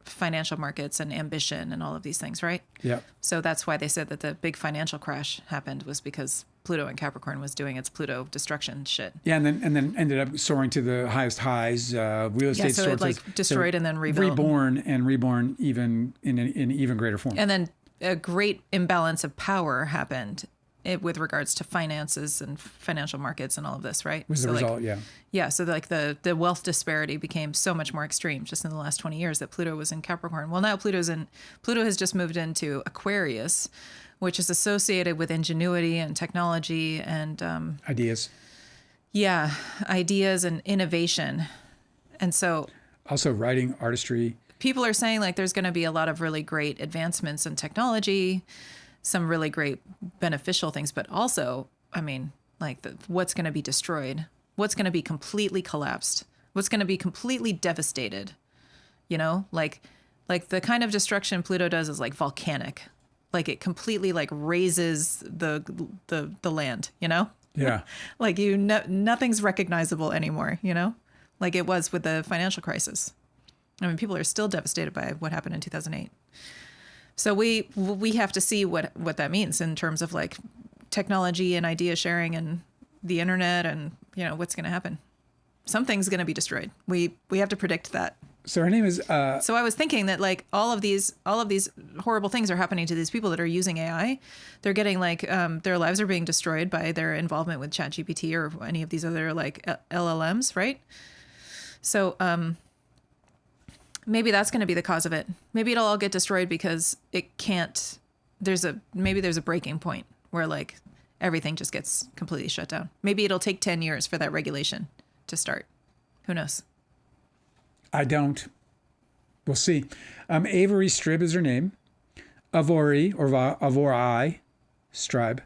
financial markets and ambition and all of these things, right? Yeah. So that's why they said that the big financial crash happened, was because Pluto in Capricorn was doing its Pluto destruction shit. Yeah, and then ended up soaring to the highest highs. Real estate so it like destroyed and then rebuilt. Reborn even in even greater form. And then a great imbalance of power happened with regards to finances and financial markets and all of this, right? Was the result, yeah. Yeah, so like the wealth disparity became so much more extreme just in the last 20 years that Pluto was in Capricorn. Well, now Pluto has just moved into Aquarius, which is associated with ingenuity and technology and ideas. Yeah, ideas and innovation. And so also writing, artistry. People are saying like there's going to be a lot of really great advancements in technology, some really great beneficial things, but also, I mean, like what's going to be destroyed, what's going to be completely collapsed, what's going to be completely devastated, you know, like the kind of destruction Pluto does is like volcanic, like it completely like raises the land, you know? Yeah. Like nothing's recognizable anymore, you know, like it was with the financial crisis. I mean, people are still devastated by what happened in 2008. So we have to see what that means in terms of like technology and idea sharing and the internet and, you know, what's going to happen. Something's going to be destroyed. We have to predict that. So her name is... So I was thinking that like all of these horrible things are happening to these people that are using AI. They're getting like their lives are being destroyed by their involvement with ChatGPT or any of these other like LLMs, right? So maybe that's going to be the cause of it. Maybe it'll all get destroyed because it can't. There's a breaking point where like everything just gets completely shut down. Maybe it'll take 10 years for that regulation to start. Who knows? I don't. We'll see. Avori Strib is her name. Avori or Avori Strib.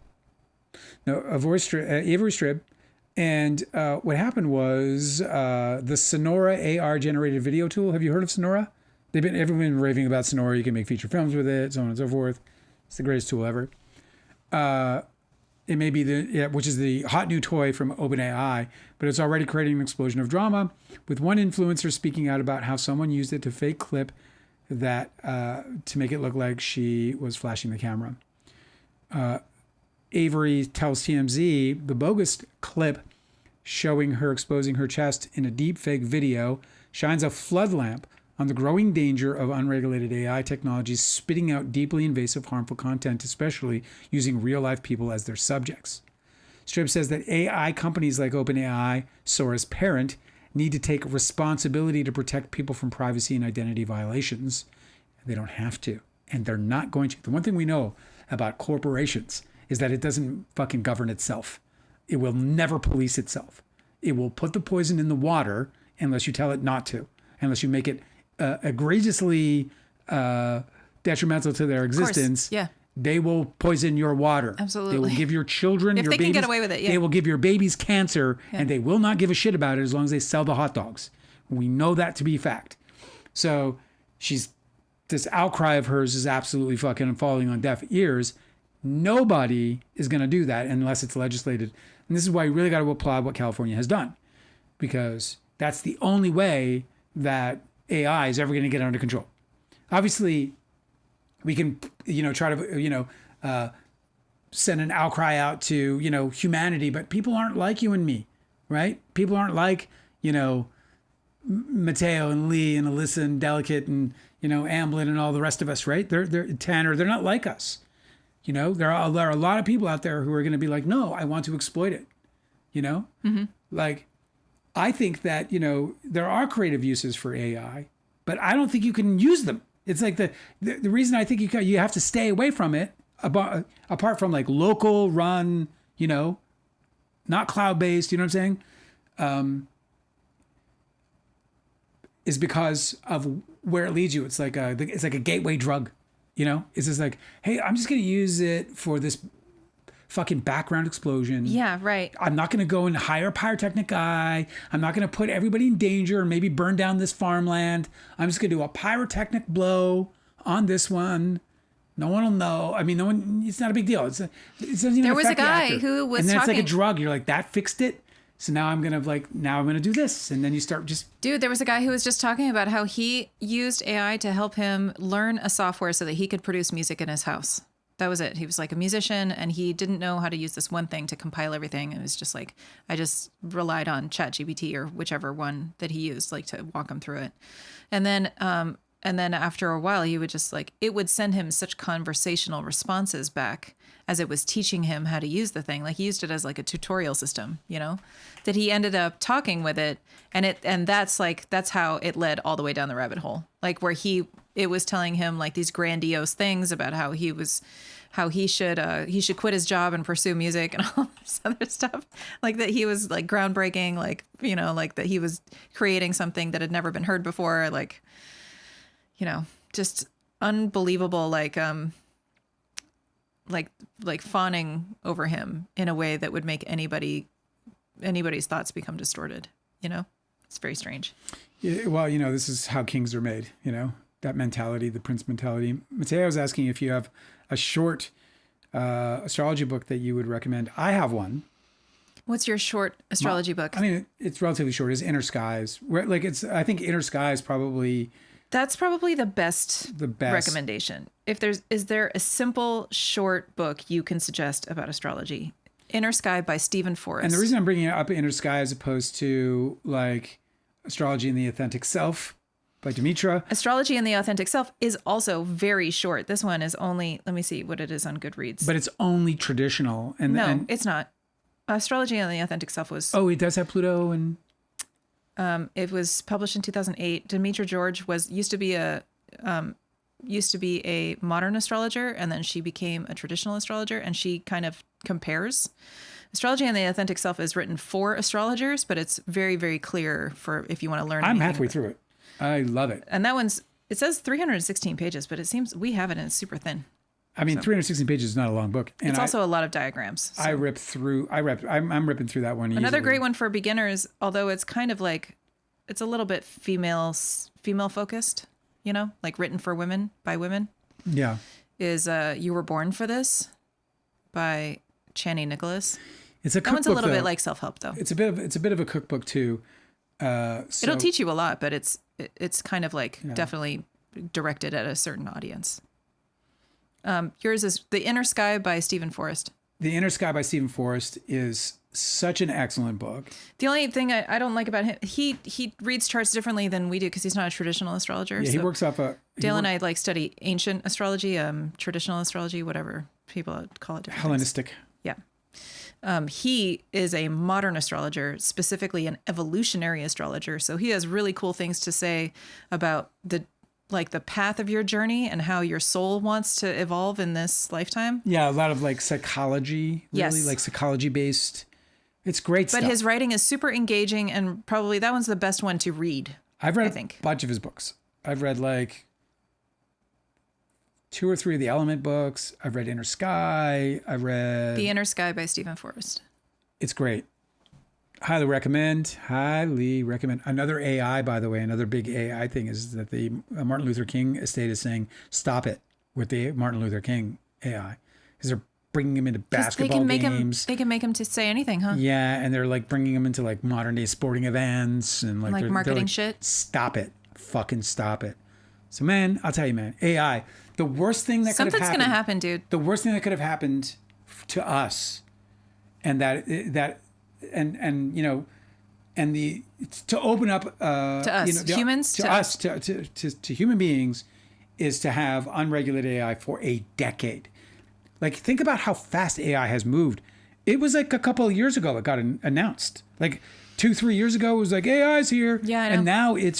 No, Avori Strib. And what happened was the Sonora AR generated video tool. Have you heard of Sonora? Everyone been raving about Sonora. You can make feature films with it, so on and so forth. It's the greatest tool ever. It may be which is the hot new toy from OpenAI, but it's already creating an explosion of drama, with one influencer speaking out about how someone used it to fake clip that to make it look like she was flashing the camera. Avori tells TMZ the bogus clip showing her exposing her chest in a deep fake video shines a flood lamp on the growing danger of unregulated AI technologies spitting out deeply invasive, harmful content, especially using real-life people as their subjects. Strib says that AI companies like OpenAI, Sora's parent, need to take responsibility to protect people from privacy and identity violations. They don't have to, and they're not going to. The one thing we know about corporations is that it doesn't fucking govern itself. It will never police itself. It will put the poison in the water unless you tell it not to, unless you make it egregiously detrimental to their existence. Yeah. They will poison your water. Absolutely. They will give your children, if your they babies, can get away with it, yeah. They will give your babies cancer, and they will not give a shit about it as long as they sell the hot dogs. We know that to be fact. So this outcry of hers is absolutely fucking falling on deaf ears. Nobody is going to do that unless it's legislated. And this is why you really got to applaud what California has done, because that's the only way that AI is ever going to get under control. Obviously, we can, try to, send an outcry out to, humanity, but people aren't like you and me, right? People aren't like, Mateo and Lee and Alyssa and Delicate and, Amblin and all the rest of us, right? They're Tanner. They're not like us. There are a lot of people out there who are going to be like, no, I want to exploit it. Mm-hmm. Like, I think that, there are creative uses for AI, but I don't think you can use them. It's like the reason I think you have to stay away from it, apart from like local run, not cloud-based, you know what I'm saying? Is because of where it leads you. It's like a gateway drug, It's just like, hey, I'm just going to use it for this fucking background explosion. Yeah, right. I'm not going to go and hire a pyrotechnic guy. I'm not going to put everybody in danger and maybe burn down this farmland. I'm just going to do a pyrotechnic blow on this one. No one will know. I mean, it's not a big deal. It doesn't even there was a affect the guy actor. who was and then talking. It's like a drug. You're like, that fixed it. So now I'm going to do this. And then you start just. Dude, there was a guy who was just talking about how he used AI to help him learn a software so that he could produce music in his house. That was it. He was like a musician and he didn't know how to use this one thing to compile everything. It was just like, I just relied on ChatGPT or whichever one that he used, like to walk him through it. And then after a while, he would just like, it would send him such conversational responses back as it was teaching him how to use the thing. Like he used it as like a tutorial system, that he ended up talking with it. And that's how it led all the way down the rabbit hole. Like where it was telling him like these grandiose things about how he should quit his job and pursue music and all this other stuff, like that he was like groundbreaking, like, like that he was creating something that had never been heard before. Like, just unbelievable, like fawning over him in a way that would make anybody's thoughts become distorted. It's very strange. Yeah, well, this is how kings are made, that mentality, the prince mentality. Mateo was asking if you have a short astrology book that you would recommend. I have one. What's your short astrology book? I mean, it's relatively short. It's Inner Skies. I think Inner Skies probably. That's probably the best recommendation. Is there a simple short book you can suggest about astrology? Inner Sky by Stephen Forrest. And the reason I'm bringing up Inner Sky as opposed to like Astrology and the Authentic Self by Demetra. Astrology and the Authentic Self is also very short. This one is only, let me see what it is on Goodreads. But it's only traditional. No, it's not. Astrology and the Authentic Self was. Oh, it does have Pluto and. It was published in 2008. Demetra George used to be a modern astrologer, and then she became a traditional astrologer, and she kind of compares. Astrology and the Authentic Self is written for astrologers, but it's very, very clear for if you want to learn. I'm halfway through it. I love it. And that it says 316 pages, but it seems we have it and it's super thin. I mean, 316 pages is not a long book. And it's also a lot of diagrams. So. I'm ripping through that one. Another great one for beginners, although it's kind of like, it's a little bit female focused, like written for women by women. Yeah. Is You Were Born for This by Chani Nicholas. It's a cookbook. That one's a little bit like self-help though. It's a bit of a cookbook too. It'll teach you a lot, but it's kind of like definitely directed at a certain audience. Yours is The Inner Sky by Stephen Forrest. The Inner Sky by Stephen Forrest is such an excellent book. The only thing I don't like about him, he reads charts differently than we do because he's not a traditional astrologer. Yeah, he works off Dale and I study ancient astrology, traditional astrology, whatever people call it. Hellenistic. Yeah. He is a modern astrologer, specifically an evolutionary astrologer. So he has really cool things to say about the path of your journey and how your soul wants to evolve in this lifetime. Yeah, a lot of psychology, really, yes. Psychology based. It's great stuff. But his writing is super engaging, and probably that one's the best one to read. I've read a bunch of his books. I've read 2 or 3 of the Element books. I've read Inner Sky. I've read The Inner Sky by Stephen Forrest. It's great. Highly recommend. Highly recommend. Another AI, by the way, another big AI thing is that the Martin Luther King estate is saying stop it with the Martin Luther King AI because they're bringing him into 'Cause basketball games. They can make him to say anything, huh? Yeah, and they're like bringing him into like modern day sporting events and like, they're marketing like, shit. Stop it, fucking stop it. So man, I'll tell you, man, AI. The worst thing that could have Something's happened. gonna happen, dude. The worst thing that could have happened to us, and and you know, and the to open up To us, you know, humans, to us to human beings, is to have unregulated AI for a decade. Like, think about how fast AI has moved. It was like a couple of years ago it got announced. Like 2-3 years ago, it was like AI's here. Yeah, I know. And now it's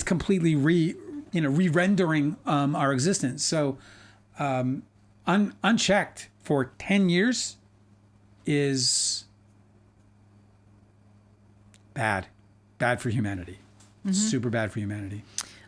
completely re-rendering our existence. So unchecked for 10 years is bad for humanity. Super bad for humanity.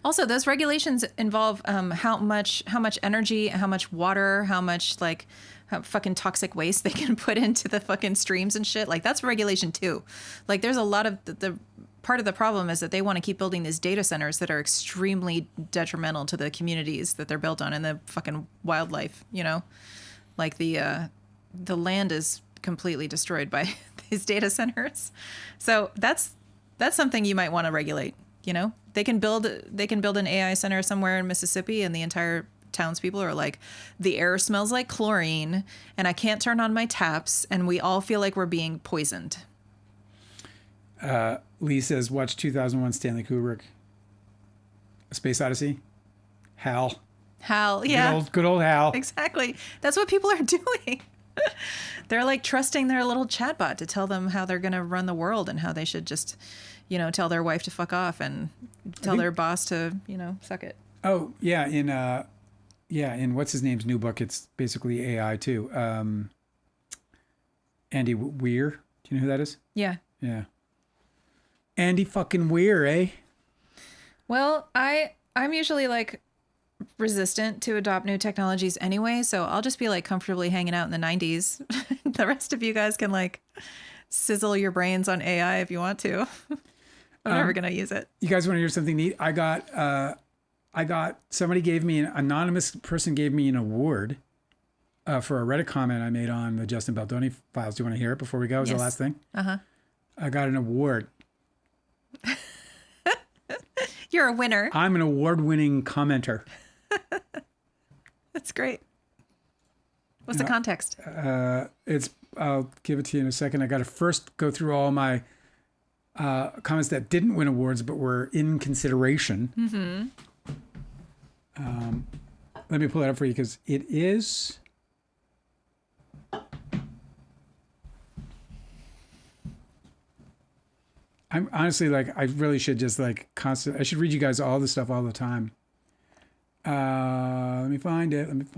Also, those regulations involve how much energy, how much water, how much like how fucking toxic waste they can put into the fucking streams and shit. Like, that's regulation too. Like, there's a lot of the part of the problem is that they want to keep building these data centers that are extremely detrimental to the communities that they're built on and the fucking wildlife. You know, like the land is completely destroyed by these data centers. So that's something you might want to regulate. You know, they can build an AI center somewhere in Mississippi, and the entire townspeople are like, the air smells like chlorine, and I can't turn on my taps, and we all feel like we're being poisoned. Lee says, watch 2001 Stanley Kubrick, A Space Odyssey. Hal, Yeah, good old Hal. exactly. That's what people are doing. They're like trusting their little chatbot to tell them how they're going to run the world and how they should just, you know, tell their wife to fuck off and tell their boss to, you know, suck it. Oh yeah, in what's his name's new book, it's basically AI too. Andy Weir, do you know who that is? Yeah. Yeah. Andy fucking Weir, eh? Well, I'm usually like resistant to adopt new technologies anyway, so I'll just be like comfortably hanging out in the 90s. The rest of you guys can like sizzle your brains on AI if you want to. I'm never gonna use it. You guys want to hear something neat? I got somebody gave me, an anonymous person gave me an award for a Reddit comment I made on the Justin Baldoni files. Do you want to hear it before we go? Is the last thing? Uh-huh. I got an award. You're a winner. I'm an award-winning commenter. That's great. What's the context? I'll give it to you in a second. I got to first go through all my comments that didn't win awards but were in consideration. Mm-hmm. Let me pull it up for you because it is. I'm honestly like, I really should just like I should read you guys all this stuff all the time. Let me find it. I'm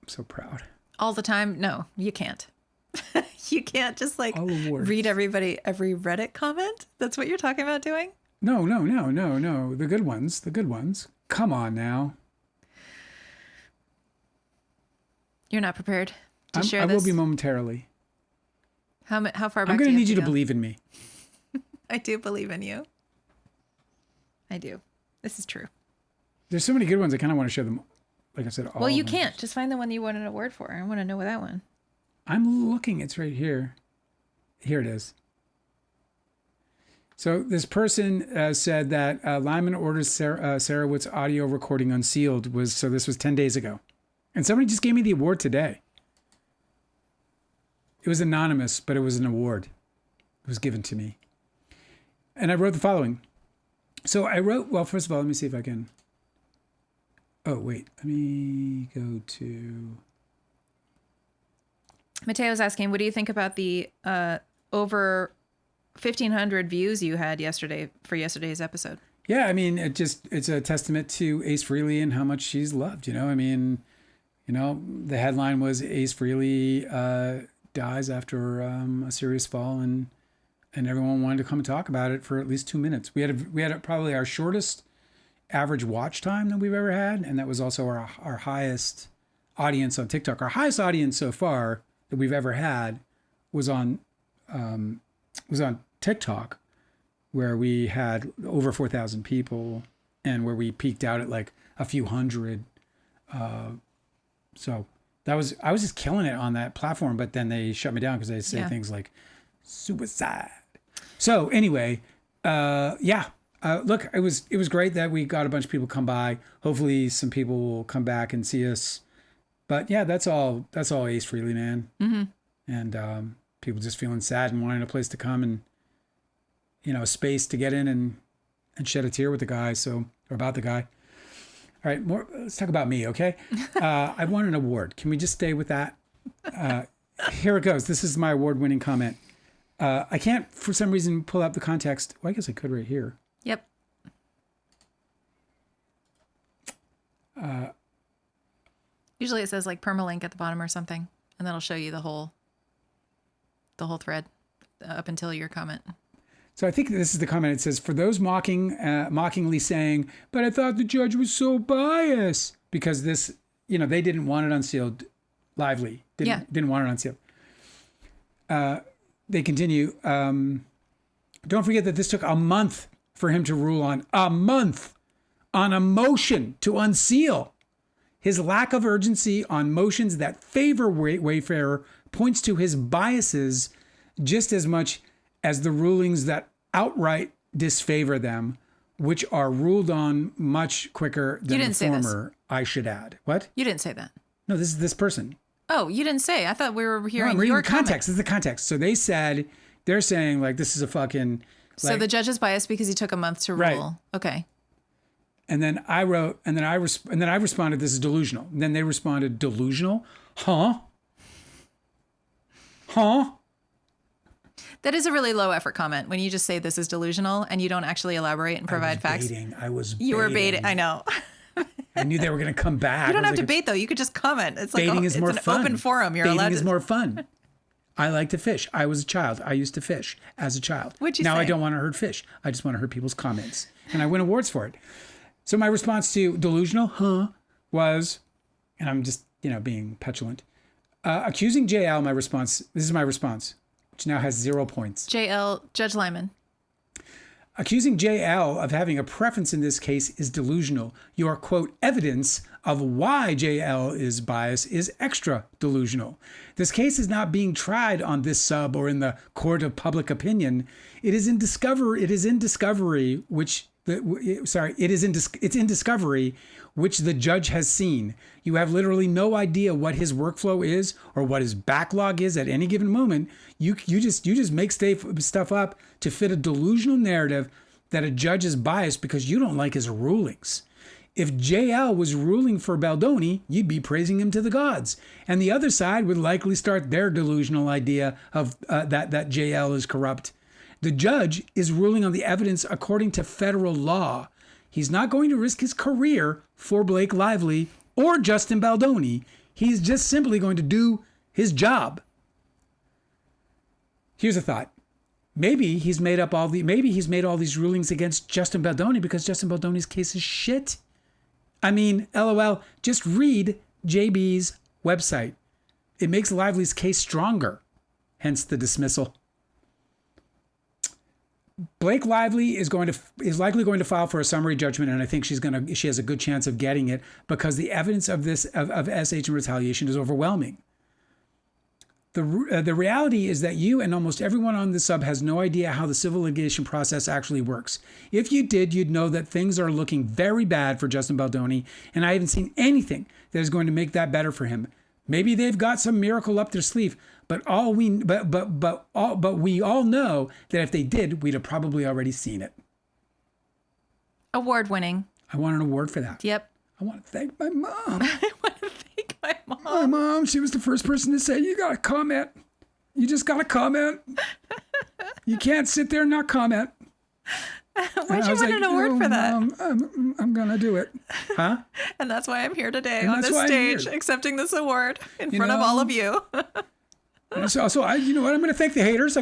so proud. All the time? No, you can't. You can't just like read every Reddit comment. That's what you're talking about doing? No. The good ones. Come on now. You're not prepared to share this? I will be momentarily. How far back? I'm going to need you to believe in me. I do believe in you. I do. This is true. There's so many good ones. I kind of want to share them. Like I said, all well, you of them. can't. Just find the one you wanted a word for. I want to know that one. I'm looking. It's right here. Here it is. So this person said that Lyman orders Sarah Wood's audio recording unsealed. This was 10 days ago. And somebody just gave me the award today. It was anonymous, but it was an award. It was given to me. And I wrote the following. So I wrote, well, first of all, let me see if I can. Oh, wait. Let me go to. Mateo's asking, what do you think about the over 1,500 views you had for yesterday's episode? Yeah, I mean, it's a testament to Ace Frehley and how much she's loved, you know? I mean, you know, the headline was Ace Frehley dies after a serious fall, and everyone wanted to come and talk about it for at least 2 minutes. We had probably our shortest average watch time that we've ever had, and that was also our highest audience on TikTok. Our highest audience so far that we've ever had was on TikTok, where we had over 4,000 people, and where we peaked out at like a few hundred. So I was just killing it on that platform, but then they shut me down because they say things like suicide. So anyway, look, it was great that we got a bunch of people come by. Hopefully some people will come back and see us. But yeah, that's all Ace Frehley, man. Mm-hmm. And people just feeling sad and wanting a place to come and, a space to get in and shed a tear with the guy. Or about the guy. All right, let's talk about me, okay? I won an award. Can we just stay with that? Here it goes. This is my award-winning comment. I can't, for some reason, pull up the context. Well, I guess I could right here. Yep. Usually it says like permalink at the bottom or something, and that'll show you the whole thread up until your comment. So I think this is the comment. It says, for those mockingly saying, but I thought the judge was so biased, because this, they didn't want it unsealed. Lively didn't want it unsealed. They continue. Don't forget that this took a month for him to rule on. A month on a motion to unseal. His lack of urgency on motions that favor Wayfarer points to his biases just as much as the rulings that outright disfavor them, which are ruled on much quicker than the former, I should add. What? You didn't say that. No, this is this person. Oh, you didn't say. I thought we were hearing I'm reading your the context. This is the context. So they're saying like, this is a fucking... So the judge is biased because he took a month to rule. Right. Okay. And then I wrote, and then I responded, this is delusional. And then they responded, delusional? Huh? That is a really low effort comment when you just say this is delusional and you don't actually elaborate and provide facts. I was baiting. You were baiting. I know. I knew they were going to come back. You don't have to bait though. You could just comment. It's like baiting is more fun. Open forum. You're baiting allowed is to. more fun. I like to fish. I was a child. I used to fish as a child. What'd you now say? I don't want to hurt fish. I just want to hurt people's comments. And I win awards for it. So my response to delusional, was, and I'm just, being petulant, accusing JL, this is my response, which now has 0 points. JL, Judge Lyman. Accusing JL of having a preference in this case is delusional. Your, quote, evidence of why JL is biased is extra delusional. This case is not being tried on this sub or in the court of public opinion. It's in discovery, which the judge has seen. You have literally no idea what his workflow is or what his backlog is at any given moment. You just make stuff up to fit a delusional narrative that a judge is biased because you don't like his rulings. If JL was ruling for Baldoni, you'd be praising him to the gods. And the other side would likely start their delusional idea of that JL is corrupt. The judge is ruling on the evidence according to federal law. He's not going to risk his career for Blake Lively or Justin Baldoni. He's just simply going to do his job. Here's a thought. Maybe he's made all these rulings against Justin Baldoni because Justin Baldoni's case is shit. I mean, LOL, just read JB's website. It makes Lively's case stronger, hence the dismissal. Blake Lively is likely going to file for a summary judgment, and I think she has a good chance of getting it because the evidence of SH and retaliation is overwhelming. The reality is that you and almost everyone on the sub has no idea how the civil litigation process actually works. If you did, you'd know that things are looking very bad for Justin Baldoni, and I haven't seen anything that is going to make that better for him. Maybe they've got some miracle up their sleeve, but we all know that if they did, we'd have probably already seen it. Award winning. I want an award for that. Yep. I want to thank my mom. I want to thank my mom. My mom, she was the first person to say, you got to comment. You just got to comment. You can't sit there and not comment. Why'd you want an award for that? Mom, I'm going to do it. Huh? And that's why I'm here today on this stage accepting this award in front of all of you. So you know what? I'm going to thank the haters.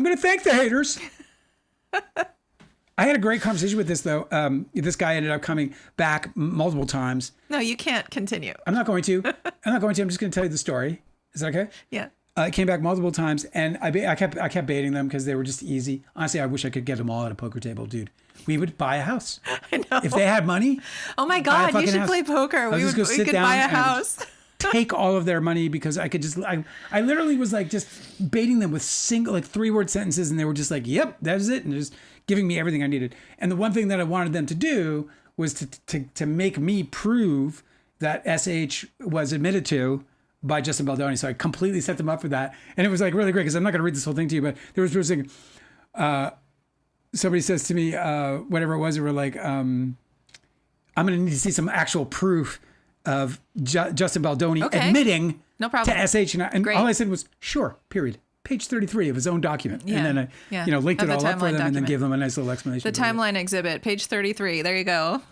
I had a great conversation with this, though. This guy ended up coming back multiple times. No, you can't continue. I'm not going to. I'm just going to tell you the story. Is that okay? Yeah. It came back multiple times, and I kept baiting them because they were just easy. Honestly, I wish I could get them all at a poker table, dude. We would buy a house. I know. If they had money. Oh my God, you should house. play poker. We could buy a house. Take all of their money because I could just, I literally was like just baiting them with single, like 3-word sentences, and they were just like, yep, that's it. And just giving me everything I needed. And the one thing that I wanted them to do was to make me prove that SH was admitted to by Justin Baldoni. So I completely set them up for that. And it was like really great because I'm not going to read this whole thing to you, but there was somebody says to me, whatever it was, they were like, I'm going to need to see some actual proof of Justin Baldoni admitting no problem. to SH. And all I said was, sure, period. Page 33 of his own document. Yeah. And then I linked it all up for them document. and then gave them a nice little explanation. The timeline exhibit, page 33. There you go.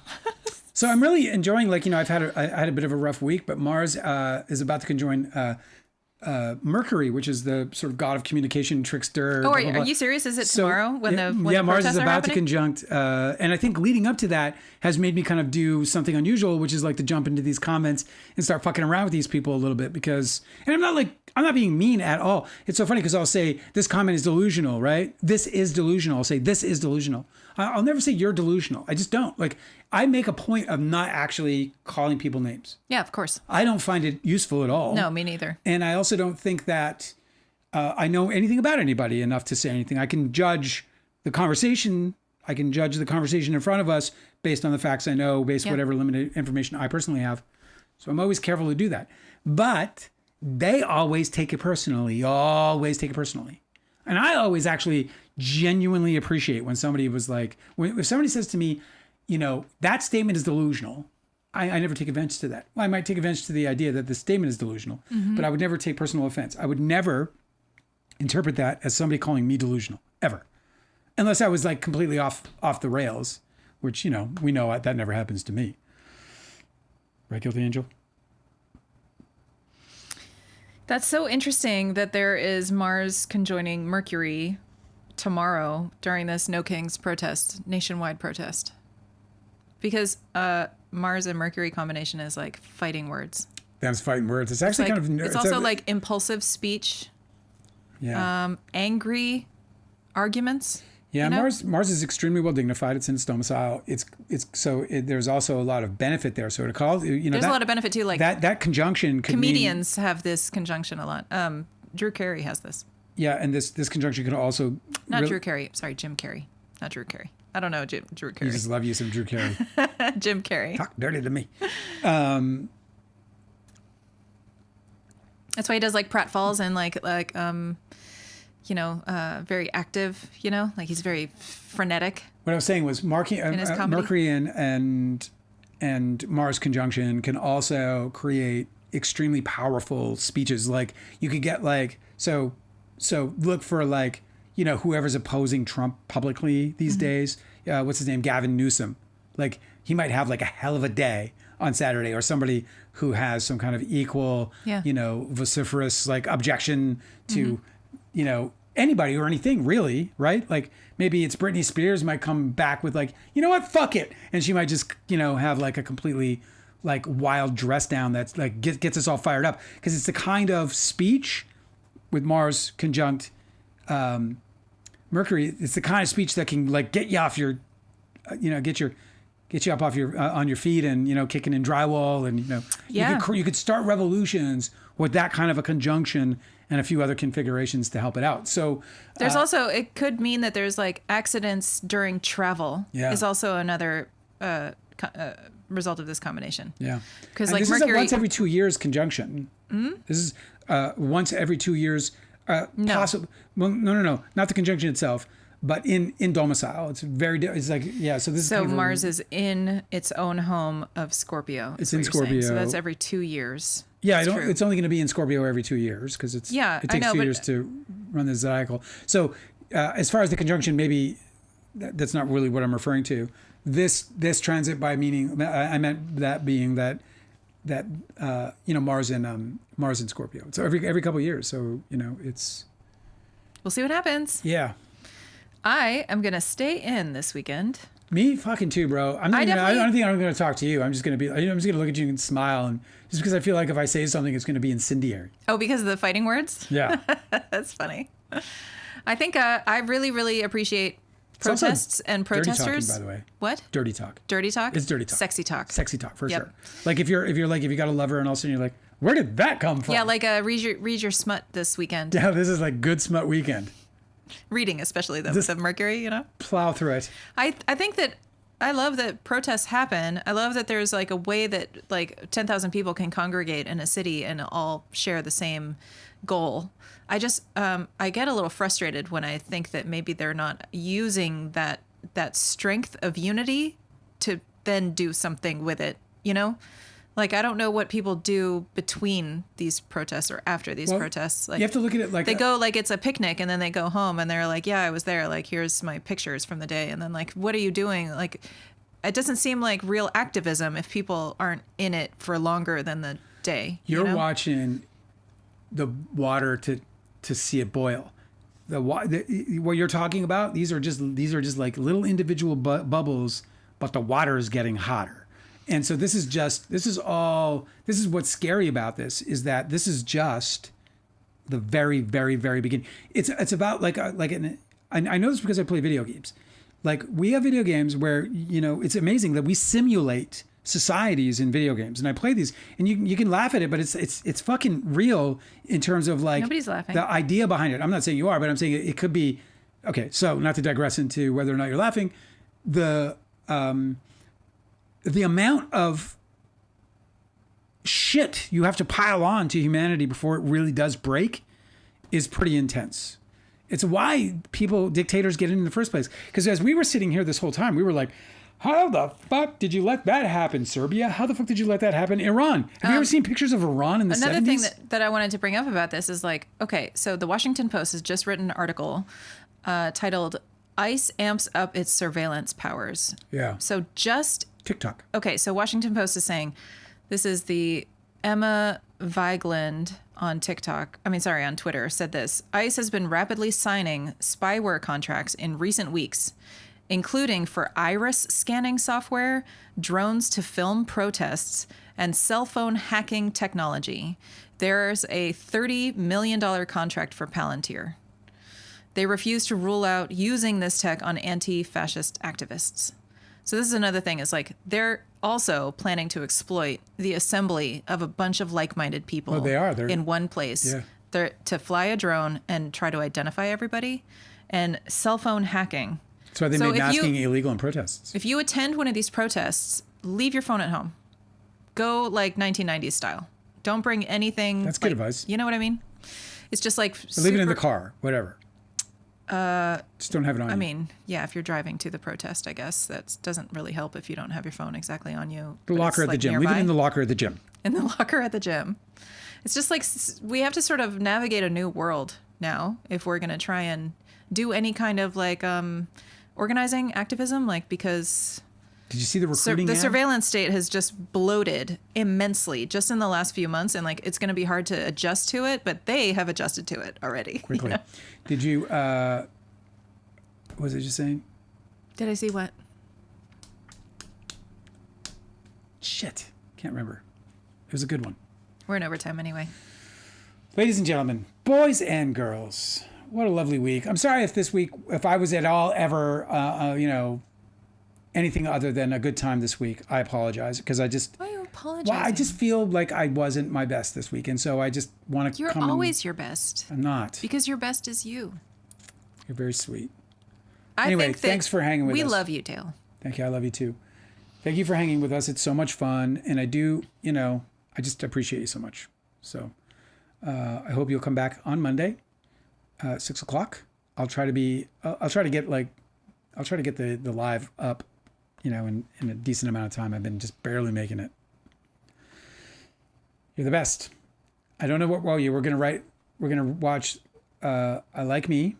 So I'm really enjoying, I had a bit of a rough week, but Mars is about to conjoin Mercury, which is the sort of god of communication, trickster. Oh, are you serious? Is it tomorrow when the Mars is about happening? to conjunct, and I think leading up to that has made me kind of do something unusual, which is like to jump into these comments and start fucking around with these people a little bit because, and I'm not being mean at all. It's so funny because I'll say this comment is delusional, right? This is delusional. I'll say this is delusional. I'll never say you're delusional. I just don't. I make a point of not actually calling people names. Yeah, of course. I don't find it useful at all. No, me neither. And I also don't think that I know anything about anybody enough to say anything. I can judge the conversation. I can judge the conversation in front of us based on the facts I know, based on whatever limited information I personally have. So I'm always careful to do that. But they always take it personally. Always take it personally. And I always actually genuinely appreciate when somebody was like, if somebody says to me, that statement is delusional. I never take offense to that. Well, I might take offense to the idea that the statement is delusional, but I would never take personal offense. I would never interpret that as somebody calling me delusional, ever. Unless I was completely off the rails, which, we know that never happens to me. Right, Guilty Angel? That's so interesting that there is Mars conjoining Mercury tomorrow during this No Kings protest, nationwide protest. Because Mars and Mercury combination is like fighting words. That's fighting words. It's actually It's also like impulsive speech. Yeah. Angry arguments. Yeah, Mars is extremely well dignified. It's in its domicile. There's also a lot of benefit there. So to call, there's a lot of benefit too. Like that conjunction. Comedians have this conjunction a lot. Drew Carey has this. Yeah, and this conjunction can also Drew Carey. Sorry, Jim Carrey. Not Drew Carey. I don't know Drew Carey. You just love you some Drew Carey. Jim Carrey. Talk dirty to me. That's why he does pratfalls and very active. He's very frenetic. What I was saying was Mercury and Mars conjunction can also create extremely powerful speeches. Like you could get so look for whoever's opposing Trump publicly these days. What's his name? Gavin Newsom. He might have a hell of a day on Saturday, or somebody who has some kind of equal, vociferous objection to, anybody or anything really, right? Maybe it's Britney Spears might come back with you know what, fuck it, and she might just have a completely wild dress down that's gets us all fired up, because it's the kind of speech with Mars conjunct Mercury. It's the kind of speech that can get you off your, get you up off your on your feet and kicking in drywall, and you could start revolutions with that kind of a conjunction and a few other configurations to help it out. So there's also, it could mean that there's accidents during travel is also another result of this combination. Yeah, because this Mercury is a once every 2 years conjunction. Mm-hmm. This is once every 2 years. No. Possible. Well, no, not the conjunction itself, but in domicile. It's very. It's so this is. So Mars is in its own home of Scorpio. It's in Scorpio. So that's every 2 years. Yeah, it's only going to be in Scorpio every 2 years because it takes 2 years to run the zodiacal. So as far as the conjunction, maybe that's not really what I'm referring to. This transit by meaning, I meant that being that Mars in Scorpio. So every couple of years. So it's. We'll see what happens. Yeah. I am gonna stay in this weekend. Me fucking too, bro. I'm not I even, I definitely- don't think I'm going to talk to you. I'm just going to look at you and smile, and just because I feel like if I say something, it's going to be incendiary. Oh, because of the fighting words? Yeah. That's funny. I think I really, really appreciate It's also protests and protesters. Dirty talking, by the way. What? Dirty talk. Dirty talk? It's dirty talk. Sexy talk. Sexy talk for Yep. sure. Like if you got a lover and all of a sudden you're like, where did that come from? Yeah, like read your smut this weekend. Yeah, this is like good smut weekend. Reading, especially though, with the Mercury, you know? Plow through it. I think that I love that protests happen. I love that there's like a way that like 10,000 people can congregate in a city and all share the same goal. I just I get a little frustrated when I think that maybe they're not using that strength of unity to then do something with it, you know? Like, I don't know what people do between these protests or after these protests. Like, you have to look at it like they go like it's a picnic and then they go home and they're like, yeah, I was there. Like, here's my pictures from the day. And then like, what are you doing? Like, it doesn't seem like real activism if people aren't in it for longer than the day. You're you know? watching the water to see it boil. What you're talking about, these are just like little individual bubbles, but the water is getting hotter. And so this is what's scary about this, is that this is just the very, very, very beginning. It's about I know this because I play video games. Like, we have video games where, you know, it's amazing that we simulate societies in video games, and I play these, and you can laugh at it, but it's fucking real in terms of like Nobody's laughing. the idea behind it. I'm not saying you are, but I'm saying it could be. Okay, so not to digress into whether or not you're laughing, the amount of shit you have to pile on to humanity before it really does break is pretty intense. It's why dictators get in the first place. Because as we were sitting here this whole time, we were like, how the fuck did you let that happen, Serbia? How the fuck did you let that happen, Iran? Have you ever seen pictures of Iran in the 70s? Another thing that I wanted to bring up about this is like, okay, so the Washington Post has just written an article titled ICE Amps Up Its Surveillance Powers. Yeah. So just TikTok. Okay, so Washington Post is saying, this is the Emma Vigeland on Twitter, said this: ICE has been rapidly signing spyware contracts in recent weeks, including for iris scanning software, drones to film protests, and cell phone hacking technology. There's a $30 million contract for Palantir. They refuse to rule out using this tech on anti-fascist activists. So this is another thing, is like they're also planning to exploit the assembly of a bunch of like-minded people. Oh, they are. They're in one place. Yeah. They're to fly a drone and try to identify everybody, and cell phone hacking. That's why they made masking illegal in protests. If you attend one of these protests, leave your phone at home. Go like 1990s style. Don't bring anything. That's good advice. You know what I mean? It's just like Leave it in the car, whatever. Just don't have it on you. I mean, yeah, if you're driving to the protest, I guess that doesn't really help if you don't have your phone exactly on you. The locker at the gym. Leave it in the locker at the gym. In the locker at the gym. It's just like we have to sort of navigate a new world now if we're going to try and do any kind of like organizing activism, like, because did you see the recruiting the ad? surveillance state has just bloated immensely just in the last few months, and like it's going to be hard to adjust to it, but they have adjusted to it already. Quickly. You know? Did you what was I just saying? Did I see what? Shit. Can't remember. It was a good one. We're in overtime anyway. Ladies and gentlemen, boys and girls, what a lovely week. I'm sorry if I was at all ever, anything other than a good time this week. I apologize, because I just... Why are you apologizing? Well, I just feel like I wasn't my best this week, and so I just want to You're come always your best. I'm not. Because your best is you. You're very sweet. Anyway, thanks for hanging with us. We love you, Dale. Thank you. I love you too. Thank you for hanging with us. It's so much fun, and I do, I just appreciate you so much. So I hope you'll come back on Monday, 6 o'clock. I'll try to get the live up, in a decent amount of time. I've been just barely making it. You're the best. I don't know what role we're gonna watch I Like Me.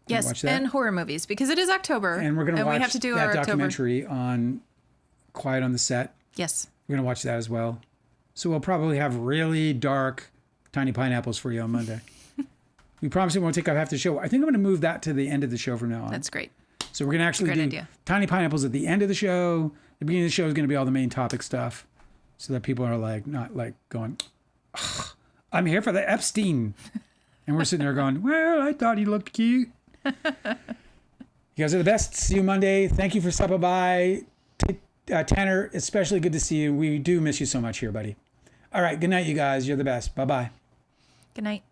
Yes, and horror movies, because it is October, and we're gonna watch we have to do that our documentary on Quiet on the Set. Yes, we're gonna watch that as well. So we'll probably have really dark Tiny Pineapples for you on Monday. We promise it won't take up half the show. I think I'm going to move that to the end of the show from now on. That's great. So we're going to actually Great do idea. Tiny Pineapples at the end of the show. The beginning of the show is going to be all the main topic stuff so that people are like, not like going, "Ugh, I'm here for the Epstein. And we're sitting there going, well, I thought he looked cute. You guys are the best. See you Monday. Thank you for stopping by. Tanner, especially good to see you. We do miss you so much here, buddy. All right. Good night, you guys. You're the best. Bye-bye. Good night.